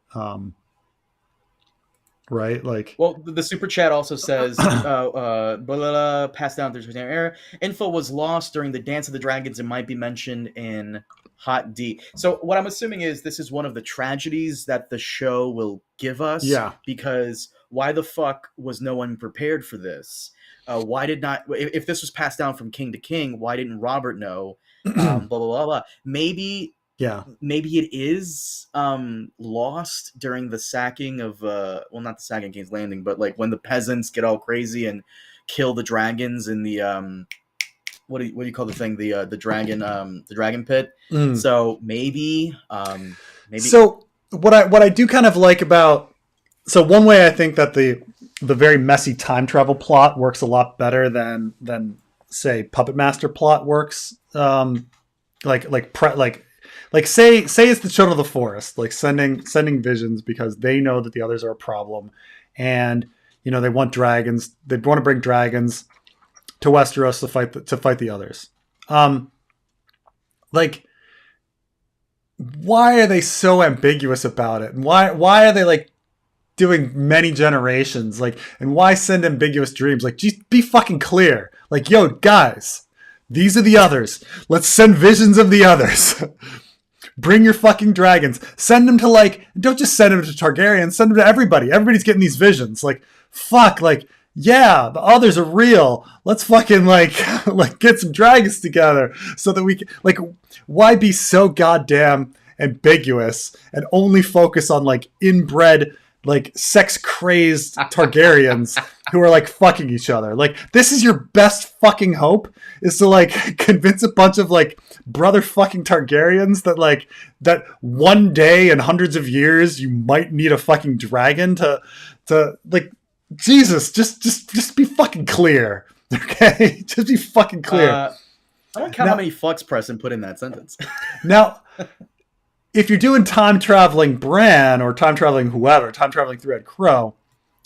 Speaker 1: right, like,
Speaker 2: well, the super chat also says passed down through error. Info was lost during the Dance of the Dragons and might be mentioned in Hot D. So what I'm assuming is this is one of the tragedies that the show will give us.
Speaker 1: Yeah,
Speaker 2: because why the fuck was no one prepared for this? Why did not, if this was passed down from king to king, why didn't Robert know? Blah blah blah blah. Maybe it is lost during the sacking of not the sacking King's Landing, but like when the peasants get all crazy and kill the dragons in the what do you call the thing, the dragon pit. So maybe so what I do kind of like about, so one way I think that the
Speaker 1: the very messy time travel plot works a lot better than say Puppet Master plot works. Say it's the Children of the Forest, like sending visions because they know that the others are a problem, and they want dragons. They want to bring dragons to Westeros to fight the others. Why are they so ambiguous about it? And why are they like doing many generations? And why send ambiguous dreams? Just be fucking clear. Yo, guys, these are the others. Let's send visions of the others. Bring your fucking dragons. Send them to don't just send them to Targaryen. Send them to everybody. Everybody's getting these visions. Fuck. Yeah, the others are real. Let's fucking get some dragons together so that we can, why be so goddamn ambiguous and only focus on inbred sex crazed Targaryens who are fucking each other. This is your best fucking hope is to convince a bunch of brother fucking Targaryens that one day in hundreds of years you might need a fucking dragon to Jesus, just be fucking clear. Okay? Just be fucking clear.
Speaker 2: I don't count how many fucks Preston put in that sentence.
Speaker 1: Now, if you're doing time traveling Bran or time traveling whoever, time traveling through Red Crow,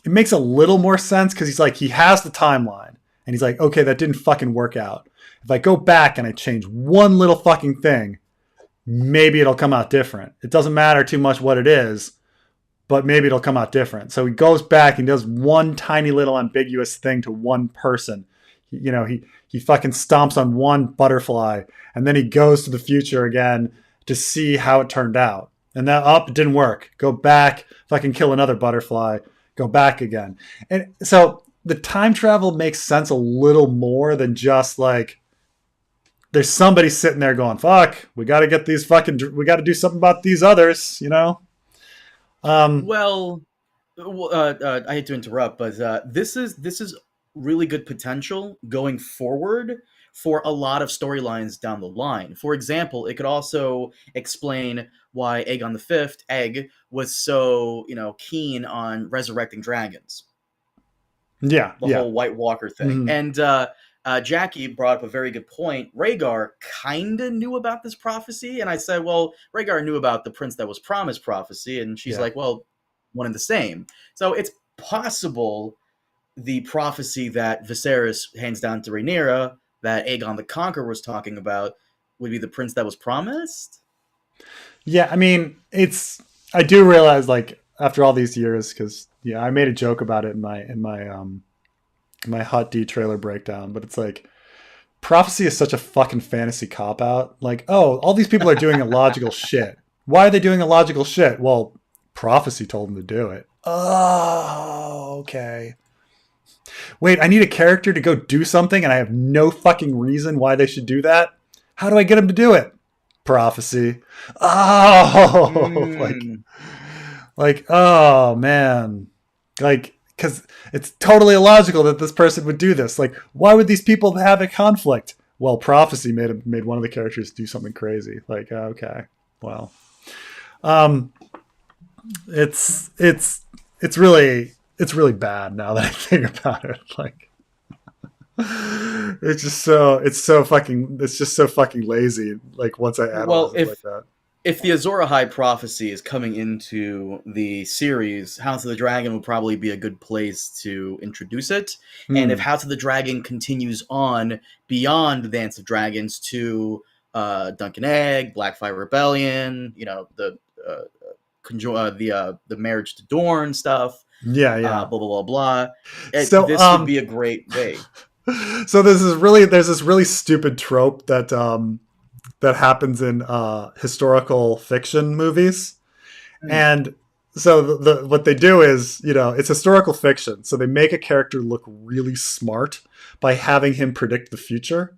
Speaker 1: it makes a little more sense because he has the timeline and he's okay, that didn't fucking work out. If I go back and I change one little fucking thing, maybe it'll come out different. It doesn't matter too much what it is, but maybe it'll come out different. So he goes back and does one tiny little ambiguous thing to one person. He fucking stomps on one butterfly and then he goes to the future again to see how it turned out. And that it didn't work. Go back, fucking kill another butterfly, go back again. And so the time travel makes sense a little more than just there's somebody sitting there going, fuck, we got to get these we got to do something about these others,
Speaker 2: I hate to interrupt, but this is really good potential going forward for a lot of storylines down the line. For example, it could also explain why Aegon V, Egg, was so keen on resurrecting dragons.
Speaker 1: Yeah,
Speaker 2: the whole White Walker thing.
Speaker 1: Mm-hmm.
Speaker 2: And Jackie brought up a very good point. Rhaegar kind of knew about this prophecy, and I said, well, Rhaegar knew about the Prince That Was Promised prophecy, and she's like, well, one and the same. So it's possible the prophecy that Viserys hands down to Rhaenyra, that Aegon the Conqueror was talking about, would be the Prince That Was Promised?
Speaker 1: Yeah, I mean, I do realize, after all these years, because, I made a joke about it in my Hot D trailer breakdown, but it's prophecy is such a fucking fantasy cop-out. All these people are doing illogical shit. Why are they doing illogical shit? Well, prophecy told them to do it. Oh, okay. Wait, I need a character to go do something and I have no fucking reason why they should do that? How do I get them to do it? Prophecy. Oh, oh man. Because it's totally illogical that this person would do this. Why would these people have a conflict? Well, prophecy made one of the characters do something crazy. Okay, well, it's really bad now that I think about it. It's just so fucking lazy. Once I analyze it like that.
Speaker 2: If the Azor Ahai prophecy is coming into the series, House of the Dragon would probably be a good place to introduce it. And if House of the Dragon continues on beyond the Dance of Dragons to Dunk and Egg, Blackfire Rebellion, the marriage to Dorne stuff, blah blah blah blah. This would be a great way.
Speaker 1: So there's this really stupid trope that happens in historical fiction movies. And so what they do is, it's historical fiction. So they make a character look really smart by having him predict the future.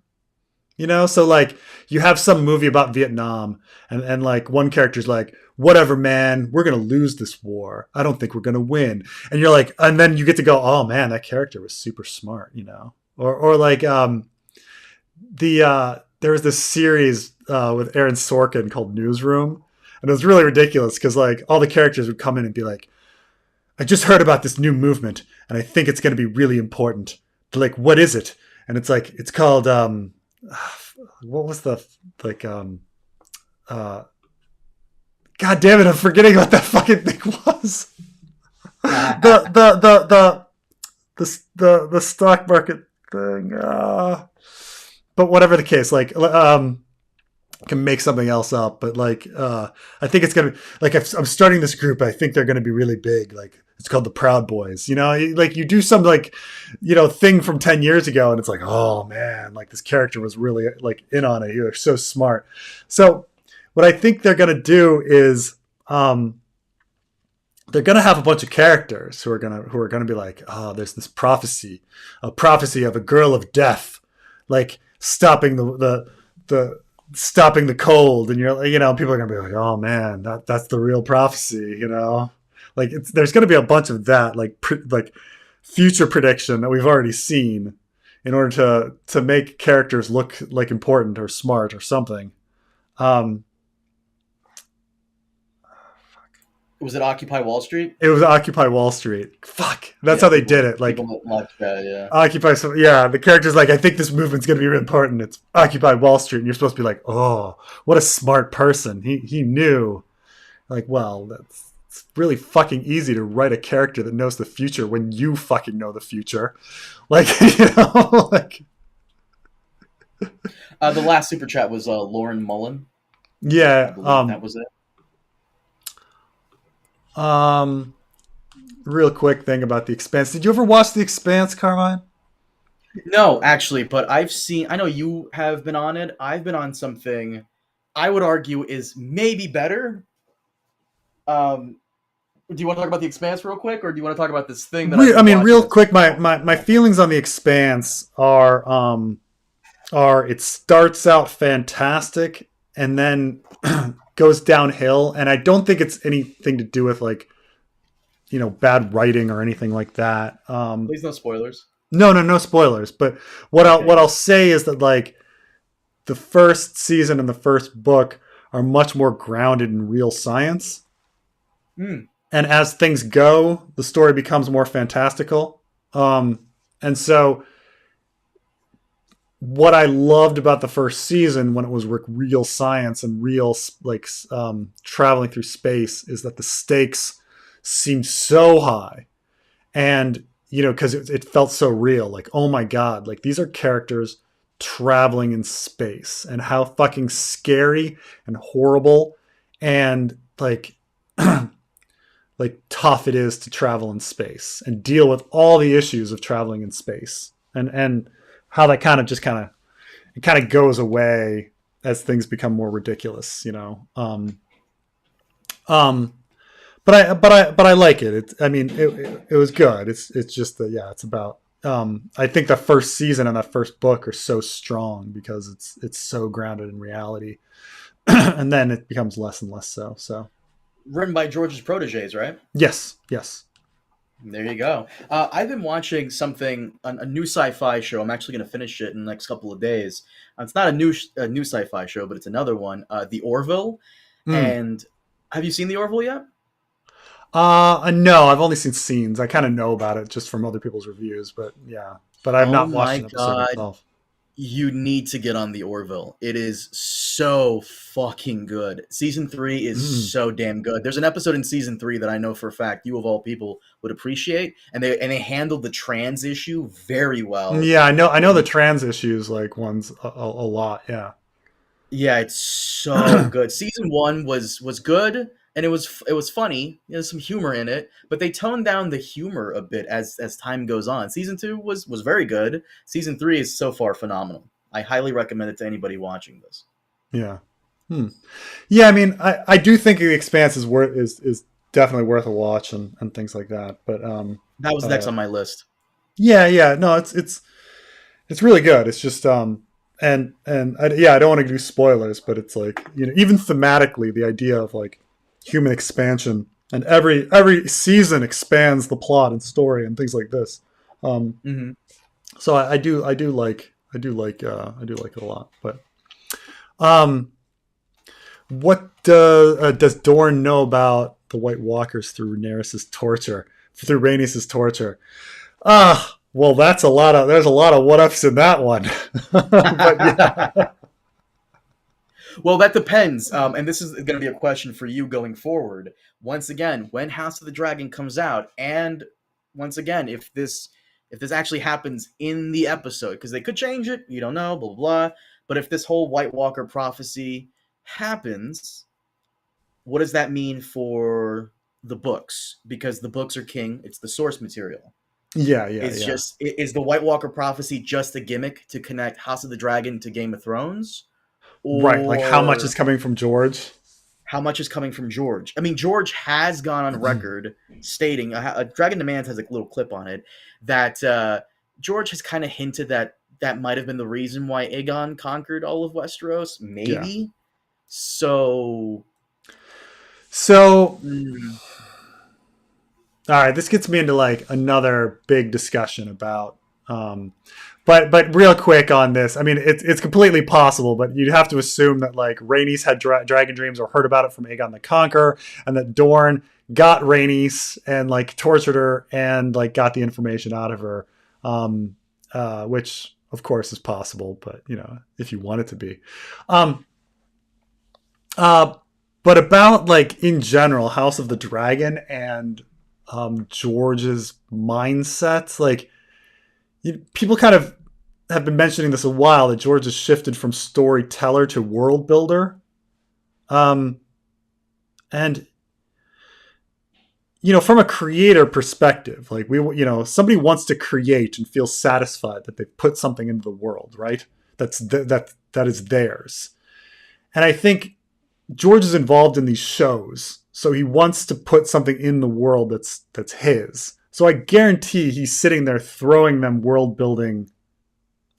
Speaker 1: So you have some movie about Vietnam and one character's whatever, man, we're going to lose this war. I don't think we're going to win. And you're and then you get to go, oh man, that character was super smart, or there was this series with Aaron Sorkin called Newsroom, and it was really ridiculous because all the characters would come in and be I just heard about this new movement, and I think it's going to be really important. They're like, what is it? And it's like, it's called, what was the, like, uh, God damn it, I'm forgetting what that fucking thing was. The stock market thing. But whatever the case, like, can make something else up, but like, I think it's gonna be like, I'm starting this group. I think they're gonna be really big. Like, it's called the Proud Boys. You know, like you do some like, you know, thing from 10 years ago, and it's like, oh man, like this character was really like in on it. You're so smart. So what I think they're gonna do is, they're gonna have a bunch of characters who are gonna be like, oh, there's this prophecy, a prophecy of a girl of death, like stopping the stopping the cold, and you're, you know, people are gonna be like, oh man, that's the real prophecy, you know, like there's gonna be a bunch of that, like like future prediction that we've already seen, in order to make characters look like important or smart or something.
Speaker 2: Was it Occupy Wall Street?
Speaker 1: It was Occupy Wall Street. Fuck, that's how they did it. Like,
Speaker 2: yeah.
Speaker 1: Occupy. Yeah, the character's like, I think this movement's gonna be really important. It's Occupy Wall Street, and you're supposed to be like, oh, what a smart person. He knew. Like, well, it's really fucking easy to write a character that knows the future when you fucking know the future. Like, you know, like.
Speaker 2: The last super chat was Lauren Mullen.
Speaker 1: Yeah,
Speaker 2: that was it.
Speaker 1: Real quick thing about The Expanse. Did you ever watch The Expanse, Carmine?
Speaker 2: No, actually, but I know you have been on it. I've been on something I would argue is maybe better. Do you want to talk about The Expanse real quick, or do you want to talk about this thing that
Speaker 1: real quick, my feelings on The Expanse are it starts out fantastic and then goes downhill, and I don't think it's anything to do with, like, you know, bad writing or anything like that.
Speaker 2: Please, no spoilers.
Speaker 1: No spoilers. But what I'll say is that, like, the first season and the first book are much more grounded in real science. And as things go, the story becomes more fantastical. And so what I loved about the first season, when it was real science and real, like, traveling through space, is that the stakes seemed so high. And, you know, because it felt so real. Like, oh my God, like, these are characters traveling in space, and how fucking scary and horrible and, like, like, tough it is to travel in space and deal with all the issues of traveling in space, and how that kind of goes away as things become more ridiculous, you know. But I like it. It was good. It's just that, yeah, it's about, I think the first season and that first book are so strong because it's so grounded in reality, and then it becomes less and less so. So,
Speaker 2: written by George's proteges, right?
Speaker 1: Yes.
Speaker 2: There you go. I've been watching a new sci-fi show. I'm actually going to finish it in the next couple of days. It's not a new sci-fi show, but it's another one, The Orville. And have you seen The Orville yet?
Speaker 1: No, I've only seen scenes. I kind of know about it just from other people's reviews, but yeah. But I've not watched an episode myself.
Speaker 2: You need to get on The Orville. It is so fucking good. Season 3 is so damn good. There's an episode in season 3 that I know for a fact you of all people would appreciate, and they handled the trans issue very well.
Speaker 1: Yeah, I know the trans issues, like, ones a lot. Yeah.
Speaker 2: Yeah, it's so good. Season 1 was good, and it was funny. There's some humor in it, but they toned down the humor a bit as time goes on. Season 2 was very good. Season 3 is so far phenomenal. I highly recommend it to anybody watching this.
Speaker 1: Yeah. Yeah, I mean, I do think The Expanse is definitely worth a watch and things like that. But
Speaker 2: that was next on my list.
Speaker 1: Yeah. No, it's really good. It's just I don't want to do spoilers, but it's like, you know, even thematically, the idea of, like, human expansion, and every season expands the plot and story and things like this. So I do like it a lot. But what does Dorne know about the White Walkers through Rhaenyra's torture? through Rhaenys' torture. Well, there's a lot of what ifs in that one. But yeah.
Speaker 2: Well, that depends. And this is going to be a question for you going forward. Once again, when House of the Dragon comes out, and once again, if this actually happens in the episode, because they could change it, you don't know, blah, blah, blah. But if this whole White Walker prophecy happens, what does that mean for the books? Because the books are king. It's the source material.
Speaker 1: Yeah.
Speaker 2: Is the White Walker prophecy just a gimmick to connect House of the Dragon to Game of Thrones?
Speaker 1: Right, like how much is coming from George?
Speaker 2: How much is coming from George? I mean, George has gone on record stating, Dragon Demands has a little clip on it, that George has kind of hinted that might have been the reason why Aegon conquered all of Westeros, maybe. Yeah. So...
Speaker 1: All right, this gets me into like another big discussion about... But real quick on this, I mean, it's completely possible, but you'd have to assume that like Rhaenys had dragon dreams or heard about it from Aegon the Conqueror, and that Dorne got Rhaenys and like tortured her and like got the information out of her, which of course is possible, but you know, if you want it to be. But about like in general, House of the Dragon and George's mindset, like. People kind of have been mentioning this a while, that George has shifted from storyteller to world builder. And, you know, from a creator perspective, like somebody wants to create and feel satisfied that they've put something into the world, right? That is theirs. And I think George is involved in these shows, so he wants to put something in the world that's his. So I guarantee he's sitting there throwing them world building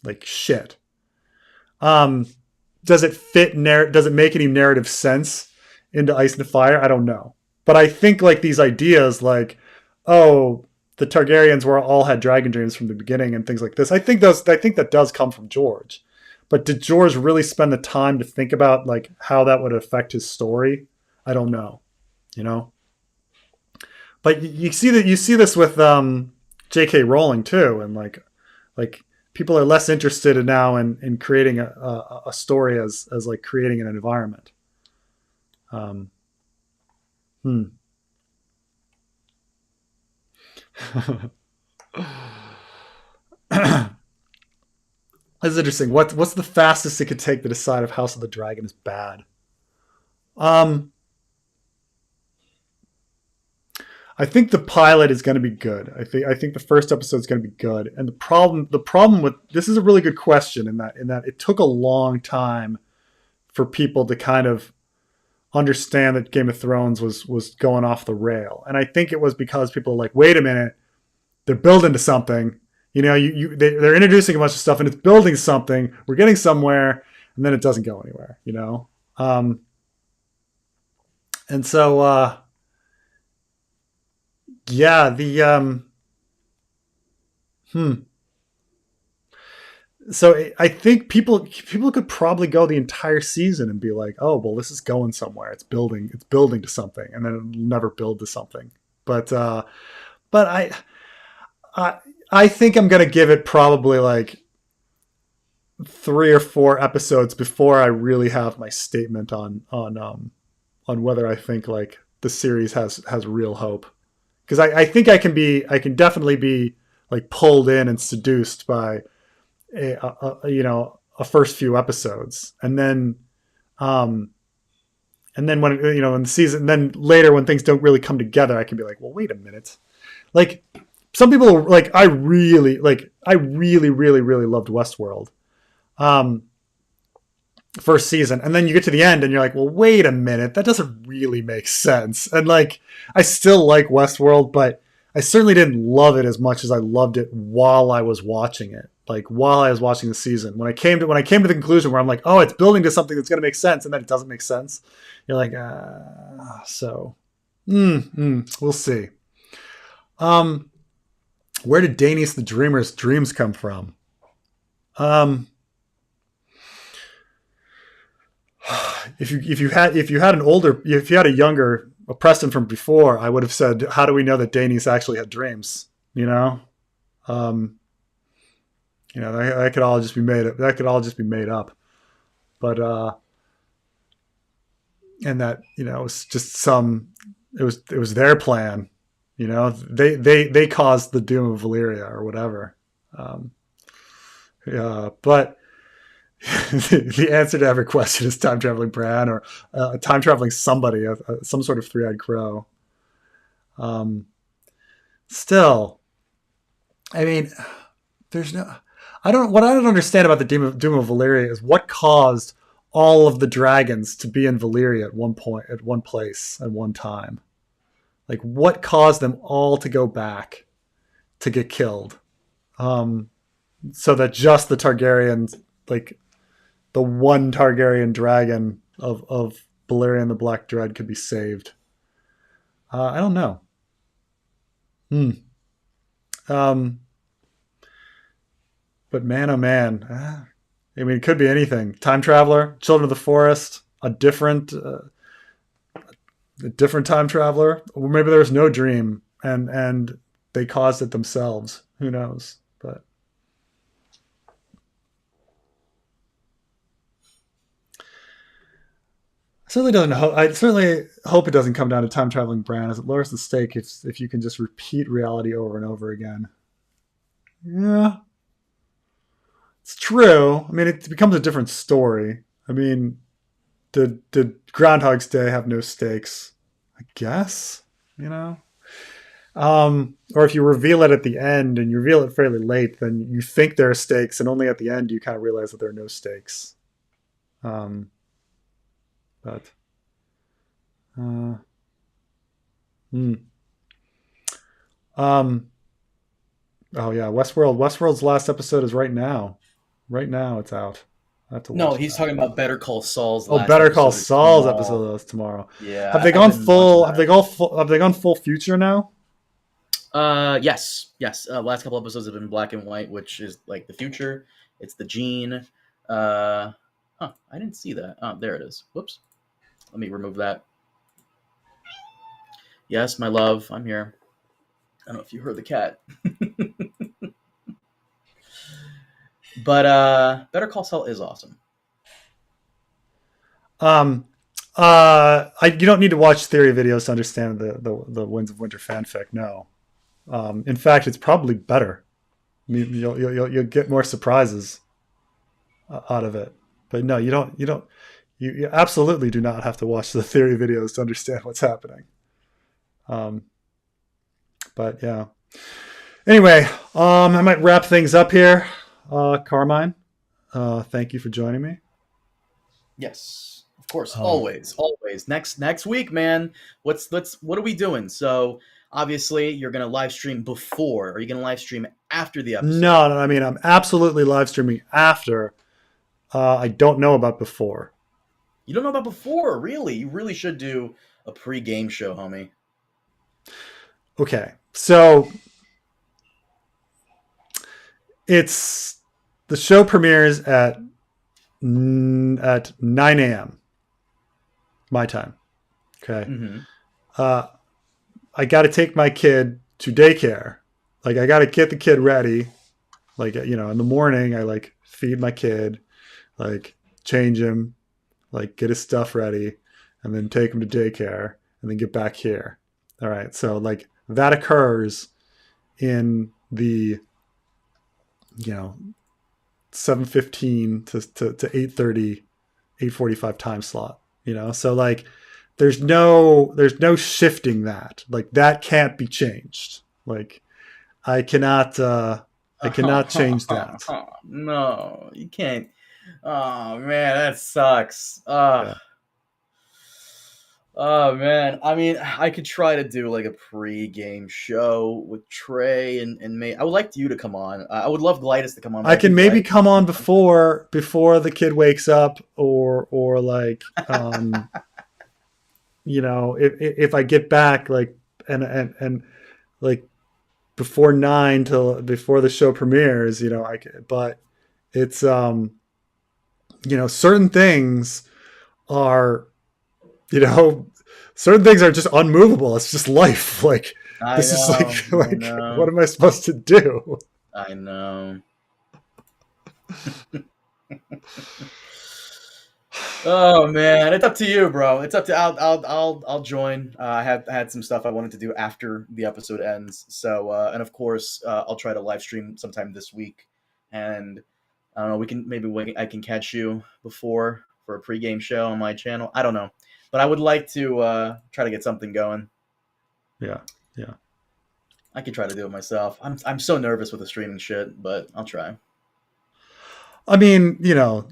Speaker 1: like shit. Does it fit? Does it make any narrative sense into Ice and Fire? I don't know. But I think like these ideas like, oh, the Targaryens all had dragon dreams from the beginning and things like this. I think that does come from George. But did George really spend the time to think about like how that would affect his story? I don't know. You know? But you see this with J.K. Rowling too, and like people are less interested now in creating a story as like creating an environment. That's interesting. What's the fastest it could take to decide if House of the Dragon is bad? I think the pilot is going to be good. I think the first episode is going to be good. And the problem with this is a really good question in that it took a long time for people to kind of understand that Game of Thrones was going off the rail. And I think it was because people are like, wait a minute, they're building to something. You know, they're introducing a bunch of stuff and it's building something. We're getting somewhere, and then it doesn't go anywhere. You know, and so. Yeah, So I think people could probably go the entire season and be like, oh, well, this is going somewhere. It's building to something, and then it'll never build to something. But I think I'm gonna give it probably like 3 or 4 episodes before I really have my statement on whether I think like the series has real hope. Because I think I can definitely be like pulled in and seduced by a first few episodes, and then when in the season, then later when things don't really come together, I can be like, well, wait a minute. Like some people are like, I really loved Westworld. First season, and then you get to the end and you're like, well, wait a minute, that doesn't really make sense. And like, I still like Westworld, but I certainly didn't love it as much as I loved it while I was watching it. Like while I was watching the season, when I came to the conclusion where I'm like, oh, it's building to something that's going to make sense, and then it doesn't make sense. You're like, we'll see. Where did Daenerys the Dreamer's dreams come from? If you had a younger a precedent from before, I would have said, how do we know that Daenerys actually had dreams? You know, that could all just be made up. That could all just be made up. But and that, it was just it was their plan. They caused the doom of Valyria or whatever. But the answer to every question is time traveling Bran or time traveling somebody, some sort of three-eyed crow. Still, I mean, what I don't understand about the doom of Valyria is what caused all of the dragons to be in Valyria at one point, at one place, at one time. Like, what caused them all to go back to get killed? So that just the Targaryens, like the one Targaryen dragon of Balerion the Black Dread, could be saved. I don't know. But man, oh man. I mean, it could be anything. Time traveler, Children of the Forest, a different time traveler. Or maybe there was no dream and they caused it themselves. Who knows? But I certainly hope it doesn't come down to time traveling Bran, as it lowers the stake if you can just repeat reality over and over again. Yeah, it's true. I mean, it becomes a different story. I mean, did Groundhog's Day have no stakes? I guess, or if you reveal it at the end and you reveal it fairly late, then you think there are stakes, and only at the end you kind of realize that there are no stakes. But oh yeah, Westworld's last episode is right now. Right now it's out. I have to watch
Speaker 2: No, he's talking about Better Call Saul's.
Speaker 1: Better Call Saul's episode is tomorrow.
Speaker 2: Yeah.
Speaker 1: Have they gone full? Have they gone full future now?
Speaker 2: Yes. Last couple episodes have been black and white, which is like the future. It's the gene. I didn't see that. Oh, there it is. Whoops. Let me remove that. Yes, my love, I'm here. I don't know if you heard the cat. But Better Call Saul is awesome.
Speaker 1: You don't need to watch theory videos to understand the Winds of Winter fanfic. No, in fact, it's probably better. I mean, you'll get more surprises out of it. But no, you don't. You absolutely do not have to watch the theory videos to understand what's happening. But yeah. Anyway, I might wrap things up here. Carmine, thank you for joining me.
Speaker 2: Yes, of course, always. Next week, man. What are we doing? So obviously, you're gonna live stream before. Are you gonna live stream after the episode?
Speaker 1: No. I mean, I'm absolutely live streaming after. I don't know about before.
Speaker 2: You don't know about before, really? You really should do a pre-game show, homie.
Speaker 1: Okay, so the show premieres at 9 a.m. my time. Okay.
Speaker 2: Mm-hmm.
Speaker 1: I got to take my kid to daycare. Like, I got to get the kid ready. Like, in the morning, I like feed my kid, like change him, like get his stuff ready, and then take him to daycare, and then get back here. All right. So like that occurs in the 7:15 to 8:30, 8:45 time slot. So like there's no shifting that. Like that can't be changed. Like I cannot change that.
Speaker 2: No, you can't. Oh man, that sucks.
Speaker 1: Yeah.
Speaker 2: Oh man, I mean, I could try to do like a pre-game show with Trey and me. I would like you to come on. I would love Glidus to come on.
Speaker 1: I can maybe come on before the kid wakes up, or like, if I get back like and like before 9 till before the show premieres, but it's certain things are, certain things are just unmovable. It's just life. Like
Speaker 2: I
Speaker 1: this is
Speaker 2: know.
Speaker 1: like
Speaker 2: I know.
Speaker 1: what am I supposed to do?
Speaker 2: I know. Oh man, it's up to you, bro. It's up to I'll join. I had some stuff I wanted to do after the episode ends. So and of course I'll try to live stream sometime this week. And I don't know, I can catch you before for a pregame show on my channel. I don't know, but I would like to try to get something going.
Speaker 1: Yeah, yeah.
Speaker 2: I could try to do it myself. I'm so nervous with the streaming shit, but I'll try.
Speaker 1: I mean, you know,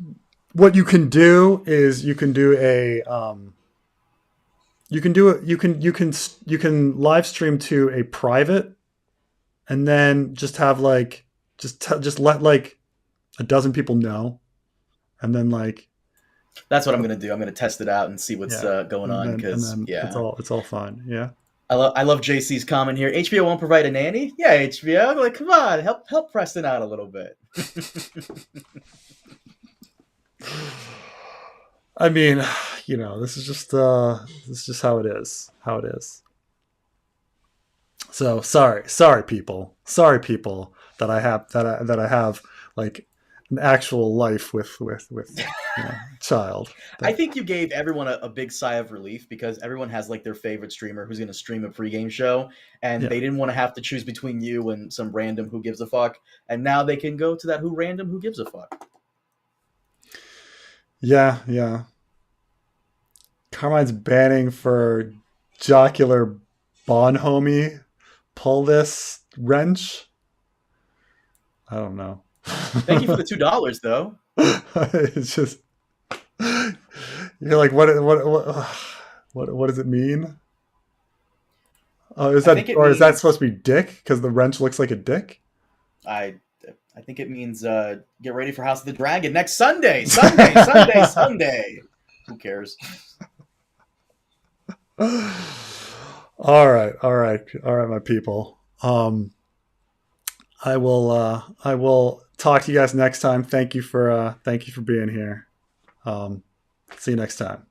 Speaker 1: what you can do is you can do a you can live stream to a private, and then just have like just let like a dozen people know, and then like
Speaker 2: That's what I'm gonna do. I'm gonna test it out and see what's
Speaker 1: yeah,
Speaker 2: going on
Speaker 1: and
Speaker 2: because
Speaker 1: then
Speaker 2: yeah.
Speaker 1: it's all fine. Yeah.
Speaker 2: I love JC's comment here. HBO won't provide a nanny? Yeah, HBO. Like, come on, help Preston out a little bit.
Speaker 1: I mean, you know, this is just how it is. How it is. So sorry people that I have like an actual life with you know, child.
Speaker 2: I think you gave everyone a big sigh of relief because everyone has like their favorite streamer who's going to stream a pregame show, and
Speaker 1: Yeah.
Speaker 2: they didn't want to have to choose between you and some random who gives a fuck, and now they can go to that who gives a fuck.
Speaker 1: Yeah, yeah. Carmine's banning for jocular bonhomie. Pull this wrench. I don't know.
Speaker 2: Thank you for the $2 though.
Speaker 1: It's just you're like what does it mean? Oh, is that supposed to be dick? Because the wrench looks like a dick.
Speaker 2: I think it means get ready for House of the Dragon next Sunday. Sunday. Who cares?
Speaker 1: All right, my people. I will talk to you guys next time. Thank you for being here. See you next time.